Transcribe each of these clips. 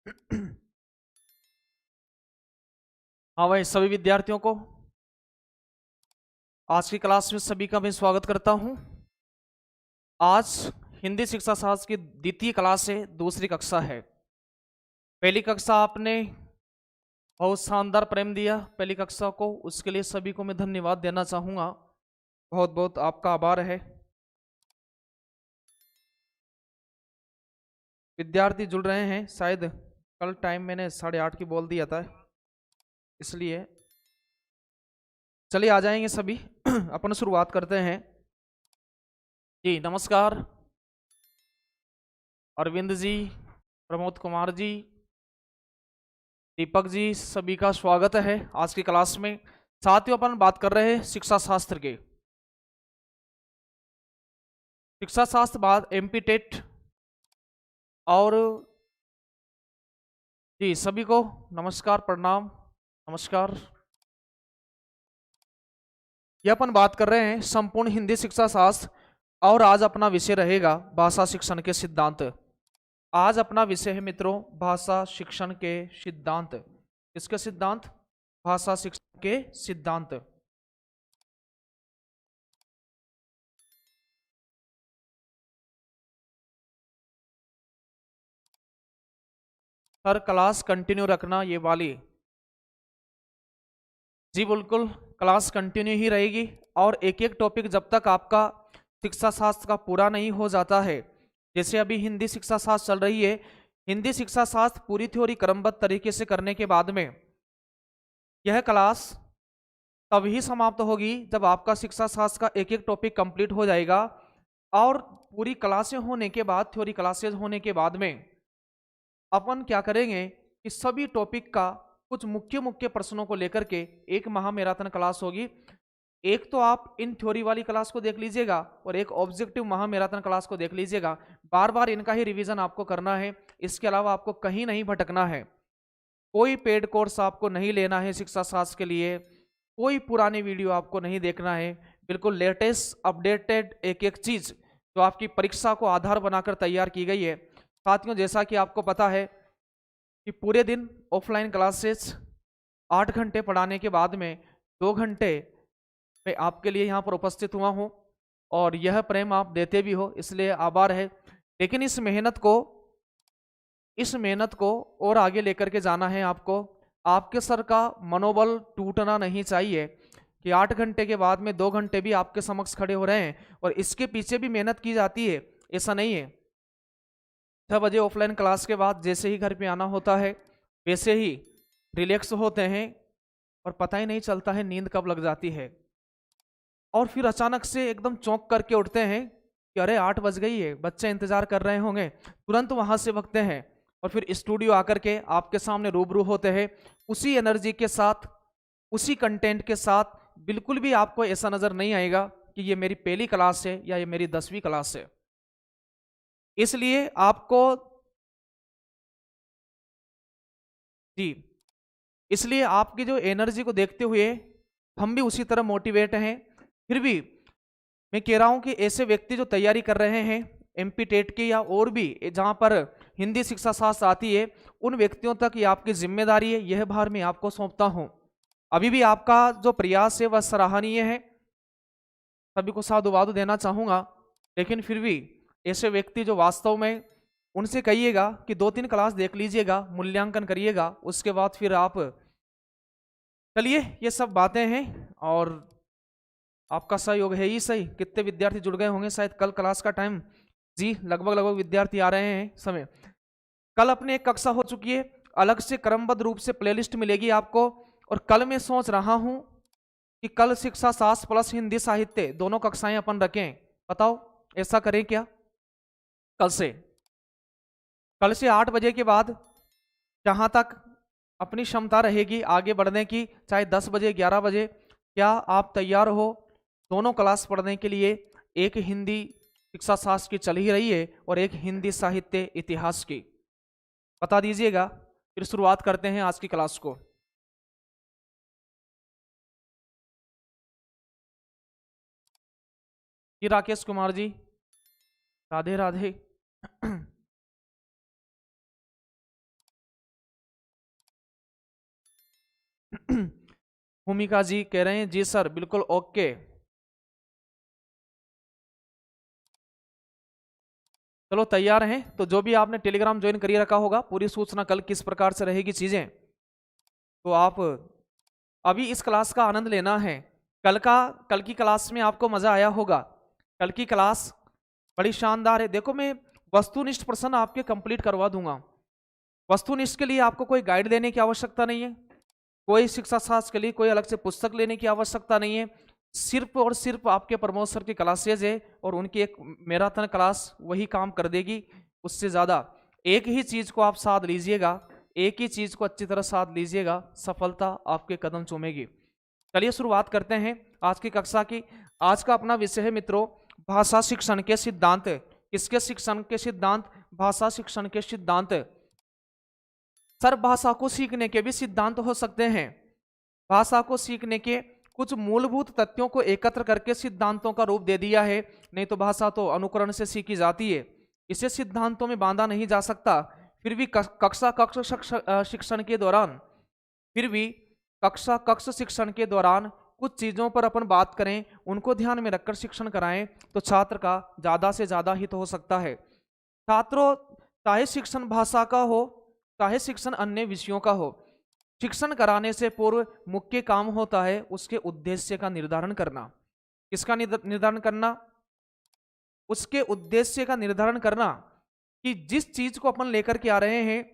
हाँ भाई, सभी विद्यार्थियों को आज की क्लास में सभी का मैं स्वागत करता हूं। आज हिंदी शिक्षा शास्त्र की द्वितीय क्लास है, दूसरी कक्षा है। पहली कक्षा आपने बहुत शानदार प्रेम दिया पहली कक्षा को, उसके लिए सभी को मैं धन्यवाद देना चाहूंगा। बहुत बहुत आपका आभार है। विद्यार्थी जुड़ रहे हैं शायद, कल टाइम मैंने 8:30 की बोल दिया था, इसलिए चलिए आ जाएंगे सभी। अपन शुरुआत करते हैं। जी नमस्कार अरविंद जी, प्रमोद कुमार जी, दीपक जी, सभी का स्वागत है आज की क्लास में। साथियों, अपन बात कर रहे हैं शिक्षा शास्त्र के। शिक्षा शास्त्र बाद एमपी टेट और जी सभी को नमस्कार, प्रणाम, नमस्कार। ये अपन बात कर रहे हैं संपूर्ण हिंदी शिक्षा शास्त्र और आज अपना विषय रहेगा भाषा शिक्षण के सिद्धांत। आज अपना विषय है मित्रों भाषा शिक्षण के सिद्धांत। किसके सिद्धांत? भाषा शिक्षण के सिद्धांत। हर क्लास कंटिन्यू रखना ये वाली। जी बिल्कुल, क्लास कंटिन्यू ही रहेगी और एक एक टॉपिक जब तक आपका शिक्षा शास्त्र का पूरा नहीं हो जाता है। जैसे अभी हिंदी शिक्षा शास्त्र चल रही है, हिंदी शिक्षा शास्त्र पूरी थ्योरी क्रमबद्ध तरीके से करने के बाद में यह क्लास तभी समाप्त होगी जब आपका शिक्षा शास्त्र का एक एक टॉपिक कंप्लीट हो जाएगा। और पूरी क्लासें होने के बाद, थ्योरी क्लासेज होने के बाद में अपन क्या करेंगे कि सभी टॉपिक का कुछ मुख्य मुख्य प्रश्नों को लेकर के एक महामैराथन क्लास होगी। एक तो आप इन थ्योरी वाली क्लास को देख लीजिएगा और एक ऑब्जेक्टिव महामैराथन क्लास को देख लीजिएगा। बार बार इनका ही रिवीजन आपको करना है, इसके अलावा आपको कहीं नहीं भटकना है। कोई पेड कोर्स आपको नहीं लेना है शिक्षा शास्त्र के लिए, कोई पुरानी वीडियो आपको नहीं देखना है। बिल्कुल लेटेस्ट अपडेटेड एक एक चीज जो आपकी परीक्षा को आधार बनाकर तैयार की गई है। साथियों, जैसा कि आपको पता है कि पूरे दिन ऑफलाइन क्लासेस 8 घंटे पढ़ाने के बाद में 2 घंटे मैं आपके लिए यहाँ पर उपस्थित हुआ हूँ और यह प्रेम आप देते भी हो, इसलिए आभार है। लेकिन इस मेहनत को और आगे लेकर के जाना है आपको। आपके सर का मनोबल टूटना नहीं चाहिए कि 8 घंटे के बाद में 2 घंटे भी आपके समक्ष खड़े हो रहे हैं और इसके पीछे भी मेहनत की जाती है, ऐसा नहीं है। 6 बजे ऑफलाइन क्लास के बाद जैसे ही घर पे आना होता है वैसे ही रिलैक्स होते हैं और पता ही नहीं चलता है नींद कब लग जाती है। और फिर अचानक से एकदम चौंक करके उठते हैं कि अरे 8 बज गई है, बच्चे इंतजार कर रहे होंगे। तुरंत वहां से भगते हैं और फिर स्टूडियो आकर के आपके सामने रूबरू होते हैं उसी एनर्जी के साथ, उसी कंटेंट के साथ। बिल्कुल भी आपको ऐसा नजर नहीं आएगा कि ये मेरी पहली क्लास है या ये मेरी 10वीं क्लास है। इसलिए आपको जी इसलिए आपकी जो एनर्जी को देखते हुए हम भी उसी तरह मोटिवेट हैं। फिर भी मैं कह रहा हूं कि ऐसे व्यक्ति जो तैयारी कर रहे हैं एमपी टेट की या और भी जहां पर हिंदी शिक्षा शास्त्र आती है, उन व्यक्तियों तक ये आपकी जिम्मेदारी है, यह भार मैं आपको सौंपता हूं। अभी भी आपका जो प्रयास है वह सराहनीय है, सभी को साधुवाद देना चाहूंगा। लेकिन फिर भी ऐसे व्यक्ति जो वास्तव में, उनसे कहिएगा कि 2-3 क्लास देख लीजिएगा, मूल्यांकन करिएगा, उसके बाद फिर आप चलिए। ये सब बातें हैं और आपका सहयोग है ही सही। कितने विद्यार्थी जुड़ गए होंगे शायद कल क्लास का टाइम। जी लगभग लगभग विद्यार्थी आ रहे हैं समय। कल अपने एक कक्षा हो चुकी है, अलग से क्रमबद्ध रूप से प्लेलिस्ट मिलेगी आपको। और कल मैं सोच रहा हूं कि कल शिक्षा शास्त्र प्लस हिंदी साहित्य दोनों कक्षाएं अपन रखें। बताओ ऐसा करें क्या? कल से 8 बजे के बाद जहां तक अपनी क्षमता रहेगी आगे बढ़ने की, चाहे 10 बजे 11 बजे, क्या आप तैयार हो दोनों क्लास पढ़ने के लिए? एक हिंदी शिक्षा शास्त्र की चल ही रही है और एक हिंदी साहित्य इतिहास की। बता दीजिएगा, फिर शुरुआत करते हैं आज की क्लास को। जी राकेश कुमार जी, राधे राधे। भूमिका जी कह रहे हैं जी सर बिल्कुल ओके। चलो तैयार हैं तो जो भी आपने टेलीग्राम ज्वाइन करिए रखा होगा, पूरी सूचना कल किस प्रकार से रहेगी चीजें, तो आप अभी इस क्लास का आनंद लेना है। कल की क्लास में आपको मजा आया होगा। कल की क्लास बड़ी शानदार है। देखो मैं वस्तुनिष्ठ प्रश्न आपके कंप्लीट करवा दूंगा। वस्तुनिष्ठ के लिए आपको कोई गाइड लेने की आवश्यकता नहीं है, कोई शिक्षा शास्त्र के लिए कोई अलग से पुस्तक लेने की आवश्यकता नहीं है। सिर्फ और सिर्फ आपके प्रमोद सर की क्लासेज है और उनकी एक मैराथन क्लास वही काम कर देगी, उससे ज़्यादा। एक ही चीज़ को आप साथ लीजिएगा, एक ही चीज़ को अच्छी तरह साथ लीजिएगा, सफलता आपके कदम चूमेगी। चलिए शुरुआत करते हैं आज की कक्षा की। आज का अपना विषय है मित्रों भाषा शिक्षण के सिद्धांत। किसके शिक्षण के सिद्धांत? भाषा शिक्षण के सिद्धांत। सर भाषा को सीखने के भी सिद्धांत हो सकते हैं। भाषा को सीखने के कुछ मूलभूत तथ्यों को एकत्र करके सिद्धांतों का रूप दे दिया है। नहीं तो भाषा तो अनुकरण से सीखी जाती है, इसे सिद्धांतों में बांधा नहीं जा सकता। फिर भी कक्षा शिक्षण के दौरान शिक्षण के दौरान कुछ चीजों पर अपन बात करें, उनको ध्यान में रखकर शिक्षण कराएं तो छात्र का ज्यादा से ज्यादा हित हो सकता है। छात्रों, चाहे शिक्षण भाषा का हो चाहे शिक्षण अन्य विषयों का हो, शिक्षण कराने से पूर्व मुख्य काम होता है उसके उद्देश्य का निर्धारण करना। किसका निर्धारण करना? उसके उद्देश्य का निर्धारण करना कि जिस चीज को अपन लेकर के आ रहे हैं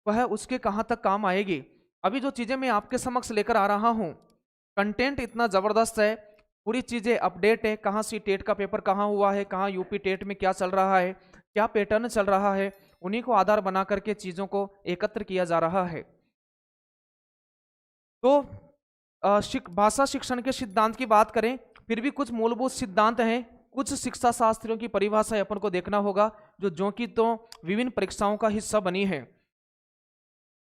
वह उसके कहां तक काम आएगी। अभी जो चीजें मैं आपके समक्ष लेकर आ रहा हूं, कंटेंट इतना जबरदस्त है, पूरी चीजें अपडेट है, कहाँ सी टेट का पेपर कहाँ हुआ है, कहाँ यूपी टेट में क्या चल रहा है, क्या पैटर्न चल रहा है, उन्हीं को आधार बना करके चीजों को एकत्र किया जा रहा है। तो भाषा शिक्षण के सिद्धांत की बात करें, फिर भी कुछ मूलभूत सिद्धांत हैं, कुछ शिक्षा शास्त्रियों की परिभाषा अपन को देखना होगा जो कि तो विभिन्न परीक्षाओं का हिस्सा बनी है।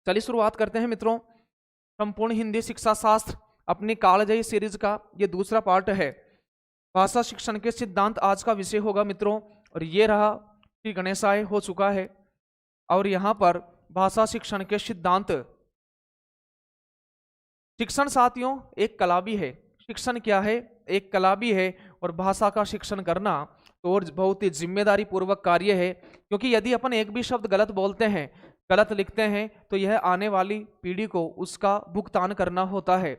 चलिए शुरुआत करते हैं मित्रों। संपूर्ण हिंदी शिक्षा शास्त्र अपनी कालजयी सीरीज का ये दूसरा पार्ट है। भाषा शिक्षण के सिद्धांत आज का विषय होगा मित्रों। और ये रहा कि गणेशाय हो चुका है और यहाँ पर भाषा शिक्षण के सिद्धांत। शिक्षण साथियों एक कला भी है। शिक्षण क्या है? एक कला भी है। और भाषा का शिक्षण करना तो और बहुत ही जिम्मेदारी पूर्वक कार्य है, क्योंकि यदि अपन एक भी शब्द गलत बोलते हैं, गलत लिखते हैं, तो यह आने वाली पीढ़ी को उसका भुगतान करना होता है,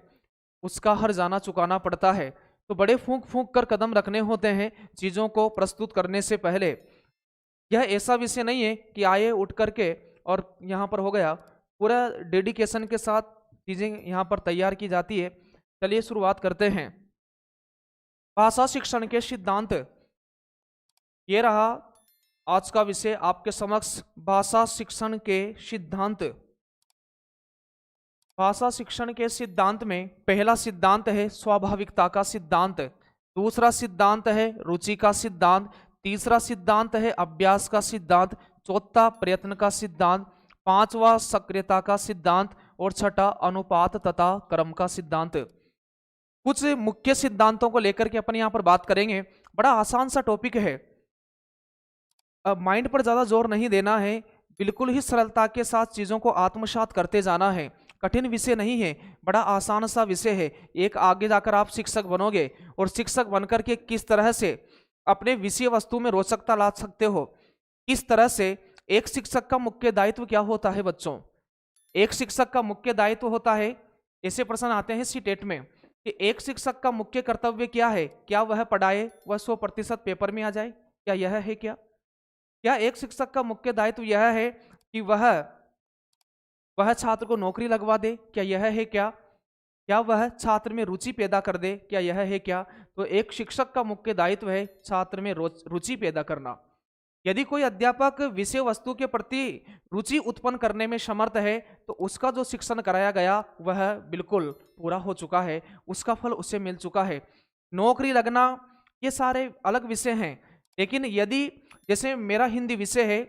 उसका हर जाना चुकाना पड़ता है। तो बड़े फूंक फूंक कर कदम रखने होते हैं चीज़ों को प्रस्तुत करने से पहले। यह ऐसा विषय नहीं है कि आए उठ करके और यहाँ पर हो गया, पूरा डेडिकेशन के साथ चीजें यहाँ पर तैयार की जाती है। चलिए शुरुआत करते हैं। भाषा शिक्षण के सिद्धांत, ये रहा आज का विषय आपके समक्ष, भाषा शिक्षण के सिद्धांत। भाषा शिक्षण के सिद्धांत में पहला सिद्धांत है स्वाभाविकता का सिद्धांत, दूसरा सिद्धांत है रुचि का सिद्धांत, तीसरा सिद्धांत है अभ्यास का सिद्धांत, चौथा प्रयत्न का सिद्धांत, पांचवा सक्रियता का सिद्धांत और छठा अनुपात तथा क्रम का सिद्धांत। कुछ मुख्य सिद्धांतों को लेकर के अपन यहाँ पर बात करेंगे। बड़ा आसान सा टॉपिक है, अब माइंड पर ज्यादा जोर नहीं देना है, बिल्कुल ही सरलता के साथ चीजों को आत्मसात करते जाना है। कठिन विषय नहीं है, बड़ा आसान सा विषय है। एक आगे जाकर आप शिक्षक बनोगे और शिक्षक बनकर के किस तरह से अपने विषय वस्तु में रोचकता ला सकते हो, किस तरह से एक शिक्षक का मुख्य दायित्व क्या होता है बच्चों। एक शिक्षक का मुख्य दायित्व होता है, ऐसे प्रश्न आते हैं सीटेट में कि एक शिक्षक का मुख्य कर्तव्य क्या है, क्या वह पढ़ाए वह 100% पेपर में आ जाए, क्या यह है क्या एक शिक्षक का मुख्य दायित्व यह है कि वह छात्र को नौकरी लगवा दे, क्या यह है क्या वह छात्र में रुचि पैदा कर दे, क्या यह है क्या। तो एक शिक्षक का मुख्य दायित्व है छात्र में रुचि पैदा करना। यदि कोई अध्यापक विषय वस्तु के प्रति रुचि उत्पन्न करने में समर्थ है तो उसका जो शिक्षण कराया गया वह बिल्कुल पूरा हो चुका है, उसका फल उसे मिल चुका है। नौकरी लगना ये सारे अलग विषय हैं, लेकिन यदि जैसे मेरा हिंदी विषय है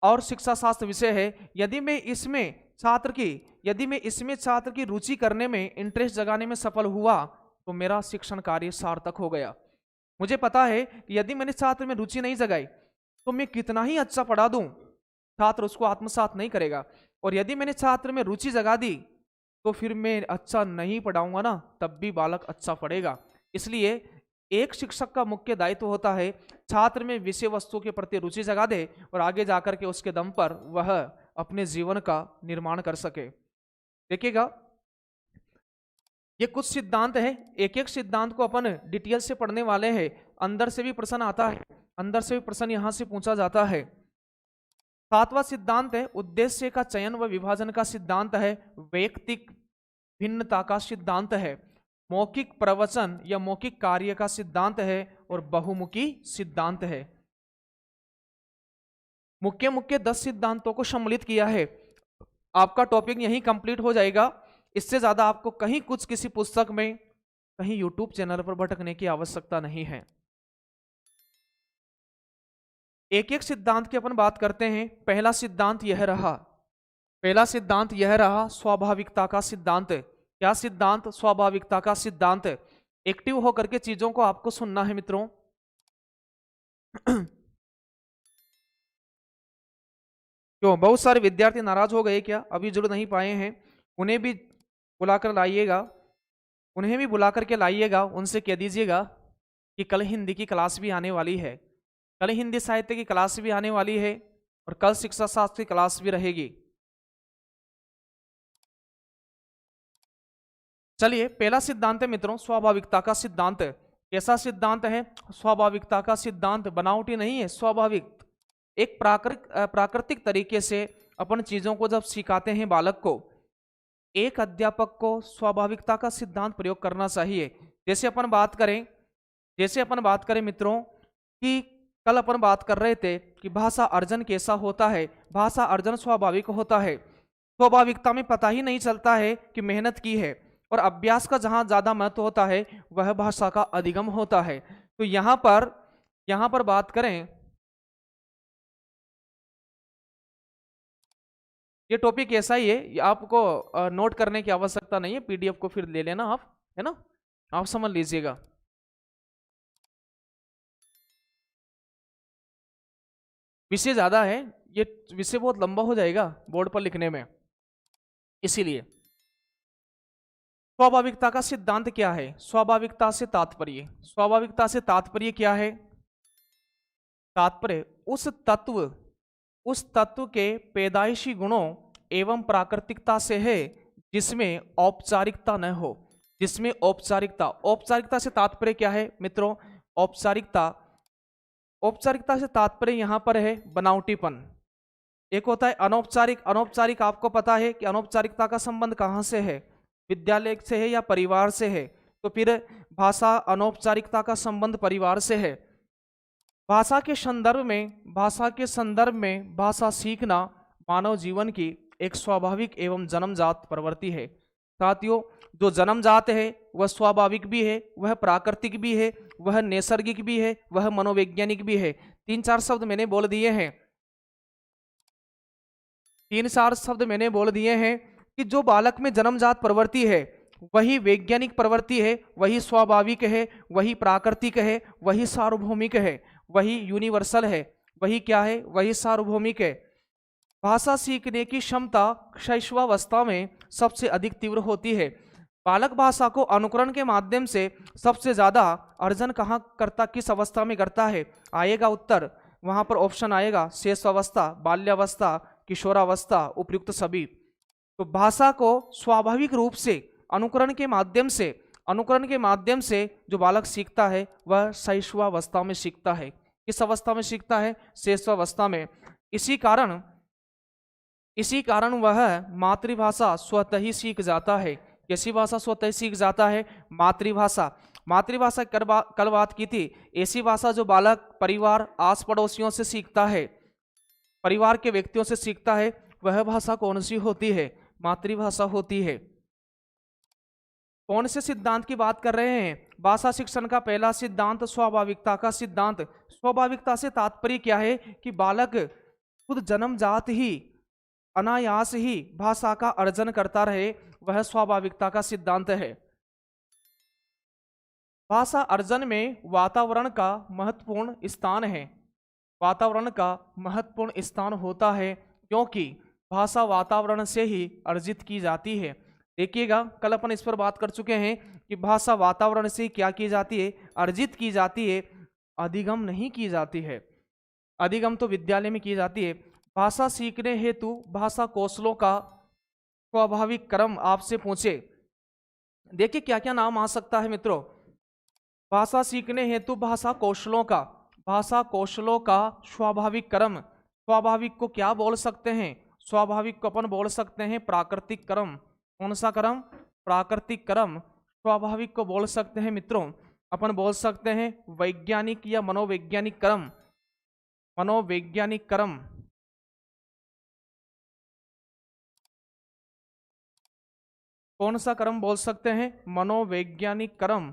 और शिक्षा शास्त्र विषय है, यदि मैं इसमें छात्र की रुचि करने में, इंटरेस्ट जगाने में सफल हुआ तो मेरा शिक्षण कार्य सार्थक हो गया। मुझे पता है कि यदि मैंने छात्र में रुचि नहीं जगाई तो मैं कितना ही अच्छा पढ़ा दूं, छात्र उसको आत्मसात नहीं करेगा। और यदि मैंने छात्र में रुचि जगा दी तो फिर मैं अच्छा नहीं पढ़ाऊंगा ना, तब भी बालक अच्छा पढ़ेगा। इसलिए एक शिक्षक का मुख्य दायित्व होता है छात्र में विषय वस्तु के प्रति रुचि जगा दे और आगे जाकर के उसके दम पर वह अपने जीवन का निर्माण कर सके। देखिएगा, ये कुछ सिद्धांत है, एक एक सिद्धांत को अपन डिटेल से पढ़ने वाले हैं। अंदर से भी प्रश्न आता है, अंदर से भी प्रश्न यहां से पूछा जाता है। सातवां सिद्धांत है उद्देश्य का चयन व विभाजन का सिद्धांत है, वैयक्तिक भिन्नता का सिद्धांत है, मौखिक प्रवचन या मौखिक कार्य का सिद्धांत है और बहुमुखी सिद्धांत है। मुख्य मुख्य 10 सिद्धांतों को सम्मिलित किया है। आपका टॉपिक यहीं कंप्लीट हो जाएगा। इससे ज्यादा आपको कहीं कुछ किसी पुस्तक में, कहीं यूट्यूब चैनल पर भटकने की आवश्यकता नहीं है। एक एक सिद्धांत की अपन बात करते हैं। पहला सिद्धांत यह रहा, पहला सिद्धांत यह रहा स्वाभाविकता का सिद्धांत। क्या सिद्धांत? स्वाभाविकता का सिद्धांत। एक्टिव होकर के चीजों को आपको सुनना है मित्रों। क्यों बहुत सारे विद्यार्थी नाराज हो गए क्या? अभी जुड़ नहीं पाए हैं, उन्हें भी बुलाकर लाइएगा, उन्हें भी बुला करके लाइएगा। उनसे कह दीजिएगा कि कल हिंदी की क्लास भी आने वाली है, कल हिंदी साहित्य की क्लास भी आने वाली है और कल शिक्षा शास्त्र की क्लास भी रहेगी। चलिए, पहला सिद्धांत है मित्रों स्वाभाविकता का सिद्धांत। कैसा सिद्धांत है? स्वाभाविकता का सिद्धांत बनावटी नहीं है, स्वाभाविक। एक प्राकृतिक तरीके से अपन चीजों को जब सिखाते हैं बालक को, एक अध्यापक को स्वाभाविकता का सिद्धांत प्रयोग करना चाहिए। जैसे अपन बात करें मित्रों कि कल अपन बात कर रहे थे कि भाषा अर्जन कैसा होता है। भाषा अर्जन स्वाभाविक होता है। स्वाभाविकता में पता ही नहीं चलता है कि मेहनत की है, और अभ्यास का जहां ज्यादा महत्व होता है वह भाषा का अधिगम होता है। तो यहां पर बात करें, ये टॉपिक ऐसा ही है, ये आपको नोट करने की आवश्यकता नहीं है, पीडीएफ को फिर ले लेना आप, है ना, आप समझ लीजिएगा। विषय ज्यादा है, ये विषय बहुत लंबा हो जाएगा बोर्ड पर लिखने में, इसीलिए। स्वाभाविकता का सिद्धांत क्या है? स्वाभाविकता से तात्पर्य क्या है? तात्पर्य उस तत्व के पैदाइशी गुणों एवं प्राकृतिकता से है जिसमें औपचारिकता न हो, जिसमें औपचारिकता से तात्पर्य क्या है मित्रों? औपचारिकता से तात्पर्य यहां पर है बनावटीपन। एक होता है अनौपचारिक आपको पता है कि अनौपचारिकता का संबंध कहां से है? विद्यालय से है या परिवार से है? तो फिर भाषा अनौपचारिकता का संबंध परिवार से है। भाषा के संदर्भ में भाषा सीखना मानव जीवन की एक स्वाभाविक एवं जन्मजात प्रवृत्ति है। साथियों, जो जन्मजात है वह स्वाभाविक भी है, वह प्राकृतिक भी है, वह नैसर्गिक भी है, वह मनोवैज्ञानिक भी है। 3-4 शब्द मैंने बोल दिए हैं कि जो बालक में जन्मजात प्रवृत्ति है वही वैज्ञानिक प्रवृत्ति है, वही स्वाभाविक है, वही प्राकृतिक है, वही सार्वभौमिक है, वही यूनिवर्सल है, वही क्या है? वही सार्वभौमिक है। भाषा सीखने की क्षमता शैशवावस्था में सबसे अधिक तीव्र होती है। बालक भाषा को अनुकरण के माध्यम से सबसे ज्यादा अर्जन कहाँ करता, किस अवस्था में करता है? आएगा उत्तर, वहां पर ऑप्शन आएगा शेषावस्था, बाल्यावस्था, किशोरावस्था, उपयुक्त सभी। तो भाषा को स्वाभाविक रूप से अनुकरण के माध्यम से जो बालक सीखता है वह शैशवावस्था में सीखता है। किस अवस्था में सीखता है? शैशवावस्था में। इसी कारण वह मातृभाषा स्वतः ही सीख जाता है। कैसी भाषा स्वतः ही सीख जाता है? मातृभाषा कल बात की थी। ऐसी भाषा जो बालक परिवार आस पड़ोसियों से सीखता है, परिवार के व्यक्तियों से सीखता है, वह भाषा कौन सी होती है? मातृभाषा होती है। कौन से सिद्धांत की बात कर रहे हैं? भाषा शिक्षण का पहला सिद्धांत स्वाभाविकता का सिद्धांत। स्वाभाविकता से तात्पर्य क्या है? कि बालक खुद जन्मजात ही अनायास ही भाषा का अर्जन करता रहे, वह स्वाभाविकता का सिद्धांत है। भाषा अर्जन में वातावरण का महत्वपूर्ण स्थान है। वातावरण का महत्वपूर्ण स्थान होता है क्योंकि भाषा वातावरण से ही अर्जित की जाती है। देखिएगा कल अपन इस पर बात कर चुके हैं कि भाषा वातावरण से क्या की जाती है, अर्जित की जाती है, अधिगम नहीं की जाती है। अधिगम तो विद्यालय में की जाती है। भाषा सीखने हेतु भाषा कौशलों का स्वाभाविक क्रम आपसे पूछे, देखिए क्या क्या नाम आ सकता है मित्रों। भाषा सीखने हेतु भाषा कौशलों का स्वाभाविक क्रम। स्वाभाविक को क्या बोल सकते हैं? स्वाभाविक को अपन बोल सकते हैं प्राकृतिक क्रम। कौन सा क्रम? प्राकृतिक क्रम। स्वाभाविक को बोल सकते हैं मित्रों, अपन बोल सकते हैं वैज्ञानिक या मनोवैज्ञानिक क्रम। मनोवैज्ञानिक क्रम। कौन सा क्रम बोल सकते हैं? मनोवैज्ञानिक क्रम।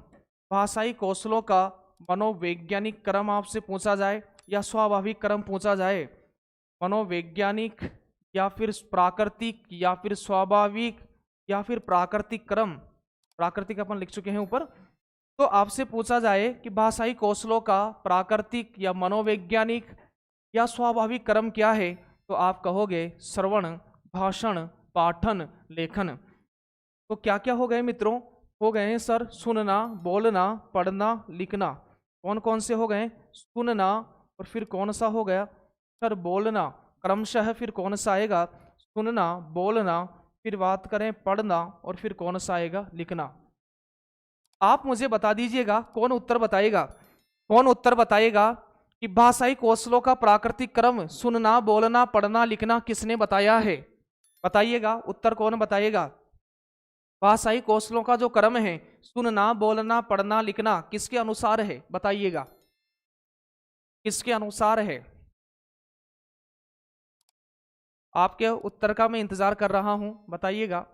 भाषाई कौशलों का मनोवैज्ञानिक क्रम आपसे पूछा जाए या स्वाभाविक क्रम पूछा जाए, मनोवैज्ञानिक या फिर प्राकृतिक या फिर स्वाभाविक या फिर प्राकृतिक क्रम। प्राकृतिक अपन लिख चुके हैं ऊपर। तो आपसे पूछा जाए कि भाषाई कौशलों का प्राकृतिक या मनोवैज्ञानिक या स्वाभाविक क्रम क्या है, तो आप कहोगे श्रवण, भाषण, पाठन, लेखन। तो क्या क्या हो गए मित्रों? हो गए सर सुनना, बोलना, पढ़ना, लिखना। कौन कौन से हो गए? सुनना, और फिर कौन सा हो गया सर? बोलना। क्रमशः फिर कौन सा आएगा? सुनना, बोलना, फिर बात करें पढ़ना, और फिर कौन सा आएगा? लिखना। आप मुझे बता दीजिएगा कौन उत्तर बताएगा। कौन उत्तर बताएगा कि भाषाई कौशलों का प्राकृतिक क्रम सुनना, बोलना, पढ़ना, लिखना किसने बताया है? बताइएगा उत्तर कौन बताएगा। भाषाई कौशलों का जो क्रम है सुनना, बोलना, पढ़ना, लिखना किसके अनुसार है? बताइएगा किसके अनुसार है? आपके उत्तर का मैं इंतजार कर रहा हूं, बताइएगा।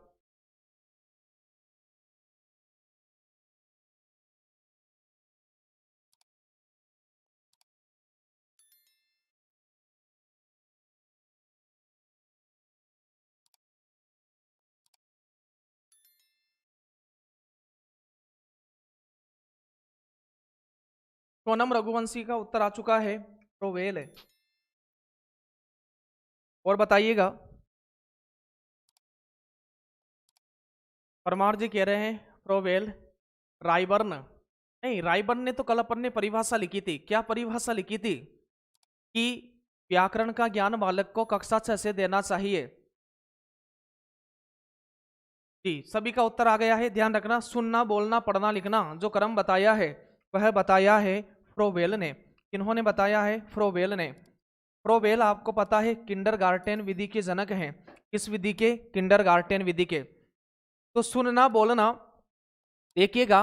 सोनम रघुवंशी का उत्तर आ चुका है, प्रोवेल है। और बताइएगा। परमार जी कह रहे हैं प्रोवेल। रायबर्न नहीं, रायबर्न ने तो कल अपन ने परिभाषा लिखी थी। क्या परिभाषा लिखी थी? कि व्याकरण का ज्ञान बालक को कक्षा 6 से देना चाहिए। जी सभी का उत्तर आ गया है। ध्यान रखना, सुनना, बोलना, पढ़ना, लिखना जो क्रम बताया है वह बताया है फ्रोबेल ने। किन्होंने बताया है? फ्रोबेल ने। फ्रोबेल आपको पता है किंडरगार्टेन विधि के जनक हैं। किस विधि के? किंडरगार्टेन विधि के। तो सुनना, बोलना, देखिएगा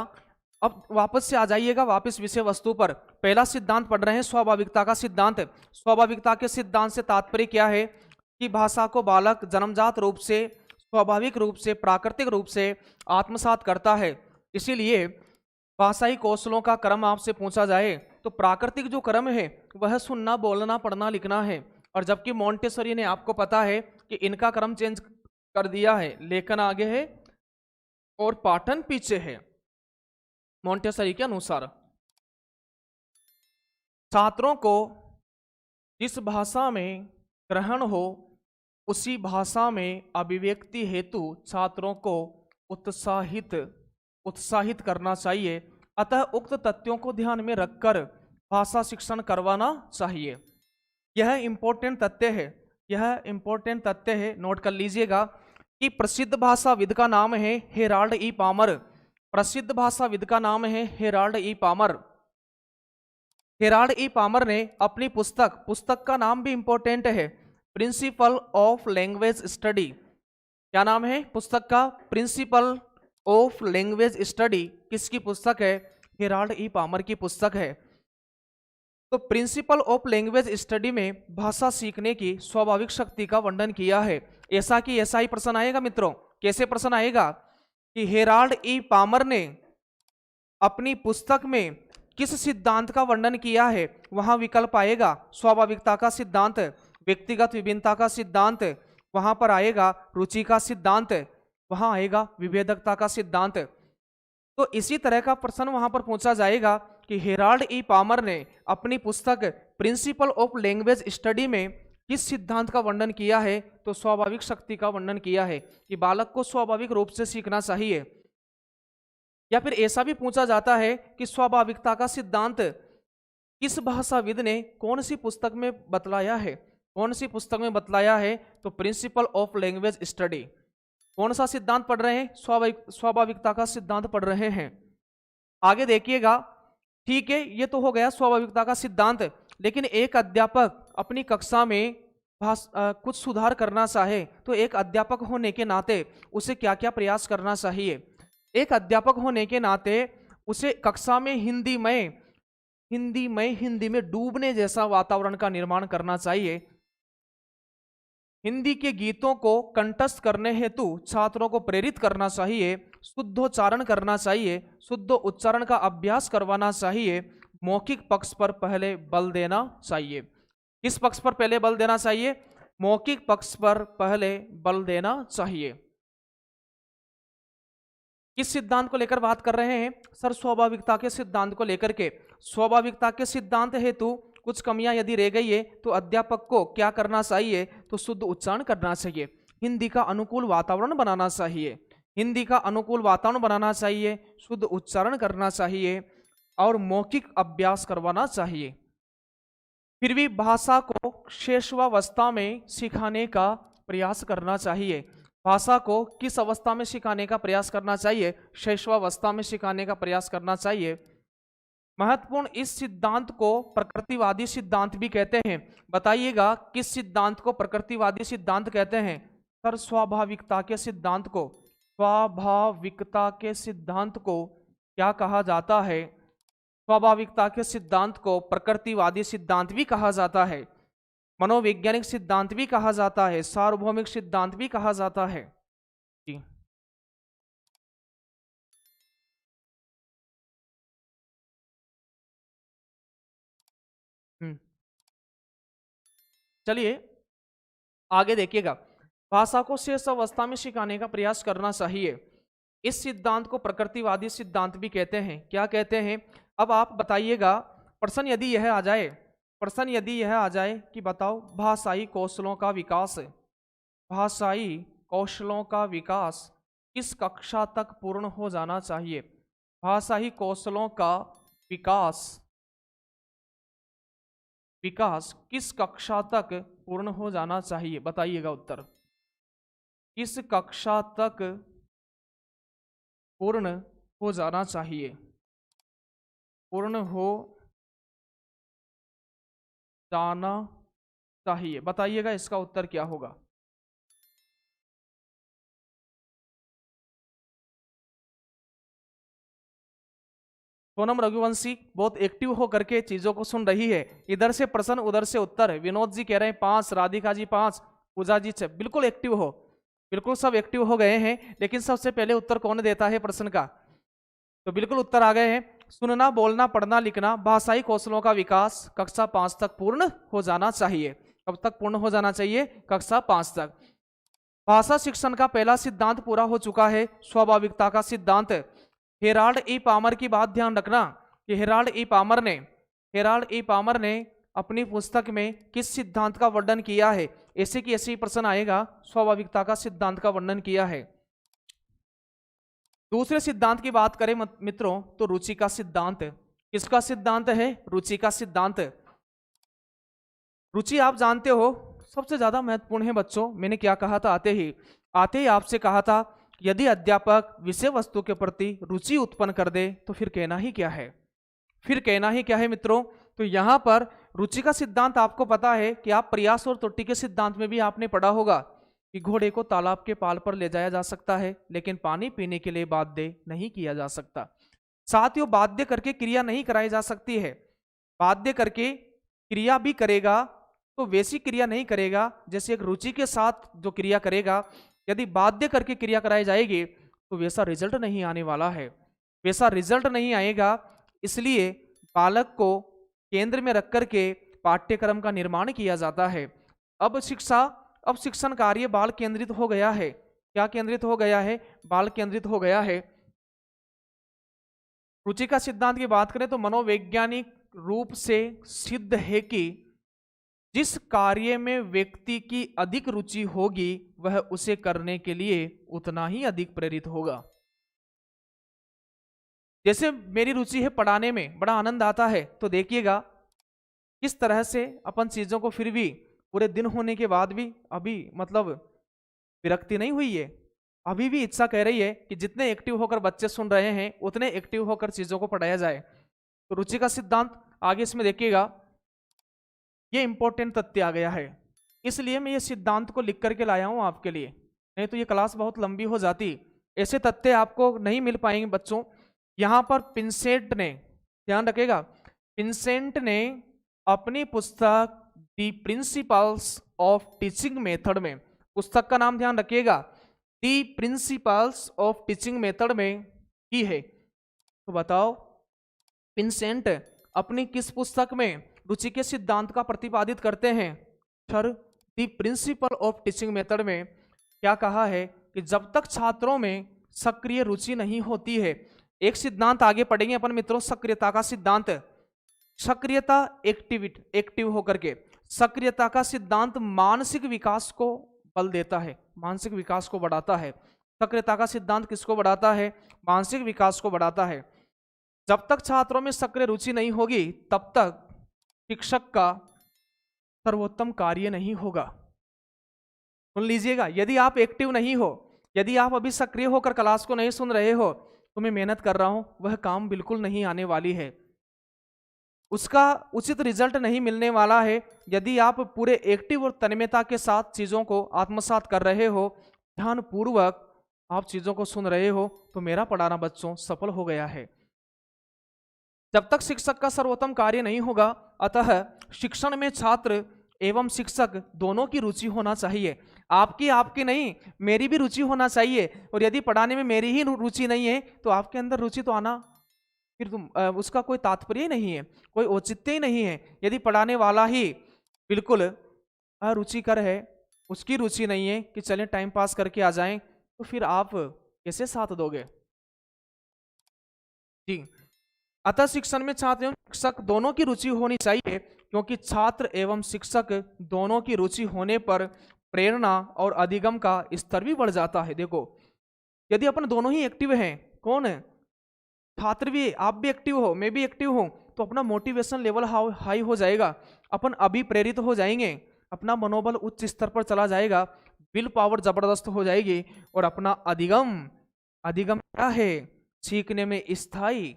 अब वापस से आ जाइएगा वापस विषय वस्तु पर। पहला सिद्धांत पढ़ रहे हैं स्वाभाविकता का सिद्धांत। स्वाभाविकता के सिद्धांत से तात्पर्य क्या है? कि भाषा को बालक जन्मजात रूप से, स्वाभाविक रूप से, प्राकृतिक रूप से आत्मसात करता है। इसीलिए भाषाई कौशलों का क्रम आपसे पूछा जाए तो प्राकृतिक जो क्रम है वह सुनना, बोलना, पढ़ना, लिखना है। और जबकि मोंटेसरी ने आपको पता है कि इनका क्रम चेंज कर दिया है, लेखन आगे है और पाठन पीछे है मोंटेसरी के अनुसार। छात्रों को जिस भाषा में ग्रहण हो उसी भाषा में अभिव्यक्ति हेतु छात्रों को उत्साहित करना चाहिए। अतः उक्त तथ्यों को ध्यान में रखकर भाषा शिक्षण करवाना चाहिए। यह इंपॉर्टेंट तथ्य है, यह इंपॉर्टेंट तथ्य है, नोट कर लीजिएगा कि प्रसिद्ध भाषाविद का नाम है हेराल्ड ई पामर। प्रसिद्ध भाषाविद का नाम है हेराल्ड ई पामर। हेराल्ड ई पामर ने अपनी पुस्तक का नाम भी इंपॉर्टेंट है, प्रिंसिपल ऑफ लैंग्वेज स्टडी। क्या नाम है पुस्तक का? Principle of language study. किसकी पुस्तक है? हेराल्ड ई पामर की पुस्तक है। तो प्रिंसिपल ऑफ लैंग्वेज स्टडी में भाषा सीखने की स्वाभाविक शक्ति का वर्णन किया है। ऐसा कि ऐसा ही प्रश्न आएगा मित्रों। कैसे प्रश्न आएगा? कि हेराल्ड ई पामर ने अपनी पुस्तक में किस सिद्धांत का वर्णन किया है? वहां विकल्प आएगा स्वाभाविकता का सिद्धांत, व्यक्तिगत विभिन्नता का सिद्धांत, वहां पर आएगा रुचि का सिद्धांत, वहां आएगा विभेदकता का सिद्धांत। तो इसी तरह का प्रश्न वहां पर पूछा जाएगा कि हेराल्ड ई पामर ने अपनी पुस्तक प्रिंसिपल ऑफ लैंग्वेज स्टडी में किस सिद्धांत का वर्णन किया है? तो स्वाभाविक शक्ति का वर्णन किया है कि बालक को स्वाभाविक रूप से सीखना चाहिए। या फिर ऐसा भी पूछा जाता है कि स्वाभाविकता का सिद्धांत किस भाषाविद ने कौन सी पुस्तक में बतलाया है? कौन सी पुस्तक में बतलाया है? तो प्रिंसिपल ऑफ लैंग्वेज स्टडी। कौन सा सिद्धांत पढ़ रहे हैं? स्वाभाविकता का सिद्धांत पढ़ रहे हैं। आगे देखिएगा, ठीक है, ये तो हो गया स्वाभाविकता का सिद्धांत। लेकिन एक अध्यापक अपनी कक्षा में कुछ सुधार करना चाहे तो एक अध्यापक होने के नाते उसे क्या क्या प्रयास करना चाहिए? एक अध्यापक होने के नाते उसे कक्षा में हिंदी में डूबने जैसा वातावरण का निर्माण करना चाहिए। हिंदी के गीतों को कंठस्थ करने हेतु छात्रों को प्रेरित करना चाहिए, शुद्धोच्चारण करना चाहिए, शुद्ध उच्चारण का अभ्यास करवाना चाहिए, मौखिक पक्ष पर पहले बल देना चाहिए। किस पक्ष पर पहले बल देना चाहिए? मौखिक पक्ष पर पहले बल देना चाहिए। किस सिद्धांत को लेकर बात कर रहे हैं? सर स्वाभाविकता के सिद्धांत को लेकर के। स्वाभाविकता के सिद्धांत हेतु कुछ कमियां यदि रह गई है तो अध्यापक को क्या करना चाहिए? तो शुद्ध उच्चारण करना चाहिए, हिंदी का अनुकूल वातावरण बनाना चाहिए, हिंदी का अनुकूल वातावरण बनाना चाहिए, शुद्ध उच्चारण करना चाहिए और मौखिक अभ्यास करवाना चाहिए। फिर भी भाषा को शेषवावस्था में सिखाने का प्रयास करना चाहिए। भाषा को किस अवस्था में सिखाने का प्रयास करना चाहिए? शेषवावस्था में सिखाने का प्रयास करना चाहिए। महत्वपूर्ण, इस सिद्धांत को प्रकृतिवादी सिद्धांत भी कहते हैं। बताइएगा किस सिद्धांत को प्रकृतिवादी सिद्धांत कहते हैं? सर स्वाभाविकता के सिद्धांत को। स्वाभाविकता के सिद्धांत को क्या कहा जाता है? स्वाभाविकता के सिद्धांत को प्रकृतिवादी सिद्धांत भी कहा जाता है, मनोवैज्ञानिक सिद्धांत भी कहा जाता है, सार्वभौमिक सिद्धांत भी कहा जाता है। जी चलिए आगे देखिएगा, भाषा को शेष अवस्था में सिखाने का प्रयास करना चाहिए। इस सिद्धांत को प्रकृतिवादी सिद्धांत भी कहते हैं। क्या कहते हैं? अब आप बताइएगा, प्रश्न यदि यह आ जाए कि बताओ भाषाई कौशलों का विकास, भाषाई कौशलों का विकास किस कक्षा तक पूर्ण हो जाना चाहिए? भाषाई कौशलों का विकास किस कक्षा तक पूर्ण हो जाना चाहिए? बताइएगा उत्तर। किस कक्षा तक पूर्ण हो जाना चाहिए? पूर्ण हो जाना चाहिए, बताइएगा इसका उत्तर क्या होगा? सोनम रघुवंशी बहुत एक्टिव होकर के चीजों को सुन रही है। इधर से प्रश्न उधर से उत्तर। विनोद जी कह रहे हैं 5, राधिका जी 5, पूजा जी 6। बिल्कुल एक्टिव हो, बिल्कुल सब एक्टिव हो गए हैं। लेकिन सबसे पहले उत्तर कौन देता है प्रश्न का? तो बिल्कुल उत्तर आ गए हैं। सुनना, बोलना, पढ़ना, लिखना, भाषाई कौशलों का विकास कक्षा 5 तक पूर्ण हो जाना चाहिए। कब तक पूर्ण हो जाना चाहिए? कक्षा 5 तक। भाषा शिक्षण का पहला सिद्धांत पूरा हो चुका है, स्वाभाविकता का सिद्धांत। हेराल्ड ई पामर की बात ध्यान रखना कि हेराल्ड ई पामर ने अपनी पुस्तक में किस सिद्धांत का वर्णन किया है? ऐसे की ऐसे ही प्रश्न आएगा, स्वाभाविकता का सिद्धांत का वर्णन किया है। दूसरे सिद्धांत की बात करें मित्रों तो रुचि का सिद्धांत। किसका सिद्धांत है? रुचि का सिद्धांत। रुचि आप जानते हो सबसे ज्यादा महत्वपूर्ण है बच्चों। मैंने क्या कहा था? आते ही आपसे कहा था यदि अध्यापक विषय वस्तु के प्रति रुचि उत्पन्न कर दे तो फिर कहना ही क्या है? मित्रों? तो यहां पर रुचि का सिद्धांत आपको पता है कि आप प्रयास और त्रुटि के सिद्धांत में भी आपने पढ़ा होगा कि घोड़े को तालाब के पाल पर ले जाया जा सकता है लेकिन पानी पीने के लिए बाध्य नहीं किया जा सकता। साथियों, बाध्य करके क्रिया नहीं कराई जा सकती है। बाध्य करके क्रिया भी करेगा तो वैसी क्रिया नहीं करेगा जैसे एक रुचि के साथ जो क्रिया करेगा। यदि बाध्य करके क्रिया कराई जाएगी तो वैसा रिजल्ट नहीं आने वाला है, वैसा रिजल्ट नहीं आएगा। इसलिए बालक को केंद्र में रख करके पाठ्यक्रम का निर्माण किया जाता है। अब शिक्षण कार्य बाल केंद्रित हो गया है। क्या केंद्रित हो गया है? बाल केंद्रित हो गया है। रुचि का सिद्धांत की बात करें तो मनोवैज्ञानिक रूप से सिद्ध है कि जिस कार्य में व्यक्ति की अधिक रुचि होगी वह उसे करने के लिए उतना ही अधिक प्रेरित होगा। जैसे मेरी रुचि है पढ़ाने में, बड़ा आनंद आता है, तो देखिएगा किस तरह से अपन चीजों को फिर भी पूरे दिन होने के बाद भी अभी मतलब विरक्ति नहीं हुई है, अभी भी इच्छा कह रही है कि जितने एक्टिव होकर बच्चे सुन रहे हैं उतने एक्टिव होकर चीजों को पढ़ाया जाए। तो रुचि का सिद्धांत आगे इसमें देखिएगा, ये इंपॉर्टेंट तथ्य आ गया है, इसलिए मैं ये सिद्धांत को लिख करके लाया हूं आपके लिए, नहीं तो ये क्लास बहुत लंबी हो जाती, ऐसे तथ्य आपको नहीं मिल पाएंगे बच्चों। यहां पर पिंसेंट ने, ध्यान रखिएगा, पिंसेंट ने अपनी पुस्तक दी प्रिंसिपल्स ऑफ टीचिंग मेथड में, पुस्तक का नाम ध्यान रखिएगा, दी प्रिंसिपल्स ऑफ टीचिंग मेथड में की है। तो बताओ पिंसेंट अपनी किस पुस्तक में रुचि के सिद्धांत का प्रतिपादित करते हैं? Sir the principle of teaching method में क्या कहा है कि जब तक छात्रों में सक्रिय रुचि नहीं होती है, एक सिद्धांत आगे पढ़ेंगे अपन मित्रों, सक्रियता का सिद्धांत, सक्रियता एक्टिव होकर के, सक्रियता का सिद्धांत मानसिक विकास को बल देता है, मानसिक विकास को बढ़ाता है। सक्रियता का सिद्धांत किसको बढ़ाता है? मानसिक विकास को बढ़ाता है। जब तक छात्रों में सक्रिय रुचि नहीं होगी तब तक शिक्षक का सर्वोत्तम कार्य नहीं होगा। सुन लीजिएगा, यदि आप एक्टिव नहीं हो, यदि आप अभी सक्रिय होकर क्लास को नहीं सुन रहे हो, तो मैं मेहनत कर रहा हूं, वह काम बिल्कुल नहीं आने वाली है, उसका उचित रिजल्ट नहीं मिलने वाला है। यदि आप पूरे एक्टिव और तन्मयता के साथ चीजों को आत्मसात कर रहे हो, ध्यान पूर्वक आप चीजों को सुन रहे हो, तो मेरा पढ़ाना बच्चों सफल हो गया है। जब तक शिक्षक का सर्वोत्तम कार्य नहीं होगा, अतः शिक्षण में छात्र एवं शिक्षक दोनों की रुचि होना चाहिए। आपकी नहीं, मेरी भी रुचि होना चाहिए। और यदि पढ़ाने में मेरी ही रुचि नहीं है तो आपके अंदर रुचि तो आना फिर उसका कोई तात्पर्य ही नहीं है, कोई औचित्य ही नहीं है। यदि पढ़ाने वाला ही बिल्कुल अरुचिकर है, उसकी रुचि नहीं है कि चलें टाइम पास करके आ जाएं, तो फिर आप कैसे साथ दोगे जी। अतः शिक्षण में छात्र एवं शिक्षक दोनों की रुचि होनी चाहिए, क्योंकि छात्र एवं शिक्षक दोनों की रुचि होने पर प्रेरणा और अधिगम का स्तर भी बढ़ जाता है। देखो यदि अपन दोनों ही एक्टिव हैं, कौन है? छात्र भी, आप भी एक्टिव हो, मैं भी एक्टिव हूं, तो अपना मोटिवेशन लेवल हाई हो जाएगा, अपन अभी प्रेरित हो जाएंगे, अपना मनोबल उच्च स्तर पर चला जाएगा, विल पावर जबरदस्त हो जाएगी, और अपना अधिगम क्या है? सीखने में स्थायी,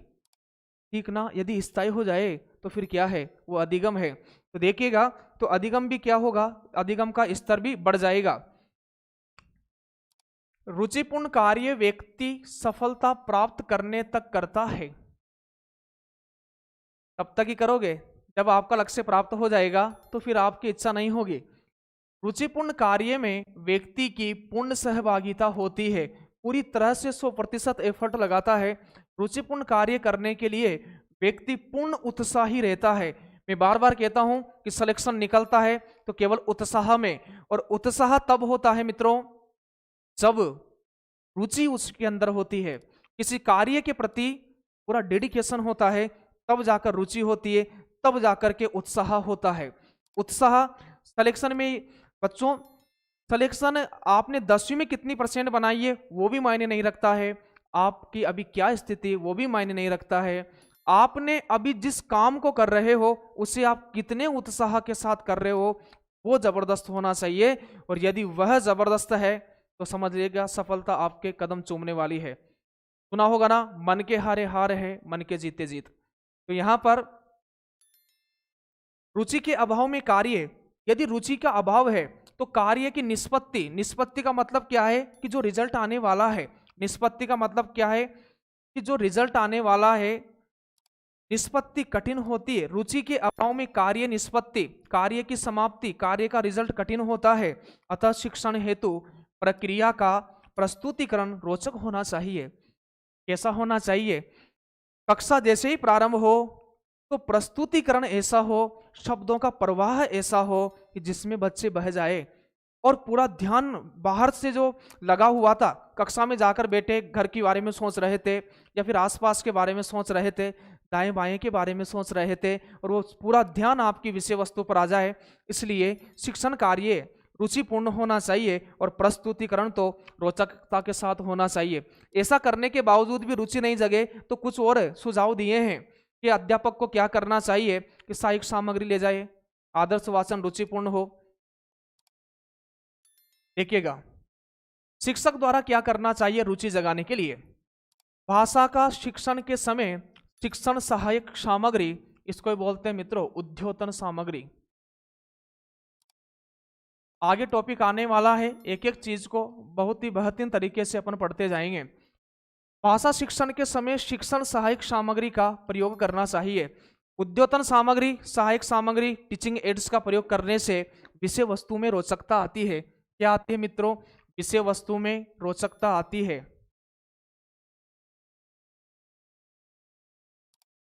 सीखना यदि स्थायी हो जाए तो फिर क्या है? वो अधिगम है। तो देखिएगा, तो अधिगम भी क्या होगा? अधिगम का स्तर भी बढ़ जाएगा। रुचिपूर्ण कार्य व्यक्ति सफलता प्राप्त करने तक करता है। तब तक ही करोगे, जब आपका लक्ष्य प्राप्त हो जाएगा तो फिर आपकी इच्छा नहीं होगी। रुचिपूर्ण कार्य में व्यक्ति की पूर्ण सहभागिता होती है, पूरी तरह से 100% एफर्ट लगाता है। रुचिपूर्ण कार्य करने के लिए व्यक्ति पूर्ण उत्साही रहता है। मैं बार बार कहता हूं कि सिलेक्शन निकलता है तो केवल उत्साह में, और उत्साह तब होता है मित्रों जब रुचि उसके अंदर होती है, किसी कार्य के प्रति पूरा डेडिकेशन होता है, तब जाकर रुचि होती है, तब जाकर के उत्साह होता है। उत्साह सिलेक्शन में बच्चों, सिलेक्शन आपने 10वीं में कितनी % बनाई है वो भी मायने नहीं रखता है, आपकी अभी क्या स्थिति वो भी मायने नहीं रखता है, आपने अभी जिस काम को कर रहे हो उसे आप कितने उत्साह के साथ कर रहे हो वो जबरदस्त होना चाहिए। और यदि वह जबरदस्त है तो समझ लीजिएगा सफलता आपके कदम चूमने वाली है। सुना होगा ना, मन के हारे हार है, मन के जीते जीत। तो यहां पर रुचि के अभाव में कार्य, यदि रुचि का अभाव है तो कार्य की निष्पत्ति का मतलब क्या है? कि जो रिजल्ट आने वाला है, निष्पत्ति का मतलब क्या है? कि जो रिजल्ट आने वाला है, निष्पत्ति कठिन होती है। रुचि के अभाव में कार्य निष्पत्ति, कार्य की समाप्ति, कार्य का रिजल्ट कठिन होता है। अतः शिक्षण हेतु प्रक्रिया का प्रस्तुतिकरण रोचक होना चाहिए। कैसा होना चाहिए? कक्षा जैसे ही प्रारंभ हो तो प्रस्तुतिकरण ऐसा हो, शब्दों का प्रवाह ऐसा हो कि जिसमें बच्चे बह जाए, और पूरा ध्यान बाहर से जो लगा हुआ था, कक्षा में जाकर बैठे घर के बारे में सोच रहे थे या फिर आसपास के बारे में सोच रहे थे, दाएं बाएं के बारे में सोच रहे थे और वो पूरा ध्यान आपकी विषय वस्तु पर आ जाए। इसलिए शिक्षण कार्य रुचिपूर्ण होना चाहिए और प्रस्तुतिकरण तो रोचकता के साथ होना चाहिए। ऐसा करने के बावजूद भी रुचि नहीं जगे तो कुछ और सुझाव दिए हैं कि अध्यापक को क्या करना चाहिए कि सहायक सामग्री ले जाए, आदर्श वाचन रुचिपूर्ण हो। देखिएगा, शिक्षक द्वारा क्या करना चाहिए रुचि जगाने के लिए। भाषा का शिक्षण के समय शिक्षण सहायक सामग्री, इसको बोलते हैं मित्रों उद्योतन सामग्री। आगे टॉपिक आने वाला है, एक एक चीज को बहुत ही बेहतरीन तरीके से अपन पढ़ते जाएंगे। भाषा शिक्षण के समय शिक्षण सहायक सामग्री का प्रयोग करना चाहिए। उद्योतन सामग्री, सहायक सामग्री, टीचिंग एड्स का प्रयोग करने से विषय वस्तु में रोचकता आती है। क्या आती है मित्रों? विषय वस्तु में रोचकता आती है।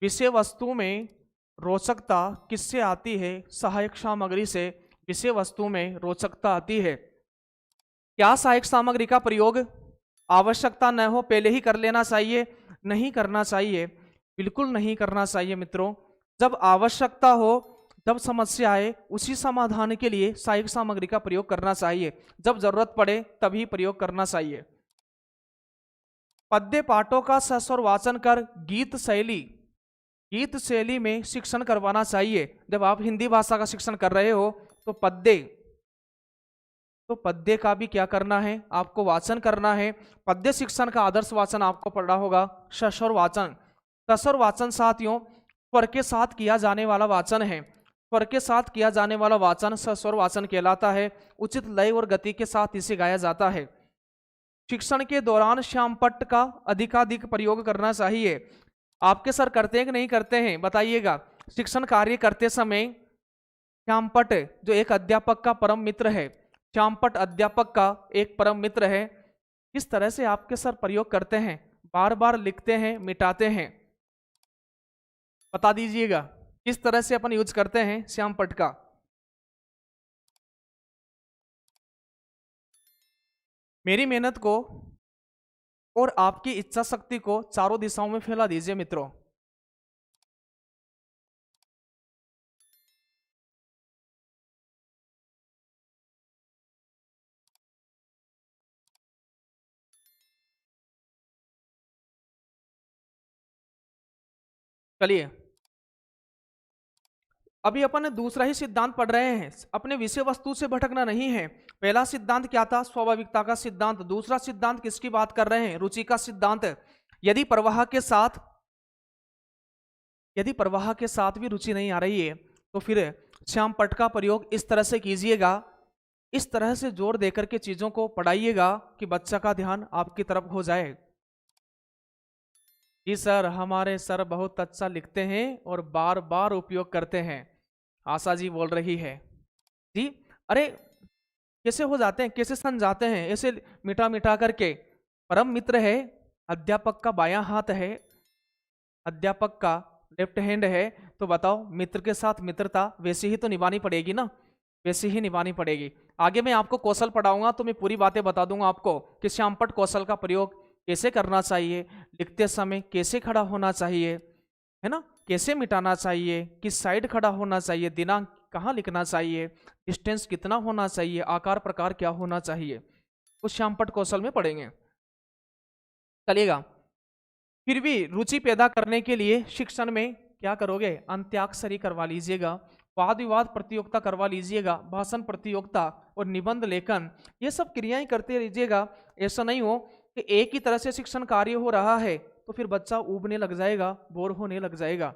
विषय वस्तु में रोचकता किससे आती है? सहायक सामग्री से विषय वस्तु में रोचकता आती है। क्या सहायक सामग्री का प्रयोग आवश्यकता न हो पहले ही कर लेना चाहिए? नहीं करना चाहिए, बिल्कुल नहीं करना चाहिए मित्रों। जब आवश्यकता हो, जब समस्या आए, उसी समाधान के लिए सहायक सामग्री का प्रयोग करना चाहिए। जब जरूरत पड़े तभी प्रयोग करना चाहिए। पद्य पाठों का सस्वर वाचन कर गीत शैली में शिक्षण करवाना चाहिए। जब आप हिंदी भाषा का शिक्षण कर रहे हो तो पद्य का भी क्या करना है? आपको वाचन करना है। पद्य शिक्षण का आदर्श वाचन आपको पढ़ा होगा सस्वर वाचन। सस्वर वाचन साथियों स्वर के साथ किया जाने वाला वाचन है। स्वर के साथ किया जाने वाला वाचन सस्वर वाचन कहलाता है। उचित लय और गति के साथ इसे गाया जाता है। शिक्षण के दौरान श्यामपट्ट का अधिकाधिक प्रयोग करना चाहिए। आपके सर करते हैं कि नहीं करते हैं बताइएगा। शिक्षण कार्य करते समय श्यामपट्ट जो एक अध्यापक का परम मित्र है, श्यामपट्ट अध्यापक का एक परम मित्र है, किस तरह से आपके सर प्रयोग करते हैं? बार बार लिखते हैं, मिटाते हैं, बता दीजिएगा किस तरह से अपन यूज करते हैं श्यामपट्ट का। मेरी मेहनत को और आपकी इच्छा शक्ति को चारों दिशाओं में फैला दीजिए मित्रों। चलिए, अभी अपन दूसरा ही सिद्धांत पढ़ रहे हैं। अपने विषय वस्तु से भटकना नहीं है। पहला सिद्धांत क्या था? स्वाभाविकता का सिद्धांत। दूसरा सिद्धांत किसकी बात कर रहे हैं? रुचि का सिद्धांत। यदि प्रवाह के साथ भी रुचि नहीं आ रही है तो फिर श्यामपट्ट का प्रयोग इस तरह से कीजिएगा, इस तरह से जोर देकर के चीजों को पढ़ाइएगा कि बच्चा का ध्यान आपकी तरफ हो जाए। जी सर, हमारे सर बहुत अच्छा लिखते हैं और बार बार उपयोग करते हैं, आशा जी बोल रही है। जी, अरे कैसे हो जाते हैं, कैसे सन जाते हैं ऐसे मिटा मिटा करके। परम मित्र है, अध्यापक का बायां हाथ है, अध्यापक का लेफ्ट हैंड है, तो बताओ मित्र के साथ मित्रता वैसी ही तो निभानी पड़ेगी ना, वैसी ही निभानी पड़ेगी। आगे मैं आपको कौशल पढ़ाऊंगा तो मैं पूरी बातें बता दूंगा आपको कि श्यामपट्ट कौशल का प्रयोग कैसे करना चाहिए, लिखते समय कैसे खड़ा होना चाहिए, है ना, कैसे मिटाना चाहिए, किस साइड खड़ा होना चाहिए, दिनांक कहाँ लिखना चाहिए, डिस्टेंस कितना होना चाहिए, आकार प्रकार क्या होना चाहिए, उस श्यामपट्ट कौशल में पढ़ेंगे। चलिएगा, फिर भी रुचि पैदा करने के लिए शिक्षण में क्या करोगे? अंत्याक्षरी करवा लीजिएगा, वाद विवाद प्रतियोगिता करवा लीजिएगा, भाषण प्रतियोगिता और निबंध लेखन, ये सब क्रियाएं करते रहिएगा। ऐसा नहीं हो कि एक ही तरह से शिक्षण कार्य हो रहा है तो फिर बच्चा ऊबने लग जाएगा, बोर होने लग जाएगा।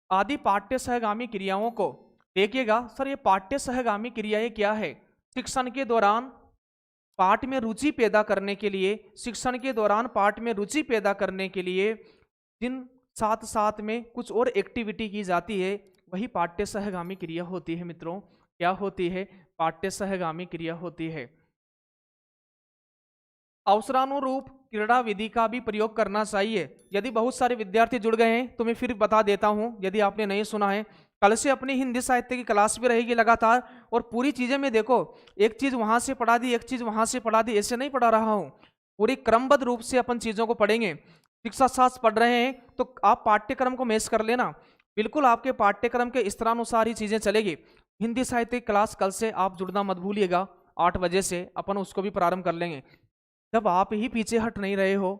आदि पाठ्य सहगामी क्रियाओं को देखिएगा। सर ये पाठ्य सहगामी क्रियाएं क्या है? शिक्षण के दौरान पाठ में रुचि पैदा करने के लिए, शिक्षण के दौरान पाठ में रुचि पैदा करने के लिए जिन साथ साथ में कुछ और एक्टिविटी की जाती है वही पाठ्य सहगामी क्रिया होती है मित्रों। क्या होती है? पाठ्य सहगामी क्रिया होती है। अवसरानुरूप क्रीड़ा विधि का भी प्रयोग करना चाहिए। यदि बहुत सारे विद्यार्थी जुड़ गए हैं तो मैं फिर बता देता हूं, यदि आपने नहीं सुना है। कल से अपनी हिंदी साहित्य की क्लास भी रहेगी लगातार, और पूरी चीजें में देखो, एक चीज वहां से पढ़ा दी, एक चीज वहां से पढ़ा दी, ऐसे नहीं पढ़ा रहा हूं। पूरी क्रमबद्ध रूप से अपन चीजों को पढ़ेंगे। शिक्षा शास्त्र पढ़ रहे हैं तो आप पाठ्यक्रम को मैच कर लेना, बिल्कुल आपके पाठ्यक्रम के स्तरानुसार ही चीजें चलेगी। हिंदी साहित्य क्लास कल से आप जुड़ना मत भूलिएगा, 8 बजे से अपन उसको भी प्रारंभ कर लेंगे। जब आप ही पीछे हट नहीं रहे हो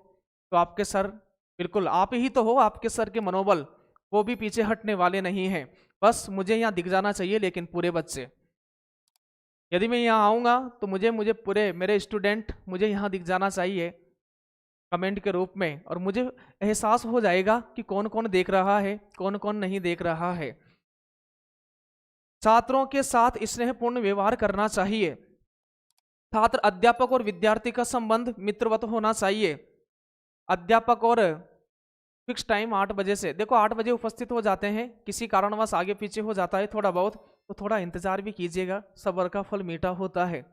तो आपके सर, बिल्कुल आप ही तो हो, आपके सर के मनोबल वो भी पीछे हटने वाले नहीं हैं। बस मुझे यहाँ दिख जाना चाहिए, लेकिन पूरे बच्चे, यदि मैं यहाँ आऊँगा तो मुझे मुझे पूरे मेरे स्टूडेंट मुझे यहाँ दिख जाना चाहिए कमेंट के रूप में, और मुझे एहसास हो जाएगा कि कौन कौन देख रहा है, कौन कौन नहीं देख रहा है। छात्रों के साथ स्नेहपूर्ण व्यवहार करना चाहिए। छात्र अध्यापक और विद्यार्थी का संबंध मित्रवत होना चाहिए। अध्यापक और फिक्स टाइम 8 बजे से, देखो 8 बजे उपस्थित हो जाते हैं, किसी कारणवश आगे पीछे हो जाता है थोड़ा बहुत तो थोड़ा इंतजार भी कीजिएगा, सब्र का फल मीठा होता है।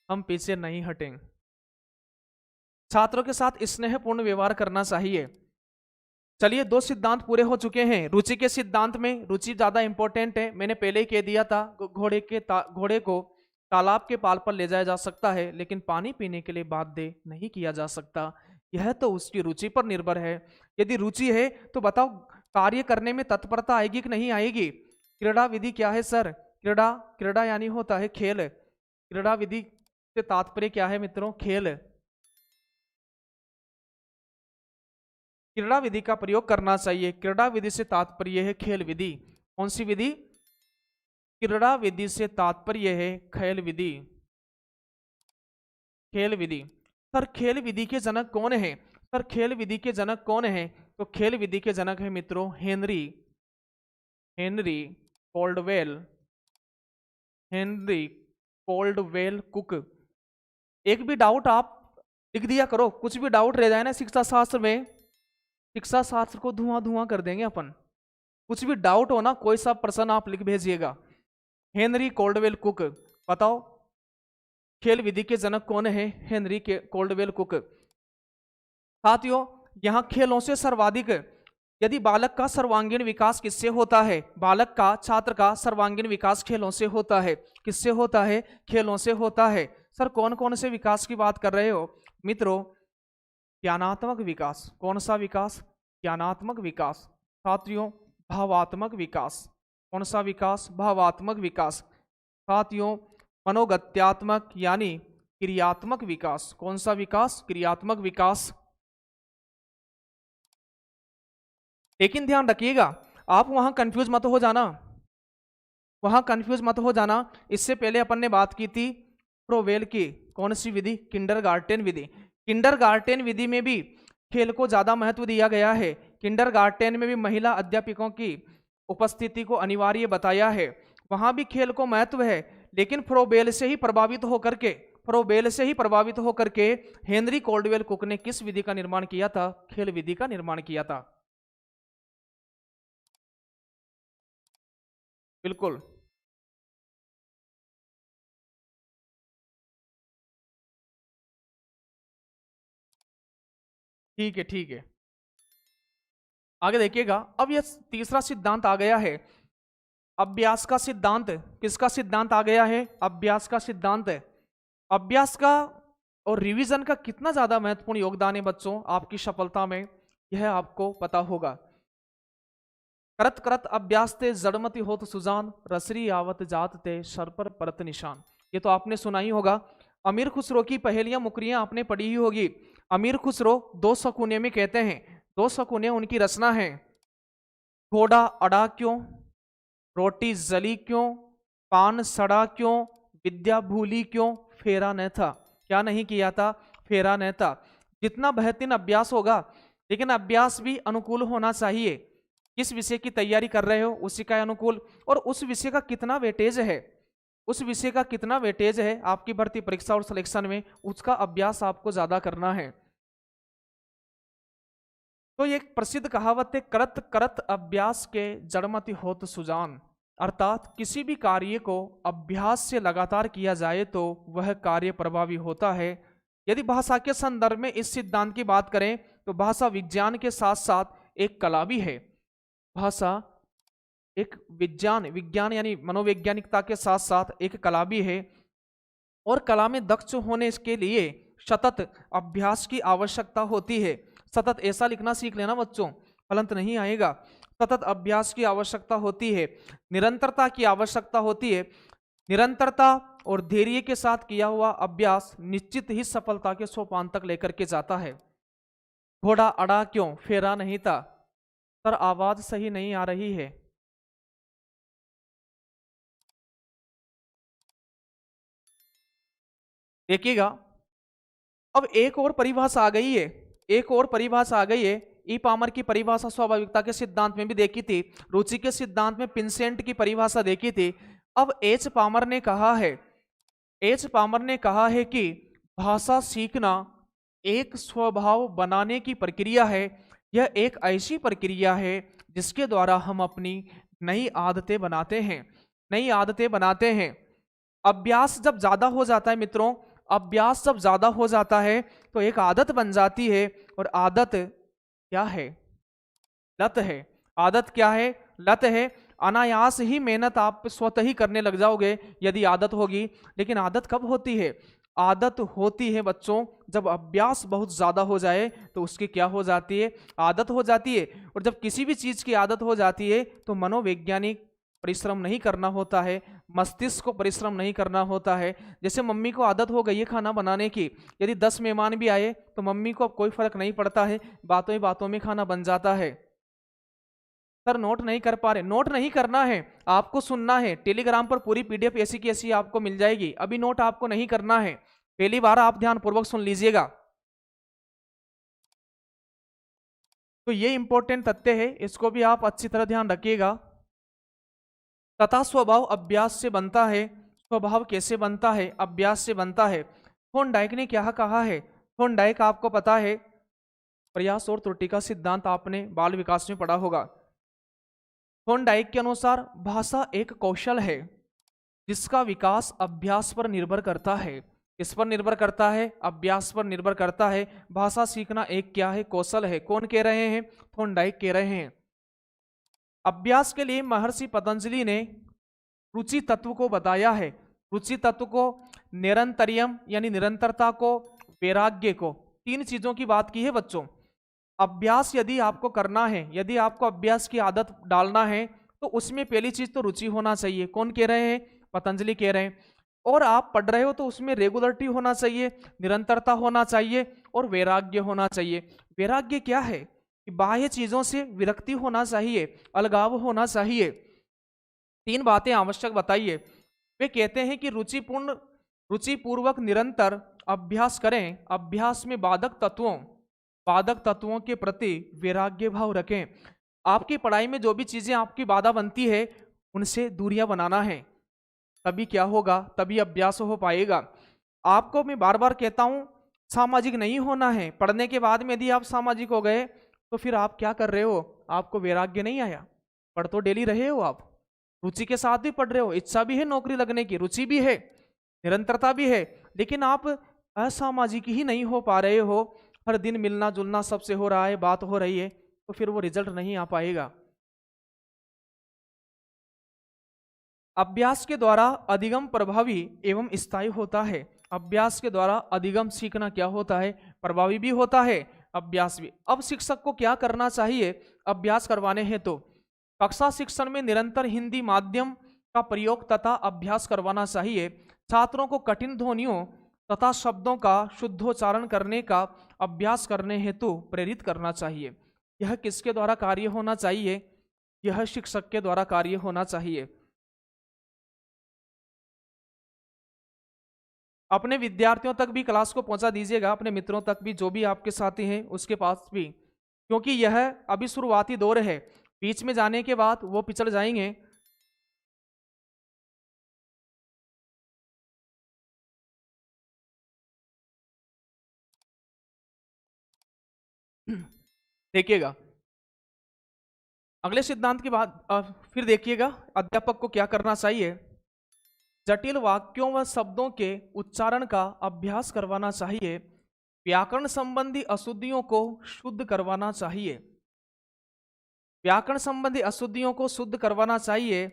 हम पीछे नहीं हटेंगे। छात्रों के साथ स्नेहपूर्ण व्यवहार करना चाहिए। चलिए 2 सिद्धांत पूरे हो चुके हैं। रुचि के सिद्धांत में रुचि ज्यादा इंपॉर्टेंट है, मैंने पहले ही कह दिया था। घोड़े को तालाब के पाल पर ले जाया जा सकता है, लेकिन पानी पीने के लिए बाध्य नहीं किया जा सकता। यह तो उसकी रुचि पर निर्भर है। यदि रुचि है तो बताओ कार्य करने में तत्परता आएगी कि नहीं आएगी। क्रीड़ा विधि क्या है सर? क्रीड़ा यानी होता है खेल। क्रीड़ा विधि से तात्पर्य क्या है मित्रों? खेल। क्रीड़ा विधि का प्रयोग करना चाहिए। क्रीड़ा विधि से तात्पर्य है खेल विधि। कौन सी विधि? क्रीड़ा विधि से तात्पर्य है खेल विधि। खेल विधि। सर खेल विधि के जनक कौन है? सर खेल विधि के जनक कौन है? तो खेल विधि के जनक है मित्रों Henry Caldwell. Henry Caldwell Cook. एक भी डाउट आप लिख दिया करो, कुछ भी डाउट रह जाए ना शिक्षा शास्त्र में, शिक्षा शास्त्र को धुआं कर देंगे अपन। कुछ भी डाउट हो ना, कोई सा प्रश्न आप लिख भेजिएगा। Henry Caldwell Cook. बताओ खेल विधि के जनक कौन है? हेनरी के कोल्डवेल कुक। साथियों यहां खेलों से सर्वाधिक, यदि बालक का सर्वांगीण विकास किससे होता है? बालक का, छात्र का सर्वांगीण विकास खेलों से होता है। किससे होता है? खेलों से होता है। सर कौन कौन से विकास की बात कर रहे हो मित्रों? ज्ञानात्मक विकास। कौन सा विकास? ज्ञानात्मक विकास। साथियों भावात्मक विकास। कौन सा विकास? भावात्मक विकास। साथियों मनोगत्यात्मक यानी क्रियात्मक विकास। कौन सा विकास? क्रियात्मक विकास। लेकिन ध्यान रखिएगा आप वहां कंफ्यूज मत हो जाना, वहां कंफ्यूज मत हो जाना। इससे पहले अपन ने बात की थी प्रोवेल की। कौन सी विधि? किंडरगार्टेन विधि। किंडरगार्टेन विधि में भी खेल को ज्यादा महत्व दिया गया है। किंडरगार्टेन में भी महिला अध्यापकों की उपस्थिति को अनिवार्य बताया है, वहां भी खेल को महत्व है। लेकिन फ्रोबेल से ही प्रभावित होकर के हेनरी कोल्डवेल कुक ने किस विधि का निर्माण किया था? खेल विधि का निर्माण किया था। बिल्कुल ठीक है, ठीक है। आगे देखिएगा, अब यह तीसरा सिद्धांत आ गया है, अभ्यास का सिद्धांत। किसका सिद्धांत आ गया है? अभ्यास का सिद्धांत। अभ्यास का और रिवीजन का कितना ज्यादा महत्वपूर्ण योगदान है बच्चों आपकी सफलता में, यह आपको पता होगा। करत करत अभ्यास ते जड़मति होत सुजान, रसरी आवत जात ते सर पर परत निशान। ये तो आपने सुना ही होगा। अमीर खुसरो की पहेलियां मुकरियां आपने पढ़ी ही होगी। अमीर खुसरो 2 शकुने में कहते हैं, 2 शकुने उनकी रचना है। घोड़ा अड़ा क्यों, रोटी जली क्यों, पान सड़ा क्यों, विद्या भूली क्यों, फेरा न था। क्या नहीं किया था? फेरा न था। जितना बेहतरीन अभ्यास होगा, लेकिन अभ्यास भी अनुकूल होना चाहिए। किस विषय की तैयारी कर रहे हो उसी का अनुकूल, और उस विषय का कितना वेटेज है, उस विषय का कितना वेटेज है आपकी भर्ती परीक्षा और सिलेक्शन में, उसका अभ्यास आपको ज्यादा करना है। तो ये एक प्रसिद्ध कहावत है, करत करत अभ्यास के जड़मति होत सुजान। अर्थात किसी भी कार्य को अभ्यास से लगातार किया जाए तो वह कार्य प्रभावी होता है। यदि भाषा के संदर्भ में इस सिद्धांत की बात करें तो भाषा विज्ञान के साथ साथ एक कला भी है। भाषा एक विज्ञान यानी मनोवैज्ञानिकता के साथ साथ एक कला भी है, और कला में दक्ष होने के लिए सतत अभ्यास की आवश्यकता होती है। सतत ऐसा लिखना सीख लेना बच्चों, हलंत नहीं आएगा। सतत अभ्यास की आवश्यकता होती है, निरंतरता की आवश्यकता होती है। निरंतरता और धैर्य के साथ किया हुआ अभ्यास निश्चित ही सफलता के सोपान तक लेकर के जाता है। घोड़ा अड़ा क्यों, फेरा नहीं था। सर आवाज सही नहीं आ रही है। देखिएगा, अब एक और परिभाषा आ गई है, एक और परिभाषा आ गई है। ई पामर की परिभाषा स्वाभाविकता के सिद्धांत में भी देखी थी, रुचि के सिद्धांत में पिंसेंट की परिभाषा देखी थी। अब एच पामर ने कहा है, एच पामर ने कहा है कि भाषा सीखना एक स्वभाव बनाने की प्रक्रिया है। यह एक ऐसी प्रक्रिया है जिसके द्वारा हम अपनी नई आदतें बनाते हैं, नई आदतें बनाते हैं। अभ्यास जब ज्यादा हो जाता है मित्रों, अभ्यास जब ज्यादा हो जाता है तो एक आदत बन जाती है। और आदत क्या है, लत है। आदत क्या है, लत है। अनायास ही मेहनत आप स्वतः ही करने लग जाओगे यदि आदत होगी। लेकिन आदत कब होती है, आदत होती है बच्चों जब अभ्यास बहुत ज्यादा हो जाए तो उसकी क्या हो जाती है, आदत हो जाती है। और जब किसी भी चीज की आदत हो जाती है तो मनोवैज्ञानिक परिश्रम नहीं करना होता है, मस्तिष्क को परिश्रम नहीं करना होता है। जैसे मम्मी को आदत हो गई है खाना बनाने की, यदि 10 मेहमान भी आए तो मम्मी को अब कोई फर्क नहीं पड़ता है, बातों ही बातों में खाना बन जाता है। सर नोट नहीं कर पा रहे, नोट नहीं करना है, आपको सुनना है। टेलीग्राम पर पूरी पीडीएफ ऐसी की ऐसी आपको मिल जाएगी, अभी नोट आपको नहीं करना है। पहली बार आप ध्यानपूर्वक सुन लीजिएगा। तो ये इंपॉर्टेंट तथ्य है, इसको भी आप अच्छी तरह ध्यान रखिएगा। तथा स्वभाव अभ्यास से बनता है। स्वभाव कैसे बनता है, अभ्यास से बनता है। थॉर्नडाइक ने क्या कहा है, थॉर्नडाइक आपको पता है, प्रयास और त्रुटि का सिद्धांत आपने बाल विकास में पढ़ा होगा। थॉर्नडाइक के अनुसार भाषा एक कौशल है जिसका विकास अभ्यास पर निर्भर करता है। किस पर निर्भर करता है, अभ्यास पर निर्भर करता है। भाषा सीखना एक क्या है, कौशल है। कौन कह रहे हैं, थॉर्नडाइक कह रहे हैं। अभ्यास के लिए महर्षि पतंजलि ने रुचि तत्व को बताया है। रुचि तत्व को, निरंतरियम यानी निरंतरता को, वैराग्य को, तीन चीजों की बात की है बच्चों। अभ्यास यदि आपको करना है, यदि आपको अभ्यास की आदत डालना है तो उसमें पहली चीज तो रुचि होना चाहिए। कौन कह रहे हैं, पतंजलि कह रहे हैं। और आप पढ़ रहे हो तो उसमें रेगुलरिटी होना चाहिए, निरंतरता होना चाहिए और वैराग्य होना चाहिए। वैराग्य क्या है कि बाह्य चीजों से विरक्ति होना चाहिए, अलगाव होना चाहिए। तीन बातें आवश्यक बताइए। वे कहते हैं कि रुचिपूर्वक निरंतर अभ्यास करें। अभ्यास में बाधक तत्वों के प्रति वैराग्य भाव रखें। आपकी पढ़ाई में जो भी चीजें आपकी बाधा बनती है उनसे दूरियां बनाना है, तभी क्या होगा, तभी अभ्यास हो पाएगा। आपको मैं बार बार कहता हूं सामाजिक नहीं होना है। पढ़ने के बाद में यदि आप सामाजिक हो गए तो फिर आप क्या कर रहे हो, आपको वैराग्य नहीं आया। पढ़ तो डेली रहे हो आप, रुचि के साथ भी पढ़ रहे हो, इच्छा भी है नौकरी लगने की, रुचि भी है, निरंतरता भी है, लेकिन आप असामाजिक ही नहीं हो पा रहे हो। हर दिन मिलना जुलना सबसे हो रहा है, बात हो रही है, तो फिर वो रिजल्ट नहीं आ पाएगा। अभ्यास के द्वारा अधिगम प्रभावी एवं स्थायी होता है। अभ्यास के द्वारा अधिगम सीखना क्या होता है, प्रभावी भी होता है, अभ्यास भी। अब शिक्षक को क्या करना चाहिए अभ्यास करवाने हैं तो कक्षा शिक्षण में निरंतर हिंदी माध्यम का प्रयोग तथा अभ्यास करवाना चाहिए। छात्रों को कठिन ध्वनियों तथा शब्दों का शुद्धोच्चारण करने का अभ्यास करने हेतु प्रेरित करना चाहिए। यह किसके द्वारा कार्य होना चाहिए, यह शिक्षक के द्वारा कार्य होना चाहिए। अपने विद्यार्थियों तक भी क्लास को पहुंचा दीजिएगा, अपने मित्रों तक भी, जो भी आपके साथी हैं उसके पास भी, क्योंकि यह अभी शुरुआती दौर है। बीच में जाने के बाद वो पिछड़ जाएंगे। देखिएगा अगले सिद्धांत के बाद फिर देखिएगा अध्यापक को क्या करना चाहिए। जटिल वाक्यों व शब्दों के उच्चारण का अभ्यास करवाना चाहिए। व्याकरण संबंधी अशुद्धियों को शुद्ध करवाना चाहिए। व्याकरण संबंधी अशुद्धियों को शुद्ध करवाना चाहिए।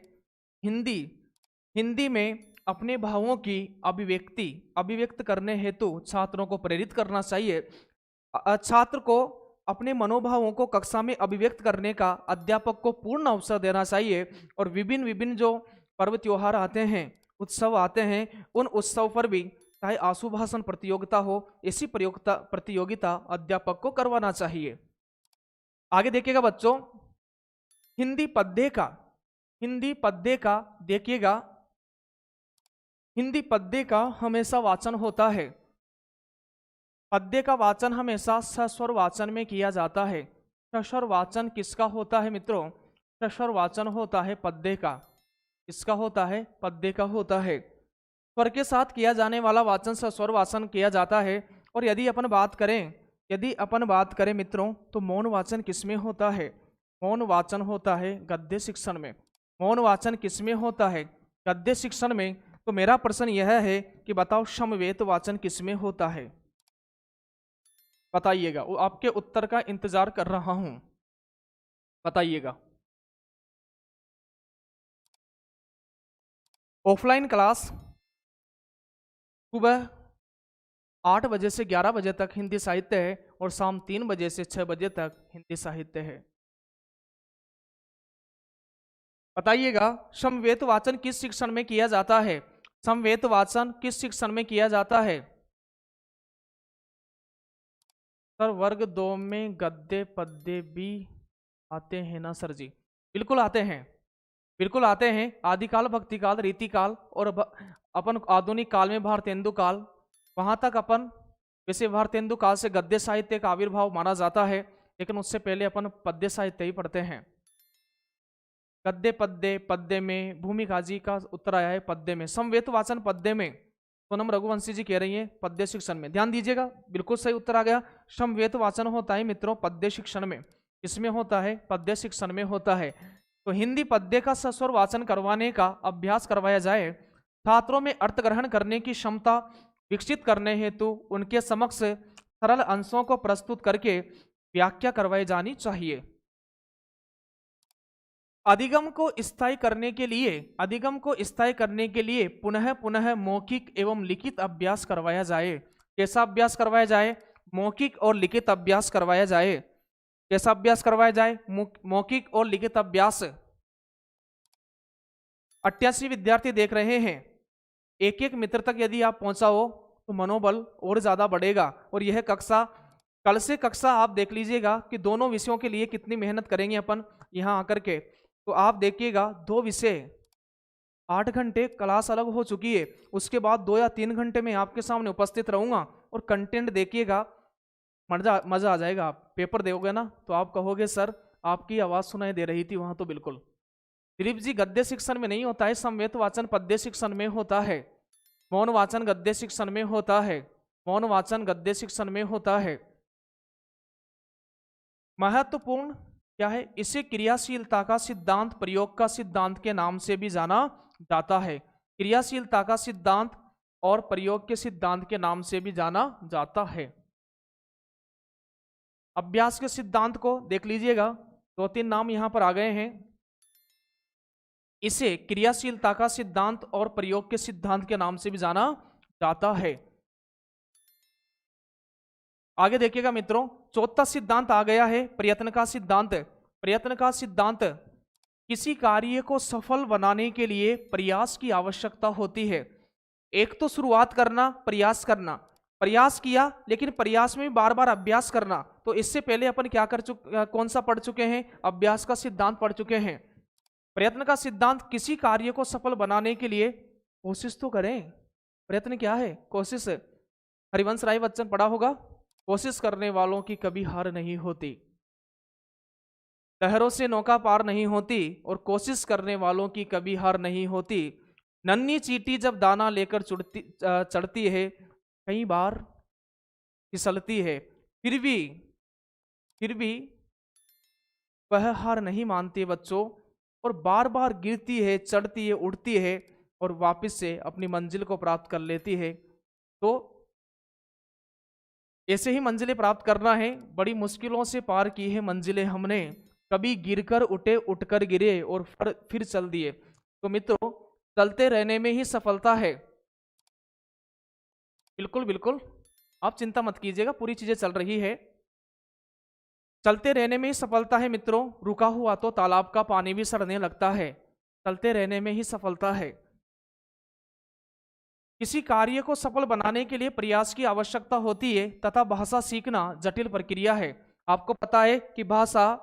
हिंदी में अपने भावों की अभिव्यक्त करने हेतु छात्रों को प्रेरित करना चाहिए। छात्र को अपने मनोभावों को कक्षा में अभिव्यक्त करने का अध्यापक को पूर्ण अवसर देना चाहिए और विभिन्न विभिन्न जो पर्व त्योहार आते हैं, उत्सव आते हैं, उन उत्सव पर भी चाहे आशु भाषण प्रतियोगिता हो, ऐसी प्रतियोगिता अध्यापक को करवाना चाहिए। आगे देखिएगा बच्चों, हिंदी पद्य का देखिएगा, हिंदी पद्य का हमेशा वाचन होता है। पद्य का वाचन हमेशा सस्वर वाचन में किया जाता है। सस्वर वाचन किसका होता है मित्रों? सस्वर वाचन होता है पद्य का। किसका होता है? पद्य का होता है। स्वर के साथ किया जाने वाला वाचन सस्वर वाचन किया जाता है। और यदि अपन बात करें मित्रों, तो मौन वाचन किसमें होता है? मौन वाचन होता है गद्य शिक्षण में। मौन वाचन किसमें होता है? गद्य शिक्षण में। तो मेरा प्रश्न यह है कि बताओ समवेत वाचन किसमें होता है? बताइएगा, वो आपके उत्तर का इंतजार कर रहा हूं, बताइएगा। ऑफलाइन क्लास सुबह 8 बजे से 11 बजे तक हिंदी साहित्य है और शाम 3 बजे से 6 बजे तक हिंदी साहित्य है। बताइएगा, समवेत वाचन किस शिक्षण में किया जाता है? समवेत वाचन किस शिक्षण में किया जाता है? सर वर्ग 2 में गद्य पद्य भी आते हैं ना सर जी? बिल्कुल आते हैं, बिल्कुल आते हैं। आदिकाल, भक्तिकाल, रीतिकाल और अपन आधुनिक काल में भारतेंदु काल, वहां तक अपन वैसे भारतेंदु काल से गद्य साहित्य का आविर्भाव माना जाता है, लेकिन उससे पहले अपन पद्य साहित्य ही पढ़ते हैं। गद्य पद्य में भूमिका जी का उत्तर आया है पद्य में। समवेत वाचन पद्य में, सोनम रघुवंशी जी कह रही है पद्य शिक्षण में। ध्यान दीजिएगा, बिल्कुल सही उत्तर आ गया। समवेत वाचन होता है मित्रों पद्य शिक्षण में। किसमें होता है? पद्य शिक्षण में होता है। तो हिंदी पद्य का सस्वर वाचन करवाने का अभ्यास करवाया जाए। छात्रों में अर्थ ग्रहण करने की क्षमता विकसित करने हेतु उनके समक्ष सरल अंशों को प्रस्तुत करके व्याख्या करवाई जानी चाहिए। अधिगम को स्थायी करने के लिए पुनः पुनः मौखिक एवं लिखित अभ्यास करवाया जाए। कैसा अभ्यास करवाया जाए? मौखिक और लिखित अभ्यास करवाया जाए। कैसा अभ्यास करवाया जाए? मौखिक और लिखित अभ्यास। 88 विद्यार्थी देख रहे हैं। एक एक मित्र तक यदि आप पहुंचाओ तो मनोबल और ज्यादा बढ़ेगा। और यह कक्षा, कल से कक्षा आप देख लीजिएगा कि दोनों विषयों के लिए कितनी मेहनत करेंगे अपन यहां आकर के। तो आप देखिएगा 2 विषय 8 घंटे क्लास अलग हो चुकी है, उसके बाद 2 या 3 घंटे में आपके सामने उपस्थित रहूंगा और कंटेंट देखिएगा, मजा आ जाएगा। आप पेपर दोगे ना तो आप कहोगे सर आपकी आवाज सुनाई दे रही थी वहां। तो बिल्कुल दिलीप जी, गद्य शिक्षण में नहीं होता है, समवेत वाचन पद्य शिक्षण में होता है। मौन वाचन गद्य शिक्षण में होता है। मौन वाचन गद्य शिक्षण में होता है। महत्वपूर्ण क्या है? इसे क्रियाशीलता का सिद्धांत, प्रयोग का सिद्धांत के नाम से भी जाना जाता है। क्रियाशीलता का सिद्धांत और प्रयोग के सिद्धांत के नाम से भी जाना जाता है। अभ्यास के सिद्धांत को देख लीजिएगा, 2-3 नाम यहां पर आ गए हैं। इसे क्रियाशीलता का सिद्धांत और प्रयोग के सिद्धांत के नाम से भी जाना जाता है। आगे देखिएगा मित्रों, चौथा सिद्धांत आ गया है प्रयत्न का सिद्धांत। प्रयत्न का सिद्धांत, किसी कार्य को सफल बनाने के लिए प्रयास की आवश्यकता होती है। एक तो शुरुआत करना, प्रयास करना, प्रयास किया लेकिन प्रयास में बार बार अभ्यास करना। तो इससे पहले अपन क्या कौन सा पढ़ चुके हैं? अभ्यास का सिद्धांत पढ़ चुके हैं। प्रयत्न का सिद्धांत, किसी कार्य को सफल बनाने के लिए कोशिश तो करें। प्रयत्न क्या है? कोशिश। हरिवंश राय बच्चन पढ़ा होगा, कोशिश करने वालों की कभी हार नहीं होती, लहरों से नौका पार नहीं होती और कोशिश करने वालों की कभी हार नहीं होती। नन्ही चींटी जब दाना लेकर चढ़ती है, कई बार फिसलती है, फिर भी वह हार नहीं मानती बच्चों, और बार बार गिरती है, चढ़ती है, उड़ती है और वापस से अपनी मंजिल को प्राप्त कर लेती है। तो ऐसे ही मंजिलें प्राप्त करना है। बड़ी मुश्किलों से पार की है मंजिलें हमने, कभी गिरकर उठे, उठकर गिरे और फिर चल दिए। तो मित्रों, चलते रहने में ही सफलता है। बिल्कुल बिल्कुल, आप चिंता मत कीजिएगा, पूरी चीजें चल रही है। चलते रहने में ही सफलता है मित्रों, रुका हुआ तो तालाब का पानी भी सड़ने लगता है। चलते रहने में ही सफलता है। किसी कार्य को सफल बनाने के लिए प्रयास की आवश्यकता होती है तथा भाषा सीखना जटिल प्रक्रिया है। आपको पता है कि भाषा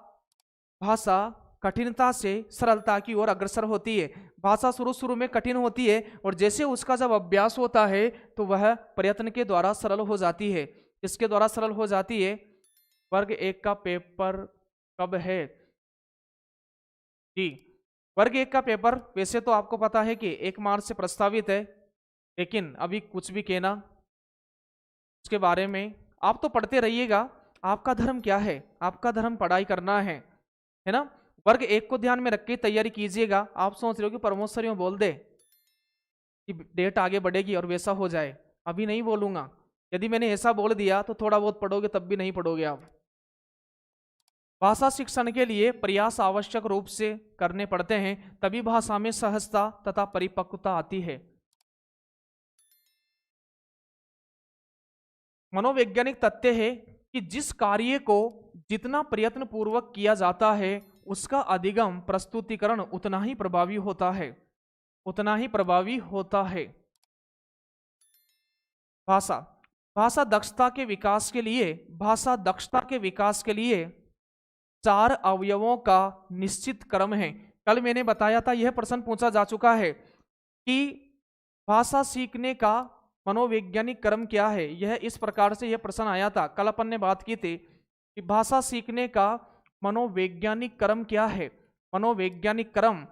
भाषा कठिनता से सरलता की ओर अग्रसर होती है। भाषा शुरू शुरू में कठिन होती है और जैसे उसका जब अभ्यास होता है तो वह प्रयत्न के द्वारा सरल हो जाती है। इसके द्वारा सरल हो जाती है। वर्ग 1 का पेपर कब है जी? वर्ग 1 का पेपर वैसे तो आपको पता है कि 1 मार्च से प्रस्तावित है, लेकिन अभी कुछ भी कहना उसके बारे में। आप तो पढ़ते रहिएगा, आपका धर्म क्या है? आपका धर्म पढ़ाई करना है ना? वर्ग 1 को ध्यान में रख के तैयारी कीजिएगा। आप सोच रहे हो कि प्रमोद सर यूं बोल दे कि डेट आगे बढ़ेगी और वैसा हो जाए, अभी नहीं बोलूंगा। यदि मैंने ऐसा बोल दिया तो थोड़ा बहुत पढ़ोगे तब भी नहीं पढ़ोगे आप। भाषा शिक्षण के लिए प्रयास आवश्यक रूप से करने पड़ते हैं, तभी भाषा में सहजता तथा परिपक्वता आती है। मनोवैज्ञानिक तथ्य है कि जिस कार्य को जितना प्रयत्न पूर्वक किया जाता है उसका अधिगम प्रस्तुतिकरण उतना ही प्रभावी होता है, उतना ही प्रभावी होता है। भाषा भाषा दक्षता के विकास के लिए भाषा दक्षता के विकास के लिए 4 अवयवों का निश्चित क्रम है। कल मैंने बताया था, यह प्रश्न पूछा जा चुका है कि भाषा सीखने का मनोवैज्ञानिक क्रम क्या है। यह इस प्रकार से यह प्रश्न आया था, कल अपन ने बात की थी कि भाषा सीखने का मनोवैज्ञानिक क्रम क्या है, मनोवैज्ञानिक क्रम।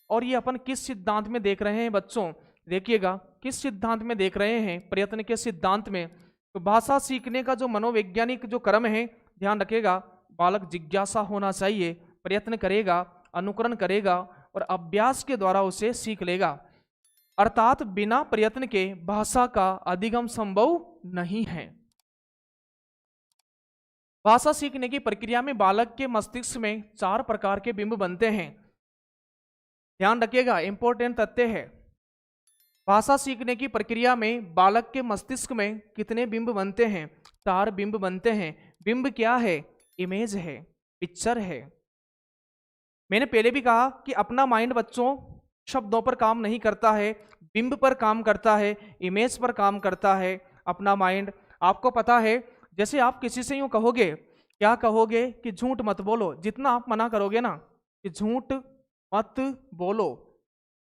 और ये अपन किस सिद्धांत में देख रहे हैं बच्चों? देखिएगा किस सिद्धांत में देख रहे हैं, प्रयत्न के सिद्धांत में। तो भाषा सीखने का जो मनोवैज्ञानिक जो क्रम है, ध्यान रखिएगा, बालक जिज्ञासा होना चाहिए, प्रयत्न करेगा, अनुकरण करेगा और अभ्यास के द्वारा उसे सीख लेगा। अर्थात बिना प्रयत्न के भाषा का अधिगम संभव नहीं है। भाषा सीखने की प्रक्रिया में बालक के मस्तिष्क में 4 प्रकार के बिंब बनते हैं। ध्यान रखिएगा, इंपॉर्टेंट तथ्य है। भाषा सीखने की प्रक्रिया में बालक के मस्तिष्क में कितने बिंब बनते हैं? 4 बिंब बनते हैं। बिंब क्या है? इमेज है, पिक्चर है। मैंने पहले भी कहा कि अपना माइंड बच्चों शब्दों पर काम नहीं करता है, बिंब पर काम करता है, इमेज पर काम करता है अपना माइंड। आपको पता है, जैसे आप किसी से यूं कहोगे, क्या कहोगे कि झूठ मत बोलो, जितना आप मना करोगे ना कि झूठ मत बोलो।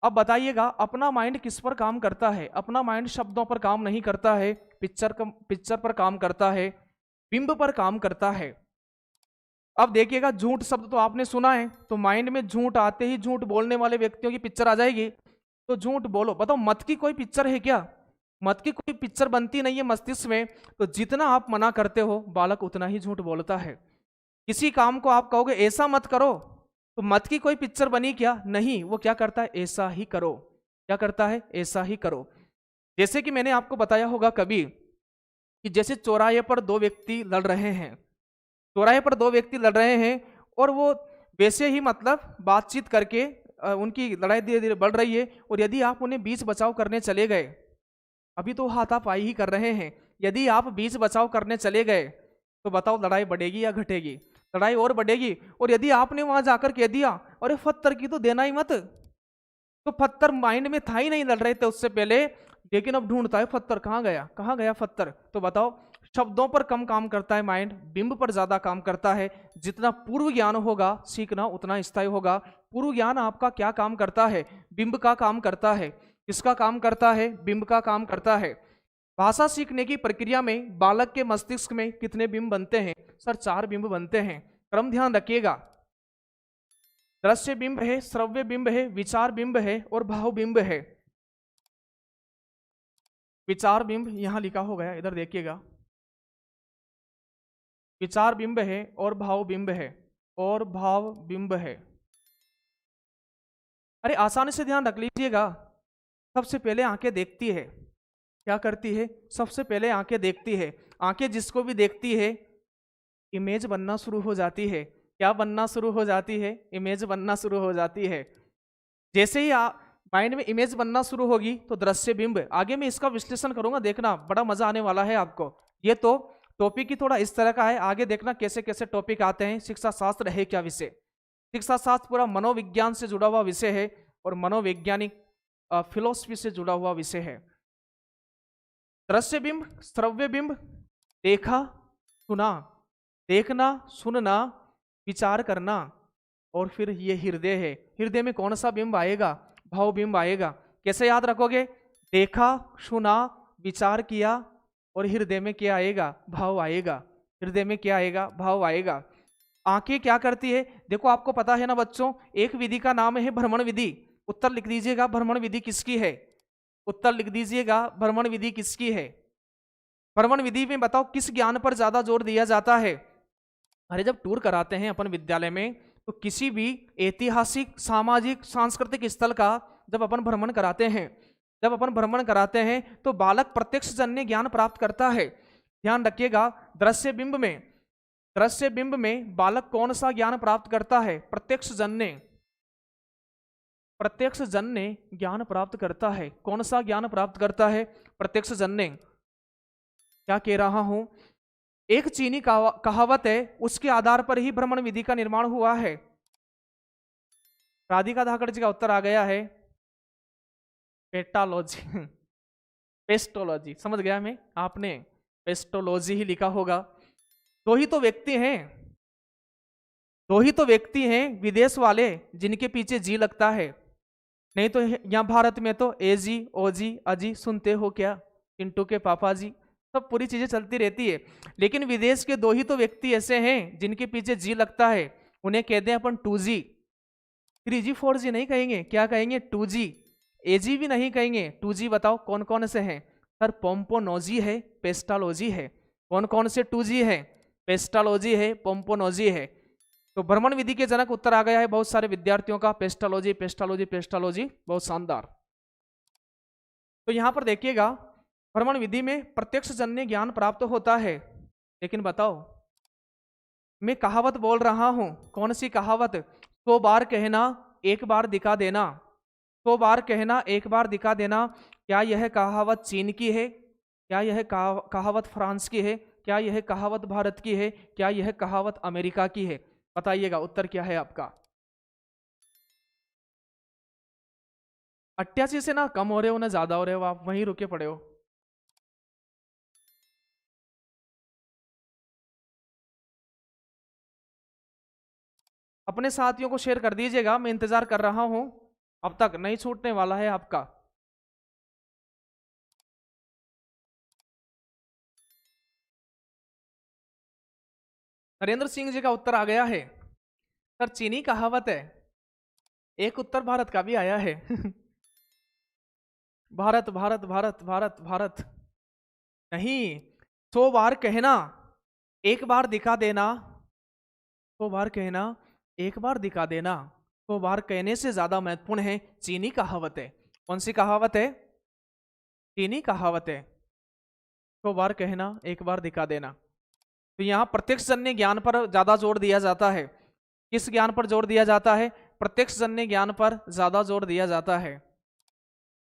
अब बताइएगा अपना माइंड किस पर काम करता है? अपना माइंड शब्दों पर काम नहीं करता है, पिक्चर पर काम करता है, बिंब पर काम करता है। अब देखिएगा, झूठ शब्द तो आपने सुना है, तो माइंड में झूठ आते ही झूठ बोलने वाले व्यक्तियों की पिक्चर आ जाएगी। तो झूठ बोलो। बताओ मत की कोई पिक्चर है क्या? मत की कोई पिक्चर बनती नहीं है मस्तिष्क में। तो जितना आप मना करते हो बालक उतना ही झूठ बोलता है। किसी काम को आप कहोगे ऐसा मत करो, तो मत की कोई पिक्चर बनी क्या? नहीं, वो क्या करता है? ऐसा ही करो। क्या करता है? ऐसा ही करो। जैसे कि मैंने आपको बताया होगा कभी कि जैसे चौराहे पर 2 व्यक्ति लड़ रहे हैं, चौराहे पर 2 व्यक्ति लड़ रहे हैं और वो वैसे ही मतलब बातचीत करके उनकी लड़ाई धीरे धीरे बढ़ रही है, और यदि आप उन्हें बीच बचाव करने चले गए, अभी तो हाथापाई ही कर रहे हैं, यदि आप बीच बचाव करने चले गए तो बताओ लड़ाई बढ़ेगी या घटेगी? लड़ाई और बढ़ेगी। और यदि आपने वहां जाकर कह दिया अरे पत्थर की तो देना ही मत, तो पत्थर माइंड में था ही नहीं, लड़ रहे थे उससे पहले, लेकिन अब ढूंढता है पत्थर कहाँ गया, कहाँ गया पत्थर। तो बताओ शब्दों पर कम काम करता है माइंड, बिंब पर ज्यादा काम करता है। जितना पूर्व ज्ञान होगा सीखना उतना स्थायी होगा। पूर्व ज्ञान आपका क्या काम करता है? बिंब का काम करता है। किसका काम करता है? बिंब का काम करता है। भाषा सीखने की प्रक्रिया में बालक के मस्तिष्क में कितने बिंब बनते हैं? सर 4 बिंब बनते हैं। क्रम ध्यान रखिएगा, दृश्य बिंब है, श्रव्य बिंब है, विचार बिंब है और भाव बिंब है। विचार बिंब यहां लिखा हो गया, इधर देखिएगा, विचार बिंब है और भाव बिंब है, और भाव बिंब है। अरे आसानी से ध्यान रख लीजिएगा। सबसे पहले आंखें देखती है, क्या करती है? सबसे पहले आंखें देखती है। आंखें जिसको भी देखती है इमेज बनना शुरू हो जाती है। क्या बनना शुरू हो जाती है? इमेज बनना शुरू हो जाती है। जैसे ही माइंड में इमेज बनना शुरू होगी तो दृश्य बिंब। आगे मैं इसका विश्लेषण करूंगा, देखना बड़ा मजा आने वाला है आपको। ये तो टॉपिक ही थोड़ा इस तरह का है, आगे देखना कैसे कैसे टॉपिक आते हैं। शिक्षा शास्त्र है क्या विषय? शिक्षा शास्त्र पूरा मनोविज्ञान से जुड़ा हुआ विषय है और मनोवैज्ञानिक फिलोसफी से जुड़ा हुआ विषय है। दृश्य बिंब, श्रव्य बिंब, देखा सुना, देखना सुनना, विचार करना, और फिर ये हृदय है। हृदय में कौन सा बिंब आएगा? भाव बिंब आएगा। कैसे याद रखोगे? देखा सुना विचार किया और हृदय में क्या आएगा? भाव आएगा। हृदय में क्या आएगा? भाव आएगा। आंखें क्या करती है? देखो आपको पता है ना बच्चों, एक विधि का नाम है भ्रमण विधि। उत्तर लिख दीजिएगा, भ्रमण विधि किसकी है? उत्तर लिख दीजिएगा, भ्रमण विधि किसकी है? भ्रमण विधि में बताओ किस ज्ञान पर ज्यादा जोर दिया जाता है? अरे जब टूर कराते हैं अपन विद्यालय में तो किसी भी ऐतिहासिक सामाजिक सांस्कृतिक स्थल का जब अपन भ्रमण कराते हैं, जब अपन भ्रमण कराते हैं तो बालक प्रत्यक्ष जन्य ज्ञान प्राप्त करता है। ध्यान रखिएगा, दृश्य बिंब में, दृश्य बिंब में बालक कौन सा ज्ञान प्राप्त करता है? प्रत्यक्ष जन्य, प्रत्यक्ष जन्य ज्ञान प्राप्त करता है। कौन सा ज्ञान प्राप्त करता है? प्रत्यक्ष जन्य। क्या कह रहा हूं? एक चीनी कहावत है, उसके आधार पर ही भ्रमण विधि का निर्माण हुआ है। राधिका धाकड़ जी का उत्तर आ गया है पेटालॉजी, पेस्टोलॉजी। समझ गया मैं, आपने पेस्टोलॉजी ही लिखा होगा। दो ही तो व्यक्ति हैं, दो ही तो व्यक्ति हैं विदेश वाले जिनके पीछे जी लगता है। नहीं तो यहाँ भारत में तो एजी ओजी अजी सुनते हो क्या, चिंटू के पापा जी, सब पूरी चीजें चलती रहती है। लेकिन विदेश के दो ही तो व्यक्ति ऐसे हैं जिनके पीछे जी लगता है, उन्हें कहते हैं अपन 2G। 3G 4G नहीं कहेंगे, क्या कहेंगे? 2G। एजी भी नहीं कहेंगे, 2G। बताओ कौन कौन से हैं? सर पोम्पोनोजी है, पेस्टालॉजी है। कौन कौन से 2G है? पेस्टालॉजी है, पोम्पोनोजी है। तो भ्रमण विधि के जनक उत्तर आ गया है बहुत सारे विद्यार्थियों का, पेस्टालॉजी पेस्टालॉजी पेस्टालॉजी। बहुत शानदार। तो यहां पर देखिएगा, भ्रमण विधि में प्रत्यक्ष जन्य ज्ञान प्राप्त होता है। लेकिन बताओ, मैं कहावत बोल रहा हूं, कौन सी कहावत? 100 बार कहना 1 बार दिखा देना, 100 बार कहना 1 बार दिखा देना। क्या यह कहावत चीन की है? क्या यह कहावत फ्रांस की है? क्या यह कहावत भारत की है? क्या यह कहावत अमेरिका की है? बताइएगा उत्तर क्या है आपका। 88 से ना कम हो रहे हो ना ज्यादा हो रहे हो, आप वहीं रुके पड़े हो। अपने साथियों को शेयर कर दीजिएगा, मैं इंतजार कर रहा हूं, अब तक नहीं छूटने वाला है आपका। नरेंद्र सिंह जी का उत्तर आ गया है। सर चीनी कहावत है। एक उत्तर भारत का भी आया है। भारत भारत भारत भारत भारत नहीं, 100 बार कहना 1 बार दिखा देना, 100 बार कहना 1 बार दिखा देना, 100 बार कहने से ज्यादा महत्वपूर्ण है चीनी कहावत है। कौन सी कहावत है? चीनी कहावत है। 100 बार कहना 1 बार दिखा देना। तो यहाँ प्रत्यक्ष जन्य ज्ञान पर ज्यादा जोर दिया जाता है। किस ज्ञान पर जोर दिया जाता है? प्रत्यक्ष जन्य ज्ञान पर ज्यादा जोर दिया जाता है।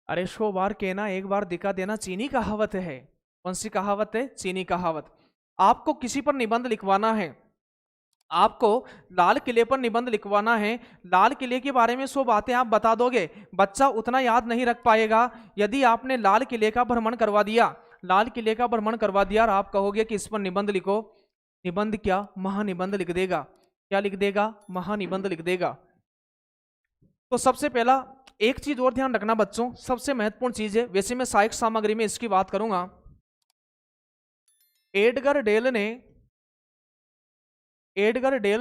अरे 100 बार कहना 1 बार दिखा देना चीनी कहावत है। कौन सी कहावत है? चीनी कहावत। आपको किसी पर निबंध लिखवाना है, आपको लाल किले पर निबंध लिखवाना है, लाल किले के बारे में 100 बातें आप बता दोगे, बच्चा उतना याद नहीं रख पाएगा। यदि आपने लाल किले का भ्रमण करवा दिया, लाल किले का भ्रमण करवा दिया और आप कहोगे कि इस पर निबंध लिखो, निबंध क्या, महानिबंध लिख देगा। क्या लिख देगा? महानिबंध लिख देगा। तो सबसे पहला एक चीज और ध्यान रखना बच्चों, सबसे महत्वपूर्ण चीज है, वैसे मैं सहायक सामग्री में इसकी बात करूंगा। एडगर डेल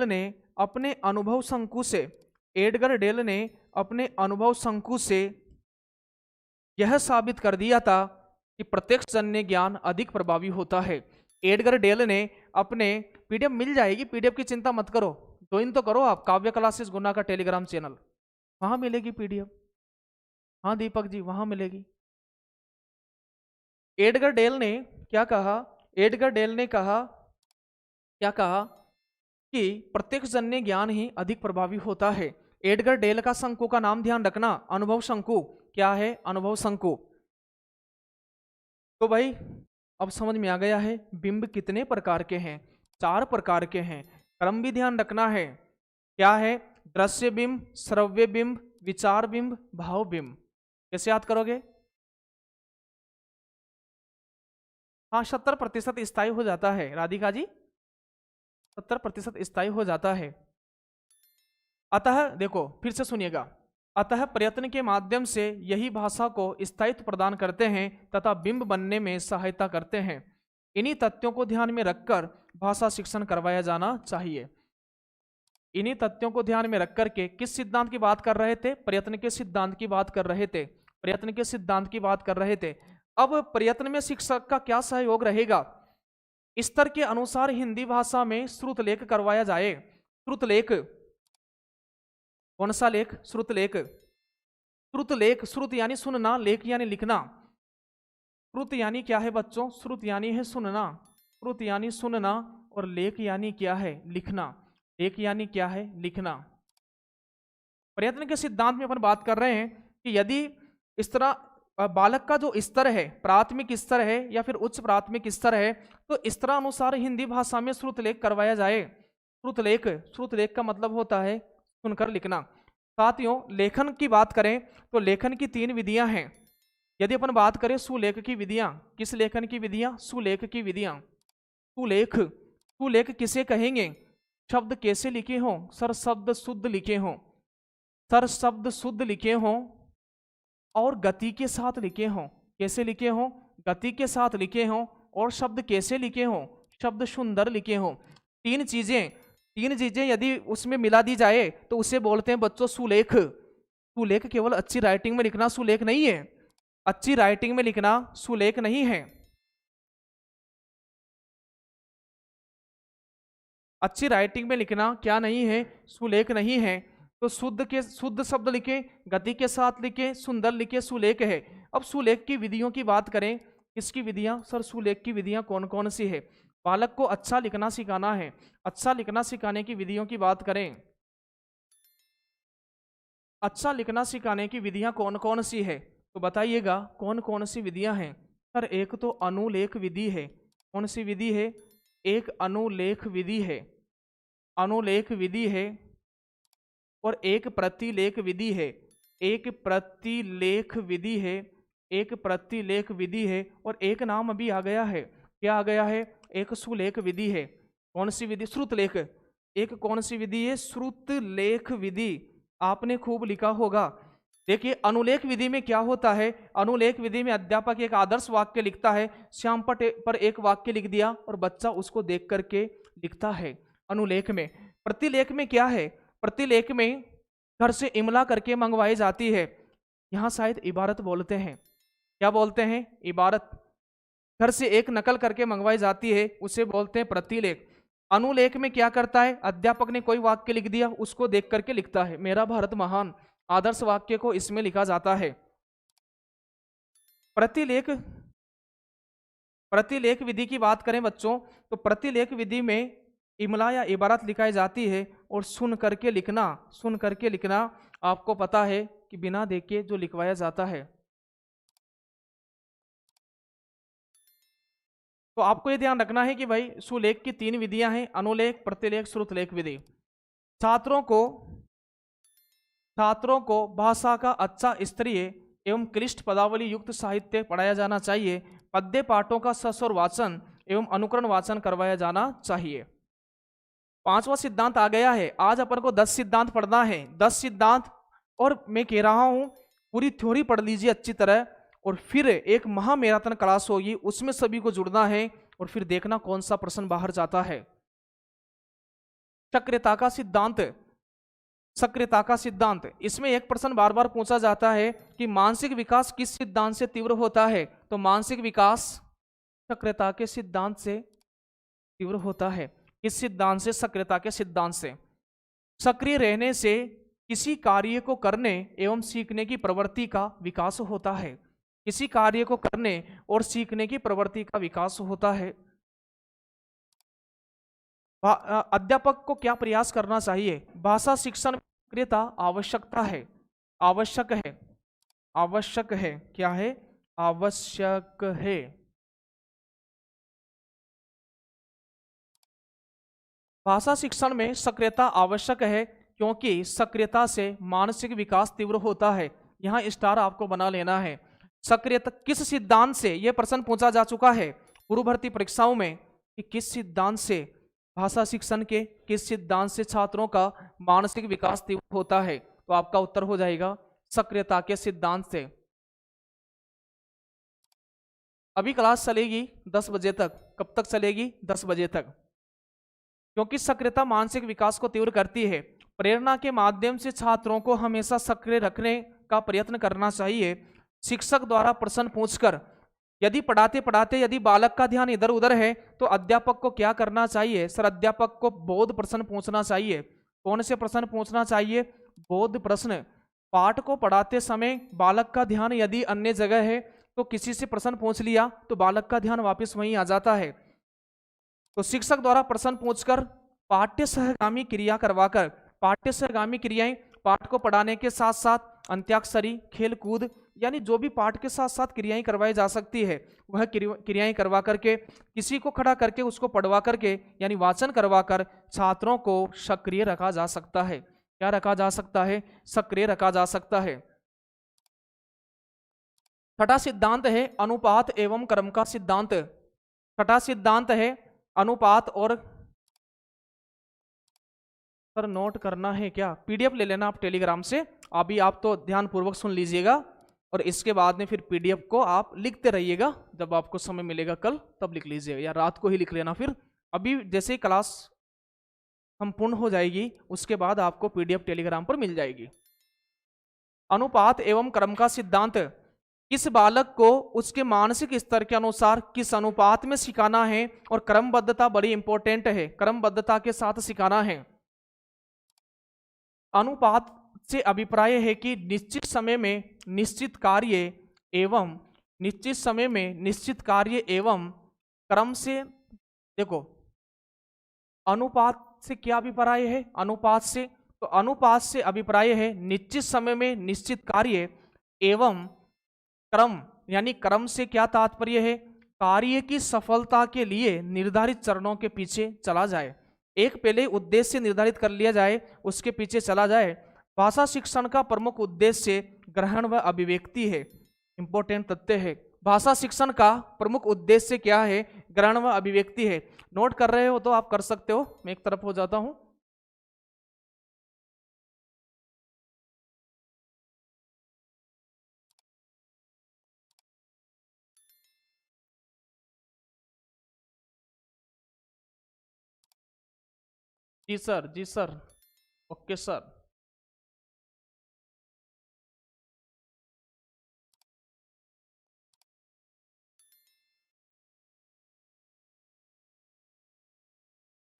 ने अपने अनुभव शंकु से, एडगर डेल ने अपने अनुभव शंकु से यह साबित कर दिया था कि प्रत्यक्ष जन्य ज्ञान अधिक प्रभावी होता है। एडगर डेल ने अपने, पीडीएफ मिल जाएगी, पीडीएफ की चिंता मत करो, ज्वाइन तो करो आप काव्य क्लासेस गुना का टेलीग्राम चैनल, वहां मिलेगी पीडीएफ। हाँ दीपक जी, वहां मिलेगी। एडगर डेल ने क्या कहा? एडगर डेल ने कहा, क्या कहा? कि प्रत्यक्ष जन्य ज्ञान ही अधिक प्रभावी होता है। एडगर डेल का शंकु का नाम ध्यान रखना, अनुभव शंकु। क्या है? अनुभव शंकु। तो भाई अब समझ में आ गया है बिंब कितने प्रकार के हैं? 4 प्रकार के हैं। क्रम भी ध्यान रखना है। क्या है? दृश्य बिंब, श्रव्य बिंब, विचार बिंब, भाव बिंब। कैसे याद करोगे? हाँ, 70% स्थायी हो जाता है राधिका जी, 70% स्थायी हो जाता है। अतः देखो फिर से सुनिएगा, अतः प्रयत्न के माध्यम से यही भाषा को स्थायित्व प्रदान करते हैं तथा बिंब बनने में सहायता करते हैं। इन्हीं तथ्यों को ध्यान में रखकर भाषा शिक्षण करवाया जाना चाहिए। इन्हीं तथ्यों को ध्यान में रख करके किस सिद्धांत की बात कर रहे थे? प्रयत्न के सिद्धांत की बात कर रहे थे। प्रयत्न के सिद्धांत की बात कर रहे थे। अब प्रयत्न में शिक्षक का क्या सहयोग रहेगा? स्तर के अनुसार हिंदी भाषा में श्रुतलेख करवाया जाए। श्रुतलेख कौन सा लेख? श्रुतलेख। श्रुतलेख, श्रुत यानी सुनना, लेख यानी लिखना। श्रुत यानी क्या है बच्चों? श्रुत यानी है सुनना, श्रुत यानी सुनना, और लेख यानी क्या है? लिखना। लेख यानी क्या है? लिखना। प्रयत्न के सिद्धांत में अपन बात कर रहे हैं कि यदि इस तरह बालक का जो स्तर है, प्राथमिक स्तर है या फिर उच्च प्राथमिक स्तर है, तो इस तरह अनुसार हिंदी भाषा में श्रुतलेख करवाया जाए। श्रुतलेख, श्रुतलेख का मतलब होता है सुनकर लिखना। साथियों, लेखन की बात करें तो लेखन की 3 विधियां हैं। यदि अपन बात करें सुलेख की विधियां, किस लेखन की विधियां? सुलेख की विधियां। सुलेख, सुलेख किसे कहेंगे? शब्द कैसे लिखे हों? सर शब्द शुद्ध लिखे हों, सर शब्द शुद्ध लिखे हों और गति के साथ लिखे हों। कैसे लिखे हों? गति के साथ लिखे हों। और शब्द कैसे लिखे हों? शब्द सुंदर लिखे हों। 3 चीजें यदि उसमें मिला दी जाए तो उसे बोलते हैं बच्चों सुलेख। सुलेख केवल अच्छी राइटिंग में लिखना सुलेख नहीं है। अच्छी राइटिंग में लिखना सुलेख नहीं है। अच्छी राइटिंग में लिखना क्या नहीं है? सुलेख नहीं है। तो शुद्ध शब्द लिखे, गति के साथ लिखे, सुंदर लिखे, सुलेख है। अब सुलेख की विधियों की बात करें, किसकी विधियां? सर सुलेख की विधियां कौन कौन सी है? बालक को अच्छा लिखना सिखाना है। अच्छा लिखना सिखाने की विधियों की बात करें, अच्छा लिखना सिखाने की विधियां कौन कौन सी है? तो बताइएगा कौन कौन सी विधियां हैं? सर एक तो अनुलेख विधि है। कौन सी विधि है? एक अनुलेख विधि है, अनुलेख विधि है। और एक प्रतिलेख विधि है, एक प्रतिलेख विधि है, एक प्रतिलेख विधि है। और एक नाम अभी आ गया है, क्या आ गया है? एक सुलेख विधि है। कौन सी विधि? श्रुतलेख। एक कौन सी विधि है? श्रुतलेख विधि। आपने खूब लिखा होगा। देखिए अनुलेख विधि में क्या होता है? अनुलेख विधि में अध्यापक एक आदर्श वाक्य लिखता है, श्याम पट पर एक वाक्य लिख दिया और बच्चा उसको देख करके लिखता है अनुलेख में। प्रतिलेख में क्या है? प्रतिलेख में घर से इमला करके मंगवाई जाती है। यहाँ शायद इबारत बोलते हैं। क्या बोलते हैं? इबारत। घर से एक नकल करके मंगवाई जाती है, उसे बोलते हैं प्रतिलेख। अनुलेख में क्या करता है? अध्यापक ने कोई वाक्य लिख दिया, उसको देख करके लिखता है। मेरा भारत महान आदर्श वाक्य को इसमें लिखा जाता है। प्रतिलेख, प्रतिलेख विधि की बात करें बच्चों, तो प्रतिलेख विधि में इमला या इबारत लिखाई जाती है और सुन करके लिखना, सुन करके लिखना आपको पता है कि बिना देखे जो लिखवाया जाता है। तो आपको ये ध्यान रखना है कि भाई सुलेख की 3 विधियां हैं, अनुलेख, प्रतिलेख, श्रुतलेख विधि। छात्रों को भाषा का अच्छा स्तरीय एवं क्लिष्ट पदावली युक्त साहित्य पढ़ाया जाना चाहिए। पद्य पाठों का सस्वर वाचन एवं अनुकरण वाचन करवाया जाना चाहिए। 5वां सिद्धांत आ गया है। आज अपन को 10 सिद्धांत पढ़ना है, 10 सिद्धांत। और मैं कह रहा हूं पूरी थ्योरी पढ़ लीजिए अच्छी तरह, और फिर एक महामैराथन क्लास होगी, उसमें सभी को जुड़ना है और फिर देखना कौन सा प्रश्न बाहर जाता है। सक्रियता का सिद्धांत, सक्रियता का सिद्धांत, इसमें एक प्रश्न बार बार पूछा जाता है कि मानसिक विकास किस सिद्धांत से तीव्र होता है? तो मानसिक विकास सक्रियता के सिद्धांत से तीव्र होता है। किस सिद्धांत से? सक्रियता के सिद्धांत से। सक्रिय रहने से किसी कार्य को करने एवं सीखने की प्रवृत्ति का विकास होता है। किसी कार्य को करने और सीखने की प्रवृत्ति का विकास होता है। अध्यापक को क्या प्रयास करना चाहिए? भाषा शिक्षण सक्रियता आवश्यकता है, आवश्यक है, आवश्यक है। क्या है? आवश्यक है। भाषा शिक्षण में सक्रियता आवश्यक है क्योंकि सक्रियता से मानसिक विकास तीव्र होता है। यहाँ स्टार आपको बना लेना है। सक्रियता किस सिद्धांत से, यह प्रश्न पूछा जा चुका है पूर्व भर्ती परीक्षाओं में कि किस सिद्धांत से, भाषा शिक्षण के किस सिद्धांत से छात्रों का मानसिक विकास तीव्र होता है? तो आपका उत्तर हो जाएगा सक्रियता के सिद्धांत से। अभी क्लास चलेगी 10 बजे तक। कब तक चलेगी? 10 बजे तक। क्योंकि सक्रियता मानसिक विकास को तीव्र करती है। प्रेरणा के माध्यम से छात्रों को हमेशा सक्रिय रखने का प्रयत्न करना चाहिए। शिक्षक द्वारा प्रश्न पूछकर, यदि पढ़ाते पढ़ाते यदि बालक का ध्यान इधर उधर है तो अध्यापक को क्या करना चाहिए? सर, अध्यापक को बोध प्रश्न पूछना चाहिए। कौन से प्रश्न पूछना चाहिए? बोध प्रश्न। पाठ को पढ़ाते समय बालक का ध्यान यदि अन्य जगह है तो किसी से प्रश्न पूछ लिया तो बालक का ध्यान वापस वहीं आ जाता है। तो शिक्षक द्वारा प्रश्न पूछकर पाठ्य सहगामी क्रिया करवाकर, पाठ्य सहगामी क्रियाएं पाठ को पढ़ाने के साथ साथ अंत्याक्षरी, खेल कूद, यानी जो भी पाठ के साथ साथ क्रियाएं करवाई जा सकती है वह क्रियाएं करवा करके, किसी को खड़ा करके उसको पढ़वा करके यानी वाचन करवाकर छात्रों को सक्रिय रखा जा सकता है। क्या रखा जा सकता है? सक्रिय रखा जा सकता है। छठा सिद्धांत है अनुपात एवं क्रम का सिद्धांत। छठा सिद्धांत है अनुपात और, सर नोट करना है क्या? पीडीएफ ले लेना आप टेलीग्राम से। अभी आप तो ध्यान पूर्वक सुन लीजिएगा और इसके बाद में फिर पीडीएफ को आप लिखते रहिएगा। जब आपको समय मिलेगा कल तब लिख लीजिएगा या रात को ही लिख लेना। फिर अभी जैसे ही क्लास संपूर्ण हो जाएगी उसके बाद आपको पीडीएफ टेलीग्राम पर मिल जाएगी। अनुपात एवं क्रम का सिद्धांत, किस बालक को उसके मानसिक स्तर के अनुसार किस अनुपात में सिखाना है, और क्रमबद्धता बड़ी इंपॉर्टेंट है, क्रमबद्धता के साथ सिखाना है। अनुपात से अभिप्राय है कि निश्चित समय में निश्चित कार्य एवं निश्चित समय में निश्चित कार्य एवं क्रम से, देखो अनुपात से क्या अभिप्राय है? अनुपात से, तो अनुपात से अभिप्राय है निश्चित समय में निश्चित कार्य एवं क्रम, यानी क्रम से क्या तात्पर्य है? कार्य की सफलता के लिए निर्धारित चरणों के पीछे चला जाए। एक पहले उद्देश्य निर्धारित कर लिया जाए, उसके पीछे चला जाए। भाषा शिक्षण का प्रमुख उद्देश्य ग्रहण व अभिव्यक्ति है। इंपॉर्टेंट तथ्य है। भाषा शिक्षण का प्रमुख उद्देश्य क्या है? ग्रहण व अभिव्यक्ति है। नोट कर रहे हो तो आप कर सकते हो, मैं एक तरफ हो जाता हूं। जी सर, जी सर, ओके सर।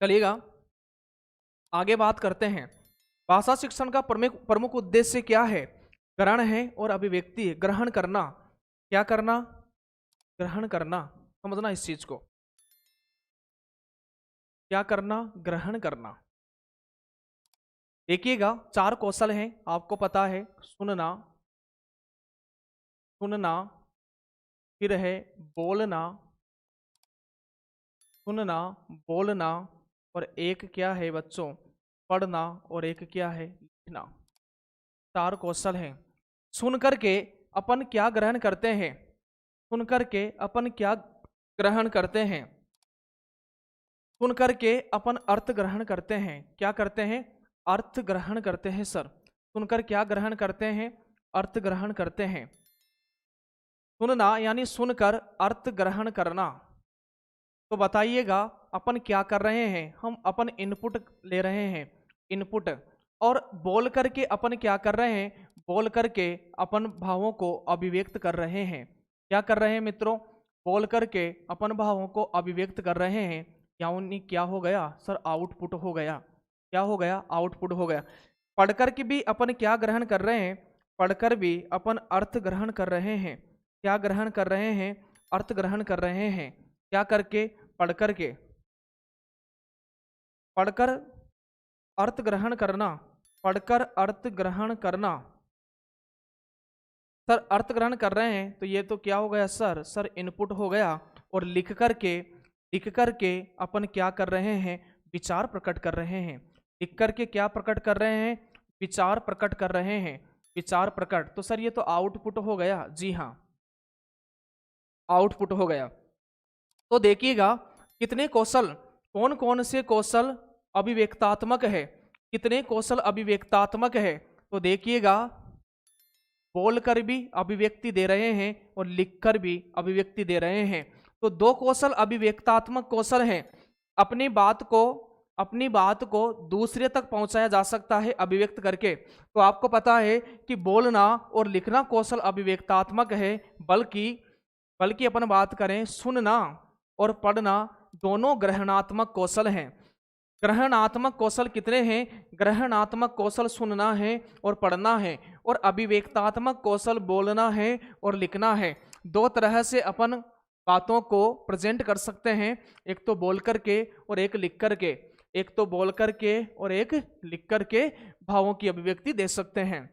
चलिएगा आगे बात करते हैं। भाषा शिक्षण का प्रमुख उद्देश्य क्या है? ग्रहण है और अभिव्यक्ति है। ग्रहण करना, क्या करना? ग्रहण करना। समझना इस चीज को, क्या करना? ग्रहण करना। देखिएगा 4 कौशल हैं, आपको पता है। सुनना, सुनना, फिर है बोलना, सुनना, बोलना, और एक क्या है बच्चों? पढ़ना, और एक क्या है? लिखना। 4 कौशल हैं। सुन करके अपन क्या ग्रहण करते हैं? सुन करके अपन क्या ग्रहण करते हैं? सुन करके अपन अर्थ ग्रहण करते हैं। क्या करते हैं? अर्थ ग्रहण करते हैं सर। सुनकर क्या ग्रहण करते हैं? अर्थ ग्रहण करते हैं। सुनना यानी सुनकर अर्थ ग्रहण करना। तो बताइएगा अपन क्या कर रहे हैं? हम अपन इनपुट ले रहे हैं, इनपुट। और बोल करके अपन क्या कर रहे हैं? बोल करके अपन भावों को अभिव्यक्त कर रहे हैं। क्या कर रहे हैं मित्रों? बोल करके अपन भावों को अभिव्यक्त कर रहे हैं। क्या हो गया सर? आउटपुट हो गया। क्या हो गया? आउटपुट हो गया। पढ़कर के भी अपन क्या ग्रहण कर रहे हैं? पढ़कर भी अपन अर्थ ग्रहण कर रहे हैं। क्या ग्रहण कर रहे हैं? अर्थ ग्रहण कर रहे हैं। क्या करके? पढ़ करके। पढ़कर अर्थ ग्रहण करना, पढ़कर अर्थ ग्रहण करना। सर अर्थ ग्रहण कर रहे हैं तो ये तो क्या हो गया सर इनपुट हो गया, और लिख करके अपन क्या कर रहे हैं, विचार प्रकट कर रहे हैं। लिख करके क्या प्रकट कर रहे हैं, विचार प्रकट कर रहे हैं, विचार प्रकट। तो सर ये तो आउटपुट हो गया, जी हाँ आउटपुट हो गया। तो देखिएगा कितने कौशल, कौन कौन से कौशल अभिव्यक्तात्मक है, कितने कौशल अभिव्यक्तात्मक है। तो देखिएगा बोलकर भी अभिव्यक्ति दे रहे हैं और लिखकर भी अभिव्यक्ति दे रहे हैं। तो दो कौशल अभिव्यक्तात्मक कौशल हैं। अपनी बात को दूसरे तक पहुंचाया जा सकता है अभिव्यक्त करके। तो आपको पता है कि बोलना और लिखना कौशल अभिव्यक्तात्मक है, बल्कि अपन बात करें सुनना और पढ़ना दोनों ग्रहणात्मक कौशल हैं। ग्रहणात्मक कौशल कितने हैं, ग्रहणात्मक कौशल सुनना है और पढ़ना है, और अभिव्यक्तात्मक कौशल बोलना है और लिखना है। दो तरह से अपन बातों को प्रेजेंट कर सकते हैं, एक तो बोल करके और एक लिख करके, एक तो बोल करके और एक लिख करके भावों की अभिव्यक्ति दे सकते हैं।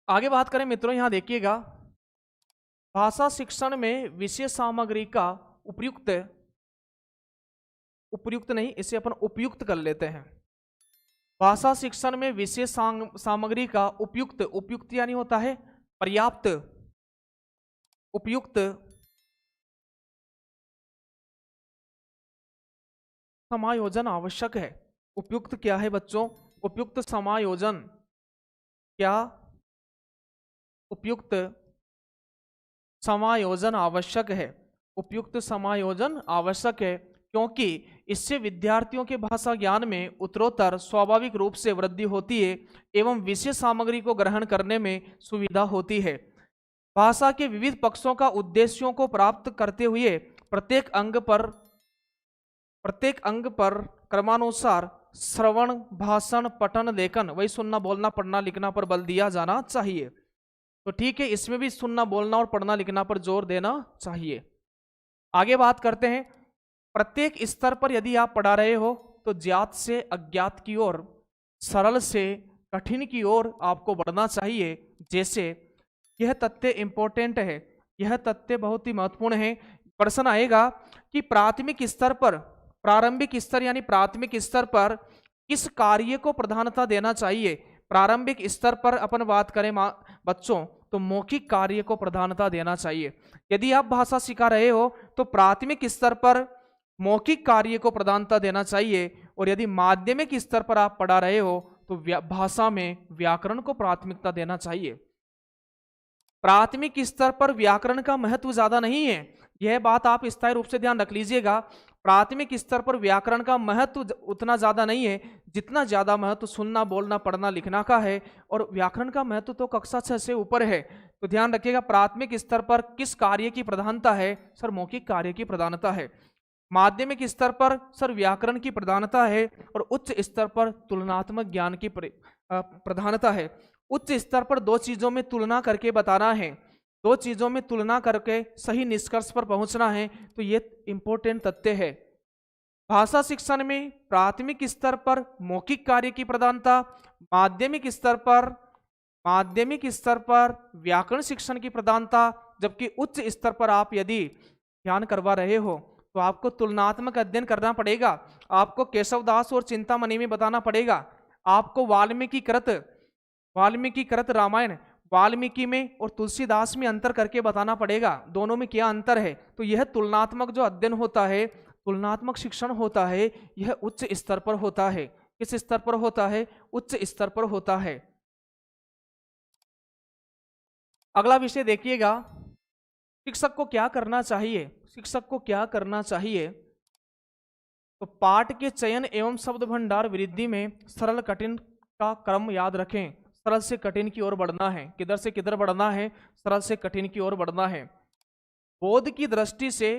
आगे बात करें मित्रों, यहां देखिएगा भाषा शिक्षण में विषय सामग्री का उपयुक्त नहीं, इसे अपन उपयुक्त कर लेते हैं। भाषा शिक्षण में विषय सामग्री का उपयुक्त यानी होता है पर्याप्त, उपयुक्त समायोजन आवश्यक है। उपयुक्त क्या है बच्चों, उपयुक्त समायोजन, क्या उपयुक्त समायोजन आवश्यक है, उपयुक्त समायोजन आवश्यक है, क्योंकि इससे विद्यार्थियों के भाषा ज्ञान में उत्तरोत्तर स्वाभाविक रूप से वृद्धि होती है एवं विषय सामग्री को ग्रहण करने में सुविधा होती है। भाषा के विविध पक्षों का उद्देश्यों को प्राप्त करते हुए प्रत्येक अंग पर क्रमानुसार श्रवण, भाषण, पठन, लेखन, वही सुनना, बोलना, पढ़ना, लिखना पर बल दिया जाना चाहिए। तो ठीक है, इसमें भी सुनना, बोलना और पढ़ना लिखना पर जोर देना चाहिए। आगे बात करते हैं, प्रत्येक स्तर पर यदि आप पढ़ा रहे हो तो ज्ञात से अज्ञात की ओर, सरल से कठिन की ओर आपको बढ़ना चाहिए। जैसे यह तथ्य इंपॉर्टेंट है, यह तथ्य बहुत ही महत्वपूर्ण है। प्रश्न आएगा कि प्रारंभिक स्तर पर किस कार्य को प्रधानता देना चाहिए। प्रारंभिक स्तर पर अपन बात करें बच्चों तो मौखिक कार्य को प्रधानता देना चाहिए। यदि आप भाषा सिखा रहे हो तो प्राथमिक स्तर पर मौखिक कार्य को प्रधानता देना चाहिए, और यदि माध्यमिक स्तर पर आप पढ़ा रहे हो तो भाषा में व्याकरण को प्राथमिकता देना चाहिए। प्राथमिक स्तर पर व्याकरण का महत्व ज्यादा नहीं है, यह बात आप स्थायी रूप से ध्यान रख लीजिएगा। प्राथमिक स्तर पर व्याकरण का महत्व उतना ज्यादा नहीं है जितना ज्यादा महत्व सुनना, बोलना, पढ़ना, लिखना का है, और व्याकरण का महत्व तो कक्षा 6 से ऊपर है। तो ध्यान रखिएगा प्राथमिक स्तर पर किस कार्य की प्रधानता है, सर मौखिक कार्य की प्रधानता है। माध्यमिक स्तर पर सर व्याकरण की प्रधानता है, और उच्च स्तर पर तुलनात्मक ज्ञान की प्रधानता है। उच्च स्तर पर दो चीजों में तुलना करके बताना है, दो चीजों में तुलना करके सही निष्कर्ष पर पहुंचना है। तो ये इंपॉर्टेंट तथ्य है। भाषा शिक्षण में प्राथमिक स्तर पर मौखिक कार्य की प्रधानता, माध्यमिक स्तर पर व्याकरण शिक्षण की प्रधानता, जबकि उच्च स्तर पर आप यदि ध्यान करवा रहे हो तो आपको तुलनात्मक अध्ययन करना पड़ेगा। आपको केशवदास और चिंतामणि में बताना पड़ेगा, आपको वाल्मीकि कृत रामायण, वाल्मीकि में और तुलसीदास में अंतर करके बताना पड़ेगा, दोनों में क्या अंतर है। तो यह तुलनात्मक जो अध्ययन होता है, तुलनात्मक शिक्षण होता है, यह उच्च स्तर पर होता है। किस स्तर पर होता है, उच्च स्तर पर होता है। अगला विषय देखिएगा, शिक्षक को क्या करना चाहिए, शिक्षक को क्या करना चाहिए। तो पाठ के चयन एवं शब्द भंडार वृद्धि में सरल कठिन का क्रम याद रखें। सरल से कठिन की ओर बढ़ना है, किधर से किधर बढ़ना है, सरल से कठिन की ओर बढ़ना है। बोध की दृष्टि से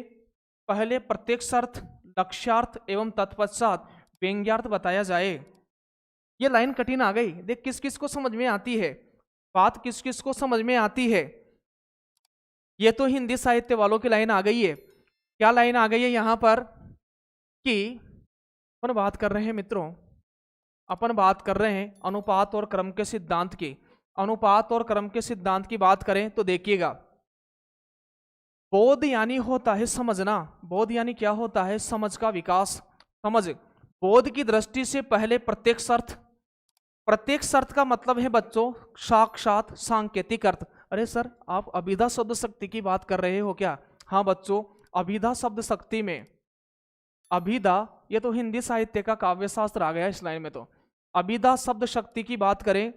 पहले प्रत्यक्षार्थ, लक्ष्यार्थ एवं तत्पश्चात व्यंग्यार्थ बताया जाए। ये लाइन कठिन आ गई, देख किस किस को समझ में आती है, बात किस किस को समझ में आती है। ये तो हिंदी साहित्य वालों की लाइन आ गई है। क्या लाइन आ गई है यहां पर कि अपन बात कर रहे हैं मित्रों, अपन बात कर रहे हैं अनुपात और क्रम के सिद्धांत की। अनुपात और क्रम के सिद्धांत की बात करें तो देखिएगा, बोध यानी होता है समझना। बोध यानी क्या होता है? समझ का विकास। समझ, बोध की दृष्टि से पहले प्रत्यक्ष अर्थ। प्रत्यक्ष अर्थ का मतलब है बच्चों साक्षात सांकेतिक अर्थ। अरे सर, आप अभिधा शब्द शक्ति की बात कर रहे हो क्या? हाँ बच्चों, अभिधा शब्द शक्ति में, अभिधा ये तो हिंदी साहित्य का काव्य शास्त्र आ गया इस लाइन में। तो अभिधा शब्द शक्ति की बात करें,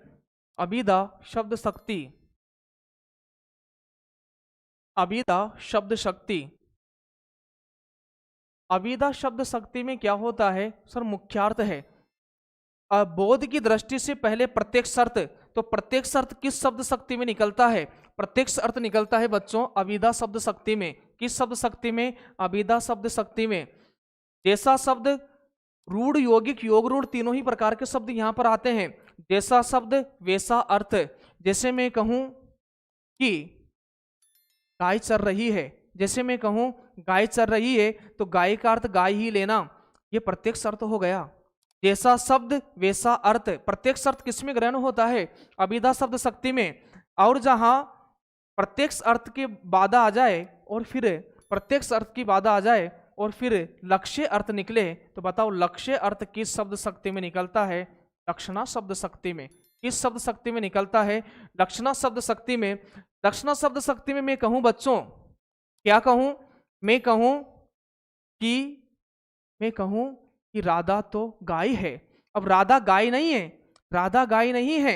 अभिधा शब्द शक्ति, अभिधा शब्द शक्ति, अभिधा शब्द शक्ति में क्या होता है सर? मुख्यार्थ है। बोध की दृष्टि से पहले प्रत्यक्ष अर्थ, तो प्रत्यक्ष अर्थ किस शब्द शक्ति में निकलता है? प्रत्यक्ष अर्थ निकलता है बच्चों अभिधा शब्द शक्ति में। किस शब्द शक्ति में? अभिधा शब्द शक्ति में। जैसा शब्द रूढ़, यौगिक, योग रूढ़, तीनों ही प्रकार के शब्द यहां पर आते हैं। जैसा शब्द वैसा अर्थ। जैसे मैं कहूं कि गाय चर रही है, जैसे मैं कहूं गाय चर रही है, तो गाय का अर्थ गाय ही लेना, ये प्रत्यक्ष अर्थ हो गया। जैसा शब्द वैसा अर्थ, प्रत्यक्ष अर्थ किसमें ग्रहण होता है? अभिधा शब्द शक्ति में। और जहां प्रत्यक्ष अर्थ की बाधा आ जाए और फिर प्रत्यक्ष अर्थ की बाधा आ जाए और फिर लक्ष्य अर्थ निकले, तो बताओ लक्ष्य अर्थ किस शब्द शक्ति में निकलता है? लक्षणा शब्द शक्ति में। किस शब्द शक्ति में निकलता है? लक्षणा शब्द शक्ति में। लक्षणा शब्द शक्ति में मैं कहूं बच्चों, क्या कहूं? मैं कहूं कि राधा तो गाय है। अब राधा गाय नहीं है, राधा गाय नहीं है,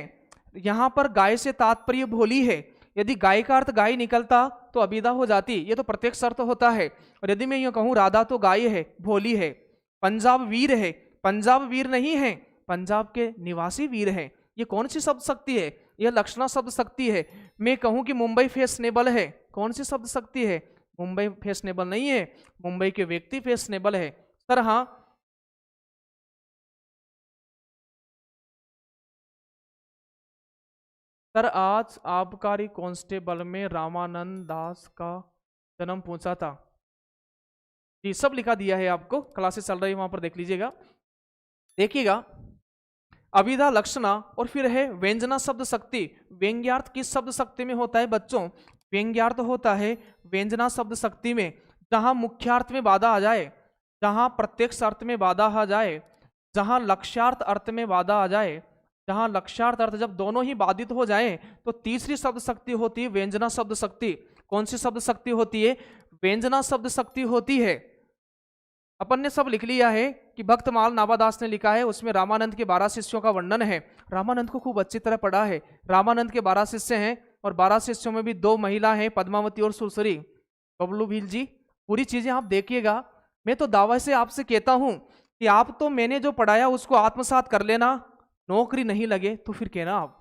यहां पर गाय से तात्पर्य भोली है। यदि गाय का अर्थ गाय निकलता तो अभिधा हो जाती, ये तो प्रत्यक्ष अर्थ होता है। और यदि मैं यूं कहूं राधा तो गाय है, भोली है, पंजाब वीर है, पंजाब वीर नहीं है, पंजाब के निवासी वीर है, ये कौन सी शब्द शक्ति है? यह लक्षणा शब्द शक्ति है। मैं कहूं कि मुंबई फैशनेबल है, कौन सी शब्द शक्ति है? मुंबई फैशनेबल नहीं है, मुंबई के व्यक्ति फैशनेबल है। सर हाँ, सर आज आबकारी कांस्टेबल में रामानंद दास का जन्म पूछा था जी, सब लिखा दिया है आपको, क्लासेस चल रही है वहां पर देख लीजिएगा। देखिएगा, अभिधा, लक्षणा और फिर है व्यंजना शब्द शक्ति। व्यंग्यार्थ किस शब्द शक्ति में होता है बच्चों? व्यंग्यार्थ होता है व्यंजना शब्द शक्ति में। जहां मुख्यार्थ में बाधा आ जाए, जहां प्रत्यक्ष अर्थ में बाधा आ जाए, जहां लक्ष्यार्थ अर्थ में बाधा आ जाए, जहां लक्ष्यार्थ अर्थ जब दोनों ही बाधित हो जाए, तो तीसरी शब्द शक्ति होती है व्यंजना शब्द शक्ति। कौन सी शब्द शक्ति होती है? व्यंजना शब्द शक्ति होती है। अपन ने सब लिख लिया है कि भक्तमाल नाभादास ने लिखा है, उसमें रामानंद के 12 शिष्यों का वर्णन है। रामानंद को खूब अच्छी तरह पढ़ा है। रामानंद के 12 शिष्य हैं और 12 शिष्यों में भी 2 महिला हैं, पद्मावती और सुरसरी। बबलू भील जी, पूरी चीजें आप देखिएगा। मैं तो दावा से आपसे कहता हूं कि आप तो मैंने जो पढ़ाया उसको आत्मसात कर लेना, नौकरी नहीं लगे तो फिर कहना आप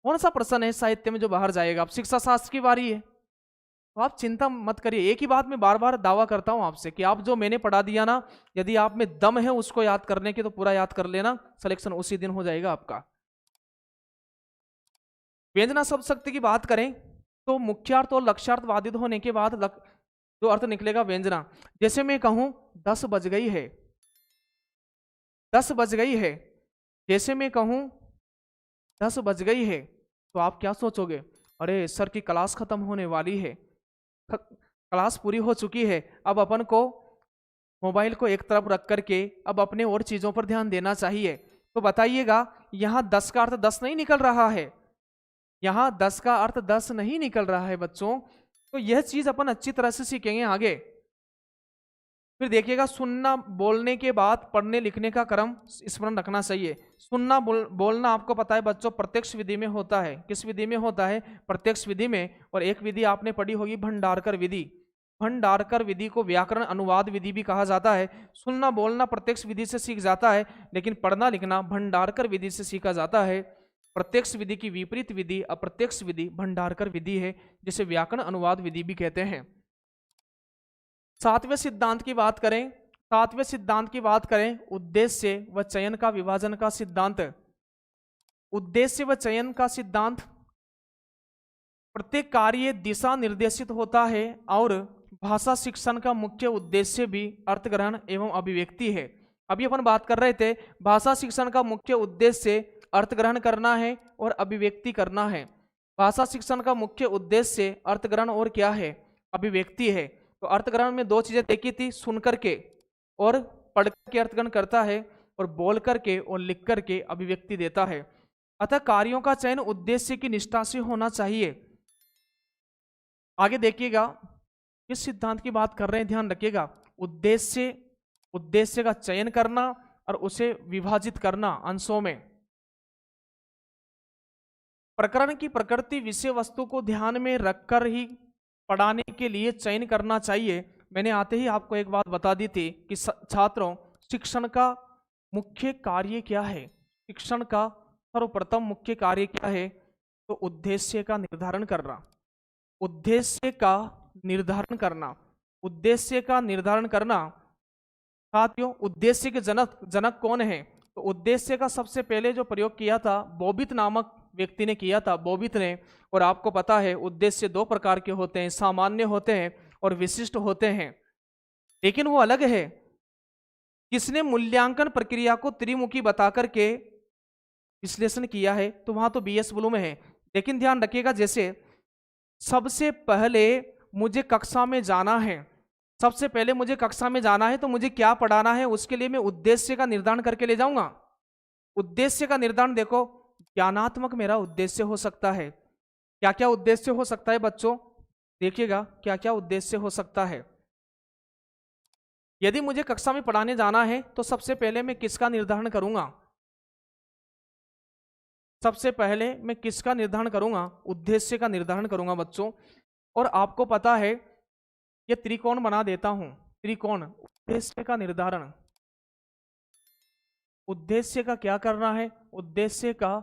कौन सा पर्सन है साहित्य में जो बाहर जाएगा। अब शिक्षा शास्त्र की बारी है, तो आप चिंता मत करिए। एक ही बात मैं बार बार दावा करता हूं आपसे कि आप जो मैंने पढ़ा दिया ना, यदि आप में दम है उसको याद करने की तो पूरा याद कर लेना, सिलेक्शन उसी दिन हो जाएगा आपका। व्यंजना शब्द शक्ति की बात करें तो मुख्यार्थ और लक्ष्यार्थ बाधित होने के बाद जो अर्थ निकलेगा व्यंजना। जैसे मैं कहूं 10 बज गई है, 10 बज गई है, जैसे मैं कहूं 10 बज गई है, तो आप क्या सोचोगे? अरे सर की क्लास खत्म होने वाली है, क्लास पूरी हो चुकी है, अब अपन को मोबाइल को एक तरफ रख करके अब अपने और चीजों पर ध्यान देना चाहिए। तो बताइएगा, यहां 10 का अर्थ 10 नहीं निकल रहा है, यहां 10 का अर्थ 10 नहीं निकल रहा है बच्चों। तो यह चीज अपन अच्छी तरह से सीखेंगे आगे। फिर देखिएगा, सुनना बोलने के बाद पढ़ने लिखने का क्रम स्मरण रखना चाहिए। सुनना बोलना आपको पता है बच्चों प्रत्यक्ष विधि में होता है। किस विधि में होता है? प्रत्यक्ष विधि में। और एक विधि आपने पढ़ी होगी भंडारकर विधि। भंडारकर विधि को व्याकरण अनुवाद विधि भी कहा जाता है। सुनना बोलना प्रत्यक्ष विधि से सीख जाता है, लेकिन पढ़ना लिखना भंडारकर विधि से सीखा जाता है। प्रत्यक्ष विधि की विपरीत विधि अप्रत्यक्ष विधि भंडारकर विधि है, जिसे व्याकरण अनुवाद विधि भी कहते हैं। 7वें सिद्धांत की बात करें, 7वें सिद्धांत की बात करें, उद्देश्य व चयन का विभाजन का सिद्धांत। उद्देश्य व चयन का सिद्धांत, प्रत्येक कार्य दिशा निर्देशित होता है और भाषा शिक्षण का मुख्य उद्देश्य भी अर्थग्रहण एवं अभिव्यक्ति है। अभी अपन बात कर रहे थे भाषा शिक्षण का मुख्य उद्देश्य अर्थग्रहण करना है और अभिव्यक्ति करना है। भाषा शिक्षण का मुख्य उद्देश्य अर्थग्रहण और क्या है, अभिव्यक्ति है। तो अर्थग्रहण में दो चीजें देखी थी, सुन करके और पढ़ के अर्थग्रहण करता है, और बोल करके और लिख करके अभिव्यक्ति देता है। अतः कार्यों का चयन उद्देश्य की निष्ठा से होना चाहिए। आगे देखिएगा किस सिद्धांत की बात कर रहे हैं, ध्यान रखिएगा। उद्देश्य का चयन करना और उसे विभाजित करना अंशों में। प्रकरण की प्रकृति विषय वस्तु को ध्यान में रखकर ही पढ़ाने के लिए चयन करना चाहिए। मैंने आते ही आपको एक बात बता दी थी कि छात्रों, शिक्षण का मुख्य कार्य क्या है। शिक्षण का सर्वप्रथम मुख्य कार्य क्या है, तो उद्देश्य का निर्धारण करना। उद्देश्य का निर्धारण करना, उद्देश्य का निर्धारण करना। साथियों, उद्देश्य के जनक कौन है, तो उद्देश्य का सबसे पहले जो प्रयोग किया था बोबित नामक व्यक्ति ने किया था, बोबित ने। और आपको पता है उद्देश्य दो प्रकार के होते हैं, सामान्य होते हैं और विशिष्ट होते हैं, लेकिन वो अलग है। किसने मूल्यांकन प्रक्रिया को त्रिमुखी बताकर के विश्लेषण किया है, तो वहां तो बीएस ब्लूम है। लेकिन ध्यान रखिएगा, जैसे सबसे पहले मुझे कक्षा में जाना है, सबसे पहले मुझे कक्षा में जाना है, तो मुझे क्या पढ़ाना है उसके लिए मैं उद्देश्य का निर्धारण करके ले जाऊंगा। उद्देश्य का निर्धारण देखो, ज्ञानात्मक मेरा उद्देश्य हो सकता है। क्या क्या उद्देश्य हो सकता है बच्चों, देखिएगा क्या क्या उद्देश्य हो सकता है। यदि मुझे कक्षा में पढ़ाने जाना है तो सबसे पहले मैं किसका निर्धारण करूंगा, सबसे पहले मैं किसका निर्धारण करूंगा, उद्देश्य का निर्धारण करूंगा बच्चों। और आपको पता है ये त्रिकोण बना देता हूं, त्रिकोण। उद्देश्य का निर्धारण, उद्देश्य का क्या करना है, उद्देश्य का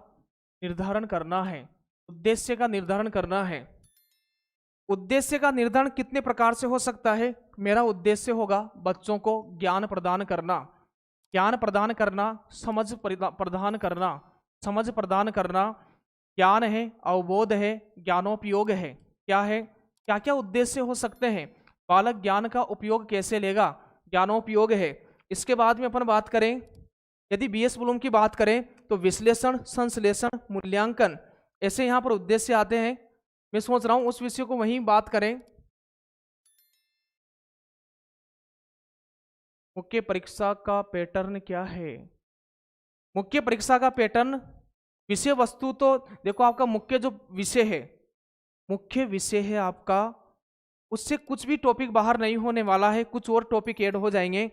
निर्धारण करना है, उद्देश्य का निर्धारण करना है। उद्देश्य का निर्धारण कितने प्रकार से हो सकता है। मेरा उद्देश्य होगा बच्चों को ज्ञान प्रदान करना, ज्ञान प्रदान करना, समझ प्रदान करना, समझ प्रदान करना। ज्ञान है, अवबोध है, ज्ञानोपयोग है। क्या है, क्या क्या उद्देश्य हो सकते हैं। बालक ज्ञान का उपयोग कैसे लेगा, ज्ञानोपयोग है। इसके बाद में अपन बात करें, यदि बीएस ब्लूम की बात करें तो विश्लेषण, संश्लेषण, मूल्यांकन, ऐसे यहाँ पर उद्देश्य आते हैं। मैं सोच रहा हूं उस विषय को वहीं बात करें। मुख्य परीक्षा का पैटर्न क्या है। मुख्य परीक्षा का पैटर्न, विषय वस्तु तो देखो आपका मुख्य जो विषय है, मुख्य विषय है आपका, उससे कुछ भी टॉपिक बाहर नहीं होने वाला है, कुछ और टॉपिक ऐड हो जाएंगे।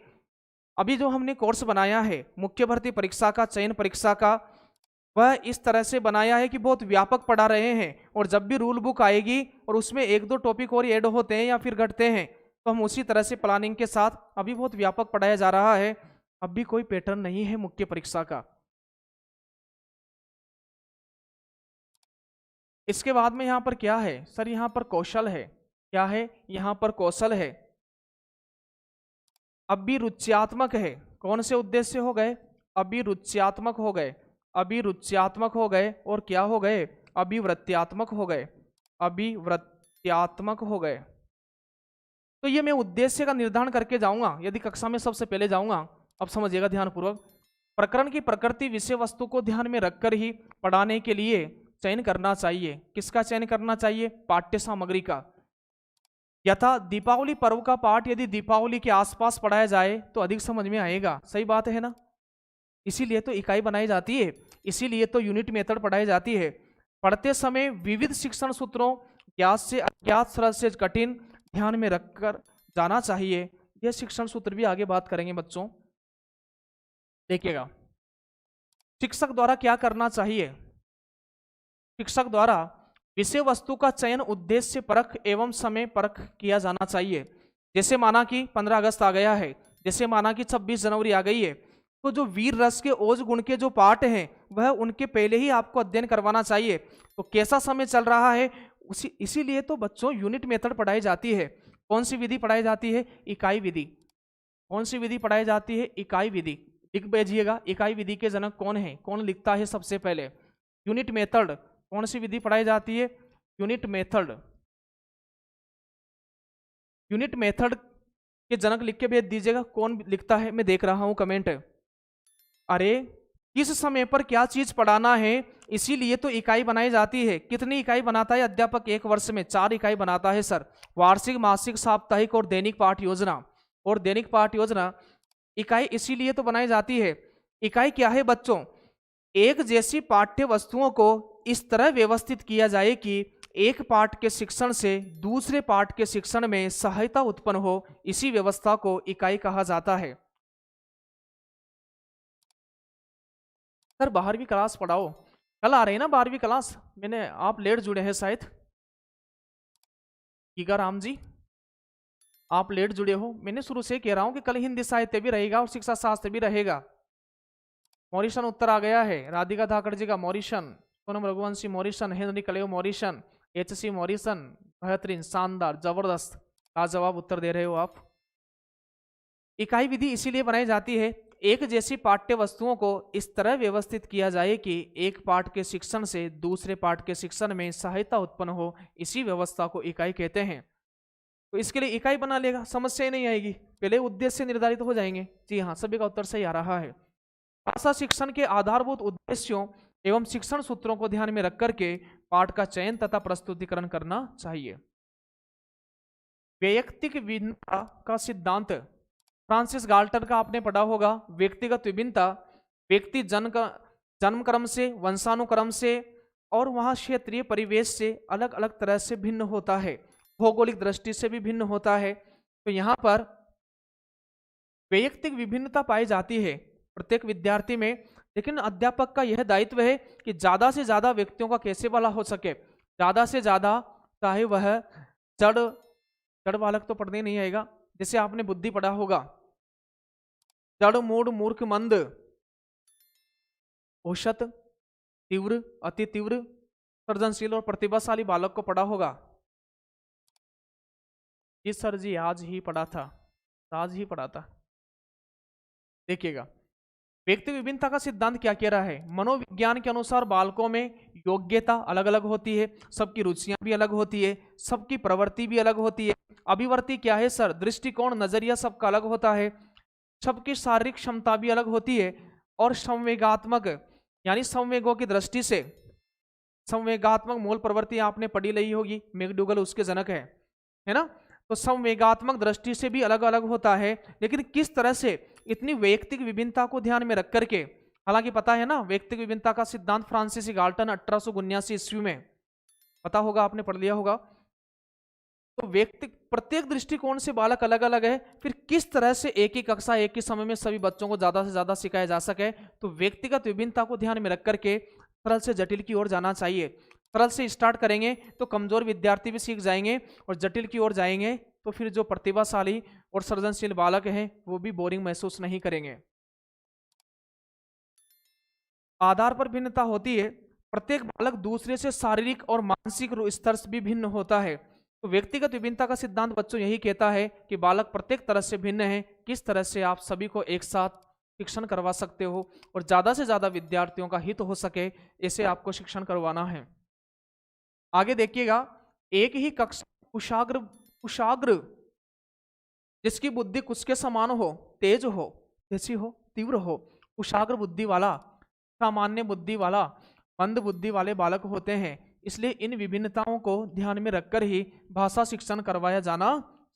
अभी जो हमने कोर्स बनाया है मुख्य भर्ती परीक्षा का, चयन परीक्षा का, वह इस तरह से बनाया है कि बहुत व्यापक पढ़ा रहे हैं। और जब भी रूल बुक आएगी और उसमें एक दो टॉपिक और ऐड होते हैं या फिर घटते हैं, तो हम उसी तरह से प्लानिंग के साथ अभी बहुत व्यापक पढ़ाया जा रहा है। अभी कोई पैटर्न नहीं है मुख्य परीक्षा का। इसके बाद में यहाँ पर क्या है सर, यहाँ पर कौशल है। क्या है, यहाँ पर कौशल है। अभिरुच्यात्मक है। कौन से उद्देश्य हो गए, अभिरुच्यात्मक हो गए, अभिरुच्यात्मक हो गए, और क्या हो गए, अभिवृत्त्यात्मक हो गए, अभिवृत्त्यात्मक हो गए। तो ये मैं उद्देश्य का निर्धारण करके जाऊंगा यदि कक्षा में सबसे पहले जाऊंगा। अब समझिएगा ध्यानपूर्वक, प्रकरण की प्रकृति विषय वस्तु को ध्यान में रखकर ही पढ़ाने के लिए चयन करना चाहिए। किसका चयन करना चाहिए, पाठ्य सामग्री का। यथा दीपावली पर्व का पाठ यदि दीपावली के आसपास पढ़ाया जाए तो अधिक समझ में आएगा। सही बात है ना, इसीलिए तो इकाई बनाई जाती है, इसीलिए तो यूनिट मेथड पढ़ाई जाती है। पढ़ते समय विविध शिक्षण सूत्रों, ज्ञात से अज्ञात, सरल से कठिन, ध्यान में रखकर जाना चाहिए। यह शिक्षण सूत्र भी आगे बात करेंगे बच्चों, देखिएगा। शिक्षक द्वारा क्या करना चाहिए, शिक्षक द्वारा विषय वस्तु का चयन उद्देश्य परख एवं समय परख किया जाना चाहिए। जैसे माना कि 15 अगस्त आ गया है, जैसे माना कि 26 जनवरी आ गई है, तो जो वीर रस के ओज गुण के जो पाठ हैं वह उनके पहले ही आपको अध्ययन करवाना चाहिए। तो कैसा समय चल रहा है, इसीलिए तो बच्चों यूनिट मेथड पढ़ाई जाती है। कौन सी विधि पढ़ाई जाती है, इकाई विधि। कौन सी विधि पढ़ाई जाती है, इकाई विधि। लिख भेजिएगा, इकाई विधि के जनक कौन है, कौन लिखता है सबसे पहले। यूनिट मेथड, कौन सी विधि पढ़ाई जाती है, यूनिट मेथड। यूनिट मेथड के जनक लिख के भेज दीजिएगा, कौन लिखता है, मैं देख रहा हूं कमेंट। अरे किस समय पर क्या चीज पढ़ाना है, इसीलिए तो इकाई बनाई जाती है। कितनी इकाई बनाता है अध्यापक एक वर्ष में? 4 इकाई बनाता है सर। वार्षिक, मासिक, साप्ताहिक और दैनिक पाठ योजना। और दैनिक पाठ योजना इकाई इसीलिए तो बनाई जाती है। इकाई क्या है बच्चों? एक जैसी पाठ्य वस्तुओं को इस तरह व्यवस्थित किया जाए कि एक पाठ के शिक्षण से दूसरे पाठ के शिक्षण में सहायता उत्पन्न हो, इसी व्यवस्था को इकाई कहा जाता है। सर 12वीं क्लास पढ़ाओ, कल आ रही है ना 12वीं क्लास? मैंने, आप लेट जुड़े हैं शायद, कीगा राम जी, आप लेट जुड़े हो। मैंने शुरू से कह रहा हूं कि कल हिंदी साहित्य भी रहेगा और शिक्षा शास्त्र भी रहेगा। मॉरिशन उत्तर आ गया है, राधिका धाकड़ जी का मॉरिशन, सोनम रघुवंशी मॉरिशन, हेनरी कलेव मॉरिशन, एच.सी. मॉरिसन, बेहतरीन, शानदार, जबरदस्त, लाजवाब उत्तर दे रहे हो आप। इकाई विधि इसीलिए बनाई जाती है, एक जैसी पाठ्य वस्तुओं को इस तरह व्यवस्थित किया जाए कि एक पाठ के शिक्षण से दूसरे पाठ के शिक्षण में सहायता उत्पन्न हो, इसी व्यवस्था को इकाई कहते हैं। तो इसके लिए इकाई बना लेगा, समस्या ही नहीं आएगी, पहले उद्देश्य निर्धारित हो जाएंगे। जी हाँ, सभी का उत्तर सही आ रहा है। भाषा शिक्षण के आधारभूत उद्देश्यों एवं शिक्षण सूत्रों को ध्यान में रख करके पाठ का चयन तथा प्रस्तुतिकरण करना चाहिए। वैयक्तिक विभिन्नता का सिद्धांत फ्रांसिस गाल्टन का आपने पढ़ा होगा। व्यक्तिगत विभिन्नता व्यक्ति जन्म क्रम से, वंशानुक्रम से और वहां क्षेत्रीय परिवेश से अलग अलग तरह से भिन्न होता है, भौगोलिक दृष्टि से भी भिन्न होता है। तो यहाँ पर वैयक्तिक विभिन्नता पाई जाती है प्रत्येक विद्यार्थी में, लेकिन अध्यापक का यह दायित्व है कि ज्यादा से ज्यादा व्यक्तियों का कैसे भला हो सके, ज्यादा से ज्यादा, चाहे वह जड़ बालक तो पढ़ने नहीं आएगा, जैसे आपने बुद्धि पढ़ा होगा, जड़, मूढ़, मूर्ख, मंद, औसत, तीव्र, अति तीव्र, सृजनशील और प्रतिभाशाली बालक को पढ़ा होगा। जी सर जी, आज ही पढ़ा था, आज ही पढ़ा था। देखिएगा, व्यक्ति विभिन्नता का सिद्धांत क्या कह रहा है? मनोविज्ञान के अनुसार बालकों में योग्यता अलग अलग होती है, सबकी रुचियां भी अलग होती है, सबकी प्रवृत्ति भी अलग होती है। अभिवर्ती क्या है सर? दृष्टिकोण, नजरिया सबका अलग होता है, सबकी शारीरिक क्षमता भी अलग होती है। और संवेगात्मक, यानी संवेगों की दृष्टि से, संवेगात्मक मूल प्रवृत्ति आपने पढ़ी ली होगी, मैकडूगल उसके जनक है ना? तो संवेगात्मक दृष्टि से भी अलग अलग होता है, लेकिन किस तरह से इतनी वैयक्तिक विभिन्नता को ध्यान में रख करके, हालांकि पता है ना वैयक्तिक विभिन्नता का सिद्धांत फ्रांसिस गाल्टन 1879 ईस्वी में, पता होगा, आपने पढ़ लिया होगा। तो व्यक्ति प्रत्येक दृष्टिकोण से बालक अलग अलग है, फिर किस तरह से एक ही कक्षा एक ही समय में सभी बच्चों को ज्यादा से ज्यादा सिखाया जा सके, तो व्यक्तिगत विभिन्नता को ध्यान में रख करके सरल से जटिल की ओर जाना चाहिए। सरल से स्टार्ट करेंगे तो कमजोर विद्यार्थी भी सीख जाएंगे, और जटिल की ओर जाएंगे तो फिर जो प्रतिभाशाली और सृजनशील बालक हैं वो भी बोरिंग महसूस नहीं करेंगे। आधार पर भिन्नता होती है, प्रत्येक बालक दूसरे से शारीरिक और मानसिक स्तर से भी भिन्न होता है। तो व्यक्तिगत विभिन्नता का सिद्धांत बच्चों यही कहता है कि बालक प्रत्येक तरह से भिन्न है, किस तरह से आप सभी को एक साथ शिक्षण करवा सकते हो और ज्यादा से ज्यादा विद्यार्थियों का हित हो सके, ऐसे आपको शिक्षण करवाना है। आगे देखिएगा, एक ही कक्षा कुशाग्र जिसकी बुद्धि कुछ के समान हो, तेज हो, कैसी हो, तीव्र हो, कुशाग्र बुद्धि वाला, सामान्य बुद्धि वाला, मंद बुद्धि वाले बालक होते हैं। इसलिए इन विभिन्नताओं को ध्यान में रखकर ही भाषा शिक्षण करवाया जाना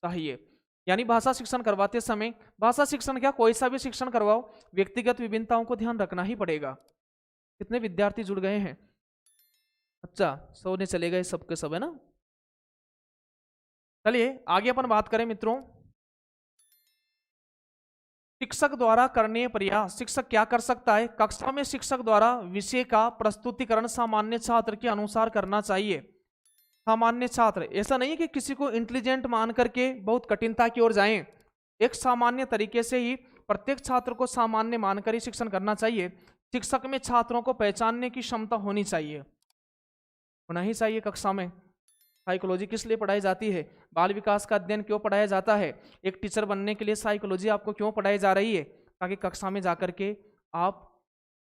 चाहिए। यानी भाषा शिक्षण करवाते समय, भाषा शिक्षण क्या, कोई सा भी शिक्षण करवाओ, व्यक्तिगत विभिन्नताओं को ध्यान रखना ही पड़ेगा। कितने विद्यार्थी जुड़ गए हैं? अच्छा, सोने चले गए सबके सब, है ना? चलिए आगे अपन बात करें मित्रों, शिक्षक द्वारा करने प्रयास। शिक्षक क्या कर सकता है? कक्षा में शिक्षक द्वारा विषय का प्रस्तुतिकरण सामान्य छात्र के अनुसार करना चाहिए। सामान्य छात्र, ऐसा नहीं है कि किसी को इंटेलिजेंट मान करके बहुत कठिनता की ओर जाएं, एक सामान्य तरीके से ही प्रत्येक छात्र को सामान्य मानकर ही शिक्षण करना चाहिए। शिक्षक में छात्रों को पहचानने की क्षमता होनी चाहिए, होना ही चाहिए। कक्षा में साइकोलॉजी किस लिए पढ़ाई जाती है? बाल विकास का अध्ययन क्यों पढ़ाया जाता है? एक टीचर बनने के लिए साइकोलॉजी आपको क्यों पढ़ाई जा रही है? ताकि कक्षा में जाकर के आप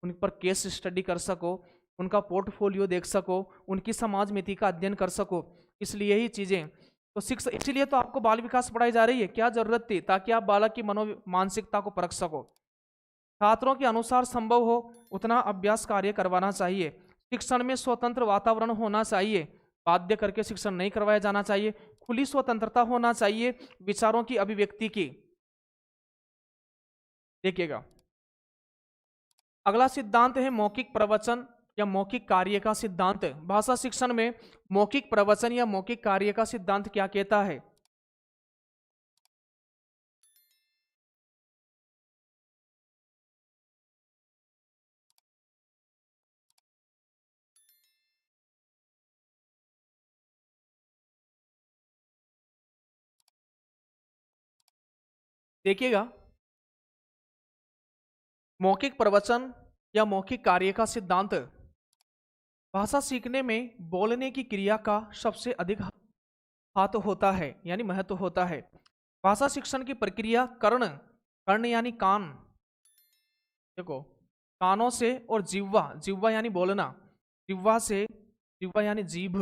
उन पर केस स्टडी कर सको, उनका पोर्टफोलियो देख सको, उनकी समाज नीति का अध्ययन कर सको, इसलिए ही चीजें। तो शिक्षा, इसीलिए तो आपको बाल विकास पढ़ाई जा रही है। क्या जरूरत थी? ताकि आप बालक की मानसिकता को परख सको। छात्रों के अनुसार संभव हो उतना अभ्यास कार्य करवाना चाहिए। शिक्षण में स्वतंत्र वातावरण होना चाहिए, बाध्य करके शिक्षण नहीं करवाया जाना चाहिए। खुली स्वतंत्रता होना चाहिए विचारों की अभिव्यक्ति की। देखिएगा, अगला सिद्धांत है मौखिक प्रवचन या मौखिक कार्य का सिद्धांत। भाषा शिक्षण में मौखिक प्रवचन या मौखिक कार्य का सिद्धांत क्या कहता है? देखिएगा, मौखिक प्रवचन या मौखिक कार्य का सिद्धांत भाषा सीखने में बोलने की क्रिया का सबसे अधिक हाथ होता है, यानी महत्व होता है। भाषा शिक्षण की प्रक्रिया कर्ण, कर्ण यानी कान, देखो कानों से, और जिह्वा, जिह्वा यानी बोलना, जिह्वा से, जिह्वा यानी जीभ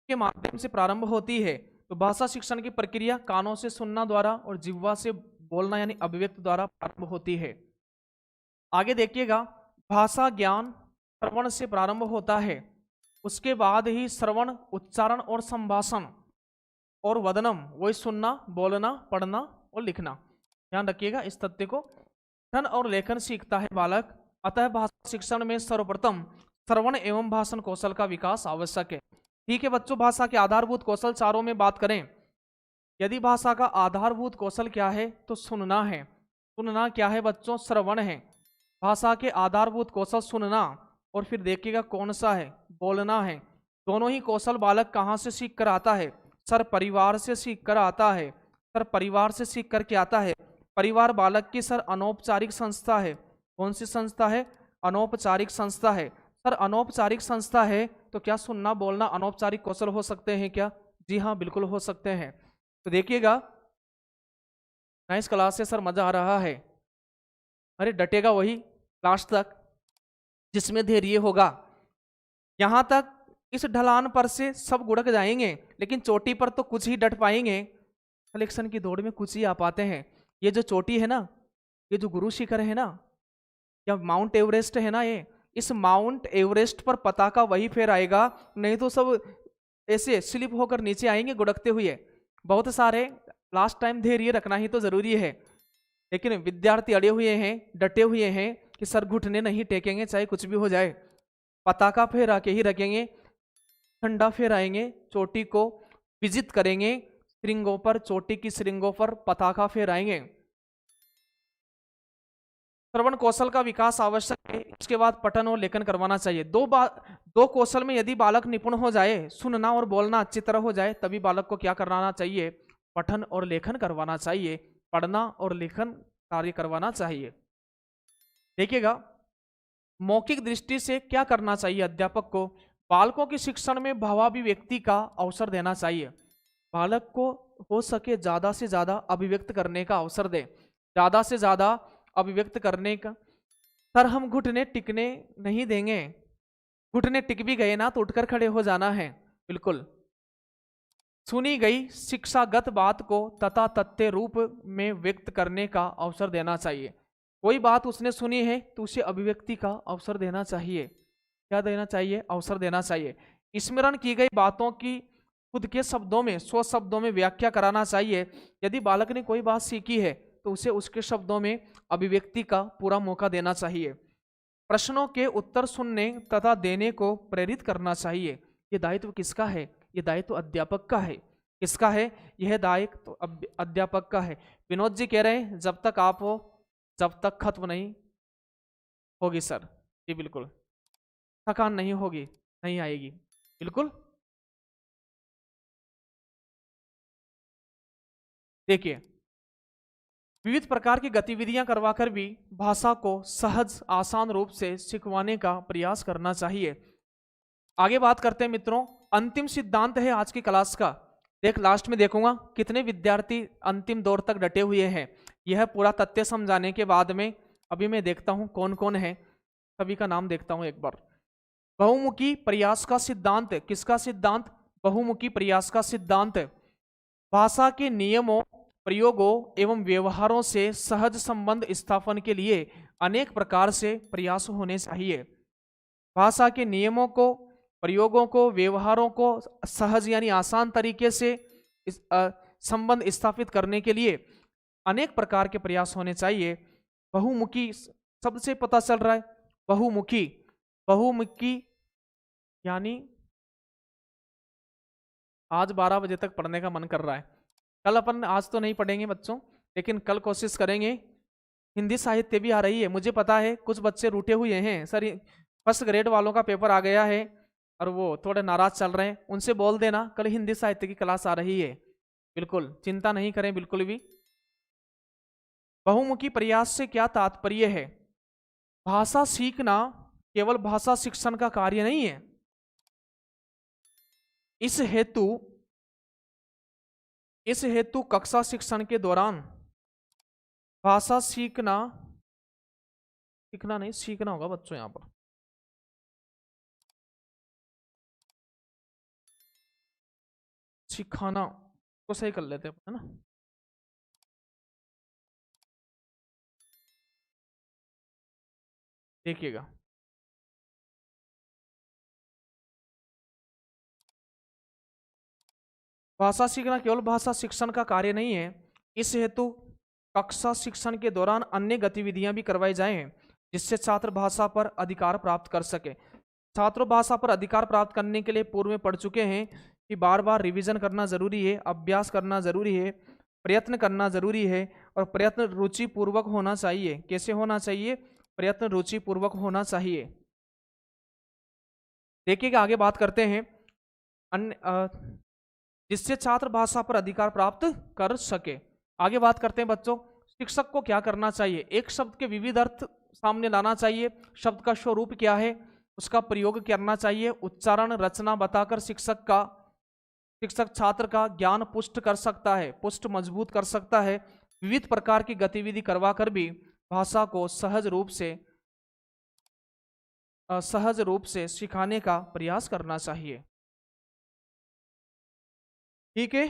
के माध्यम से प्रारंभ होती है। तो भाषा शिक्षण की प्रक्रिया कानों से सुनना द्वारा और जिह्वा से बोलना यानी अभिव्यक्त द्वारा प्रारंभ होती है। आगे देखिएगा, भाषा ज्ञान श्रवण से प्रारंभ होता है, उसके बाद ही श्रवण, उच्चारण और संभाषण और वदनम, वही सुनना, बोलना, पढ़ना और लिखना। ध्यान रखिएगा इस तथ्य को। पठन और लेखन सीखता है बालक, अतः भाषा शिक्षण में सर्वप्रथम श्रवण एवं भाषण कौशल का विकास आवश्यक है। ठीक है बच्चों, भाषा के आधारभूत कौशल चारों में बात करें, यदि भाषा का आधारभूत कौशल क्या है तो सुनना है। सुनना क्या है बच्चों? श्रवण है। भाषा के आधारभूत कौशल सुनना, और फिर देखिएगा कौन सा है? बोलना है। दोनों ही कौशल बालक कहाँ से सीख कर आता है? सर परिवार से सीख कर आता है। सर परिवार से सीख कर के आता है। परिवार बालक की सर अनौपचारिक संस्था है। कौन सी संस्था है? अनौपचारिक संस्था है। सर अनौपचारिक संस्था है तो क्या सुनना बोलना अनौपचारिक कौशल हो सकते हैं क्या? जी हाँ, बिल्कुल हो सकते हैं। तो देखिएगा, नाइस क्लास से सर, मजा आ रहा है। अरे डटेगा वही लास्ट तक जिसमें धैर्य होगा। यहां तक इस ढलान पर से सब गुड़क जाएंगे, लेकिन चोटी पर तो कुछ ही डट पाएंगे। कलेक्शन की दौड़ में कुछ ही आ पाते हैं। ये जो चोटी है ना, ये जो गुरु शिखर है ना, या माउंट एवरेस्ट है ना, ये इस माउंट एवरेस्ट पर पताका वही फेर आएगा, नहीं तो सब ऐसे स्लिप होकर नीचे आएंगे गुड़कते हुए। बहुत सारे लास्ट टाइम धैर्य रखना ही तो जरूरी है, लेकिन विद्यार्थी अड़े हुए हैं, डटे हुए हैं कि सर घुटने नहीं टेकेंगे चाहे कुछ भी हो जाए, पताका फहरा के ही रखेंगे, ठंडा फहराएंगे, चोटी को विजित करेंगे, श्रृंगों पर, चोटी की श्रृंगों पर पताका फहराएंगे। श्रवण कौशल का विकास आवश्यक है। इसके बाद पठन और लेखन करवाना चाहिए। दो कौशल में यदि बालक निपुण हो जाए, सुनना और बोलना अच्छी तरह हो जाए, तभी बालक को क्या करवाना चाहिए? पठन और लेखन करवाना चाहिए, पढ़ना और लेखन कार्य करवाना चाहिए। देखिएगा, मौखिक दृष्टि से क्या करना चाहिए अध्यापक को? बालकों की शिक्षण में भावाभिव्यक्ति का अवसर देना चाहिए। बालक को हो सके ज्यादा से ज्यादा अभिव्यक्त करने का अवसर दे, ज्यादा से ज्यादा अभिव्यक्त करने का। सर हम घुटने टिकने नहीं देंगे, घुटने टिक भी गए ना तो उठकर खड़े हो जाना है। बिल्कुल, सुनी गई शिक्षागत बात को तथा तथ्य रूप में व्यक्त करने का अवसर देना चाहिए। कोई बात उसने सुनी है तो उसे अभिव्यक्ति का अवसर देना चाहिए। क्या देना चाहिए? अवसर देना चाहिए। स्मरण की गई बातों की खुद के शब्दों में, 100 शब्दों में व्याख्या कराना चाहिए। यदि बालक ने कोई बात सीखी है तो उसे उसके शब्दों में अभिव्यक्ति का पूरा मौका देना चाहिए। प्रश्नों के उत्तर सुनने तथा देने को प्रेरित करना चाहिए। ये दायित्व किसका है? ये दायित्व अध्यापक का है। किसका है? यह दायित्व अध्यापक का है। विनोद जी कह रहे हैं जब तक आप हो, जब तक खत्म नहीं होगी सर। जी बिल्कुल, थकान नहीं होगी, नहीं आएगी, बिल्कुल। देखिए, विविध प्रकार की गतिविधियां करवाकर भी भाषा को सहज आसान रूप से सिखवाने का प्रयास करना चाहिए। आगे बात करते हैं मित्रों, अंतिम सिद्धांत है आज की क्लास का। देख लास्ट में देखूंगा कितने विद्यार्थी अंतिम दौर तक डटे हुए हैं। यह पूरा तथ्य समझाने के बाद में अभी मैं देखता हूं कौन कौन है, सभी का नाम देखता हूं एक बार। बहुमुखी प्रयास का सिद्धांत। किसका सिद्धांत? बहुमुखी प्रयास का सिद्धांत। भाषा के नियमों प्रयोगों एवं व्यवहारों से सहज संबंध स्थापन के लिए अनेक प्रकार से प्रयास होने चाहिए। भाषा के नियमों को, प्रयोगों को, व्यवहारों को सहज यानी आसान तरीके से संबंध स्थापित करने के लिए अनेक प्रकार के प्रयास होने चाहिए। बहुमुखी शब्द से पता चल रहा है, बहुमुखी, बहुमुखी यानी आज 12 बजे तक पढ़ने का मन कर रहा है। कल अपन आज तो नहीं पढ़ेंगे बच्चों, लेकिन कल कोशिश करेंगे। हिंदी साहित्य भी आ रही है, मुझे पता है कुछ बच्चे रूठे हुए हैं सर, फर्स्ट ग्रेड वालों का पेपर आ गया है और वो थोड़े नाराज चल रहे हैं, उनसे बोल देना कल हिंदी साहित्य की क्लास आ रही है। बिल्कुल चिंता नहीं करें, बिल्कुल भी। बहुमुखी प्रयास से क्या तात्पर्य है? भाषा सीखना केवल भाषा शिक्षण का कार्य नहीं है। इस हेतु कक्षा शिक्षण के दौरान भाषा सीखना नहीं, सीखना होगा बच्चों, यहां पर सिखाना तो सही कर लेते हैं, है ना। देखिएगा, भाषा सीखना केवल भाषा शिक्षण का कार्य नहीं है। इस हेतु कक्षा शिक्षण के दौरान अन्य गतिविधियां भी करवाई जाएं, जिससे छात्र भाषा पर अधिकार प्राप्त कर सके। छात्रों भाषा पर अधिकार प्राप्त करने के लिए पूर्व में पढ़ चुके हैं कि बार बार रिवीजन करना जरूरी है, अभ्यास करना जरूरी है, प्रयत्न करना जरूरी है, और प्रयत्न रुचिपूर्वक होना चाहिए। कैसे होना चाहिए? प्रयत्न रुचिपूर्वक होना चाहिए। देखिएगा, आगे बात करते हैं अन्य जिससे छात्र भाषा पर अधिकार प्राप्त कर सके। आगे बात करते हैं बच्चों, शिक्षक को क्या करना चाहिए? एक शब्द के विविध अर्थ सामने लाना चाहिए, शब्द का स्वरूप क्या है उसका प्रयोग करना चाहिए, उच्चारण रचना बताकर शिक्षक छात्र का ज्ञान पुष्ट कर सकता है, पुष्ट मजबूत कर सकता है। विविध प्रकार की गतिविधि करवा कर भी भाषा को सहज रूप से सिखाने का प्रयास करना चाहिए। ठीक है,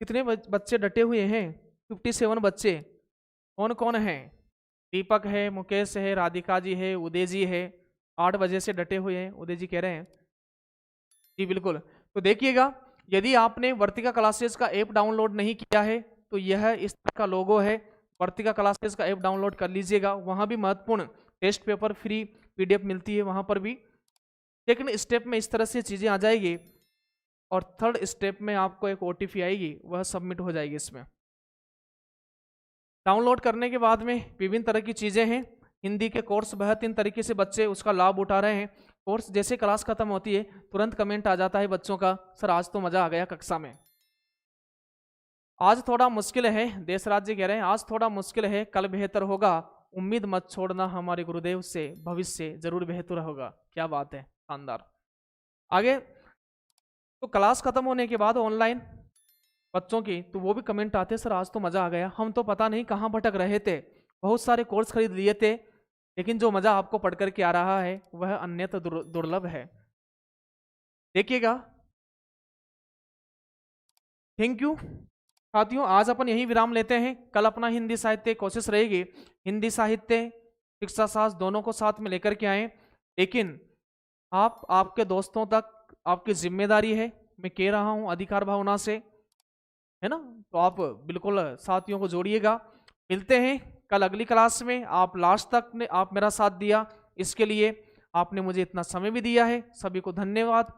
कितने बच्चे डटे हुए हैं? 57 बच्चे। कौन कौन हैं? दीपक है, मुकेश है, राधिका जी है, उदय जी है। 8 बजे से डटे हुए हैं, उदय जी कह रहे हैं। जी बिल्कुल। तो देखिएगा, यदि आपने वर्तिका क्लासेस का ऐप डाउनलोड नहीं किया है तो यह इस तरह का लोगो है। वर्तिका क्लासेस का ऐप डाउनलोड कर लीजिएगा, वहां भी महत्वपूर्ण टेस्ट पेपर फ्री PDF मिलती है, वहां पर भी। सेकंड स्टेप में इस तरह से चीजें आ जाएगी, और थर्ड स्टेप में आपको एक OTP आएगी, वह सबमिट हो जाएगी। इसमें डाउनलोड करने के बाद में विभिन्न तरह की चीजें हैं। हिंदी के कोर्स बेहतरीन तरीके से बच्चे उसका लाभ उठा रहे हैं। कोर्स जैसे क्लास खत्म होती है तुरंत कमेंट आ जाता है बच्चों का, सर आज तो मजा आ गया कक्षा में। आज थोड़ा मुश्किल है, देशराज जी कह रहे हैं आज थोड़ा मुश्किल है, कल बेहतर होगा, उम्मीद मत छोड़ना हमारे गुरुदेव से, भविष्य जरूर बेहतर होगा। क्या बात है, शानदार। आगे तो क्लास खत्म होने के बाद ऑनलाइन बच्चों की तो वो भी कमेंट आते, सर आज तो मजा आ गया, हम तो पता नहीं कहाँ भटक रहे थे, बहुत सारे कोर्स खरीद लिए थे, लेकिन जो मजा आपको पढ़ करके आ रहा है वह अन्यथा दुर्लभ है। देखिएगा, थैंक यू साथियों। आज अपन यही विराम लेते हैं, कल अपना हिंदी साहित्य कोशिश रहेगी हिंदी साहित्य शिक्षा शास्त्र दोनों को साथ में लेकर के आए, लेकिन आपके दोस्तों तक आपकी जिम्मेदारी है, मैं कह रहा हूं अधिकार भावना से, है ना। तो आप बिल्कुल साथियों को जोड़िएगा। मिलते हैं कल अगली क्लास में। आप लास्ट तक ने आप मेरा साथ दिया, इसके लिए आपने मुझे इतना समय भी दिया है, सभी को धन्यवाद।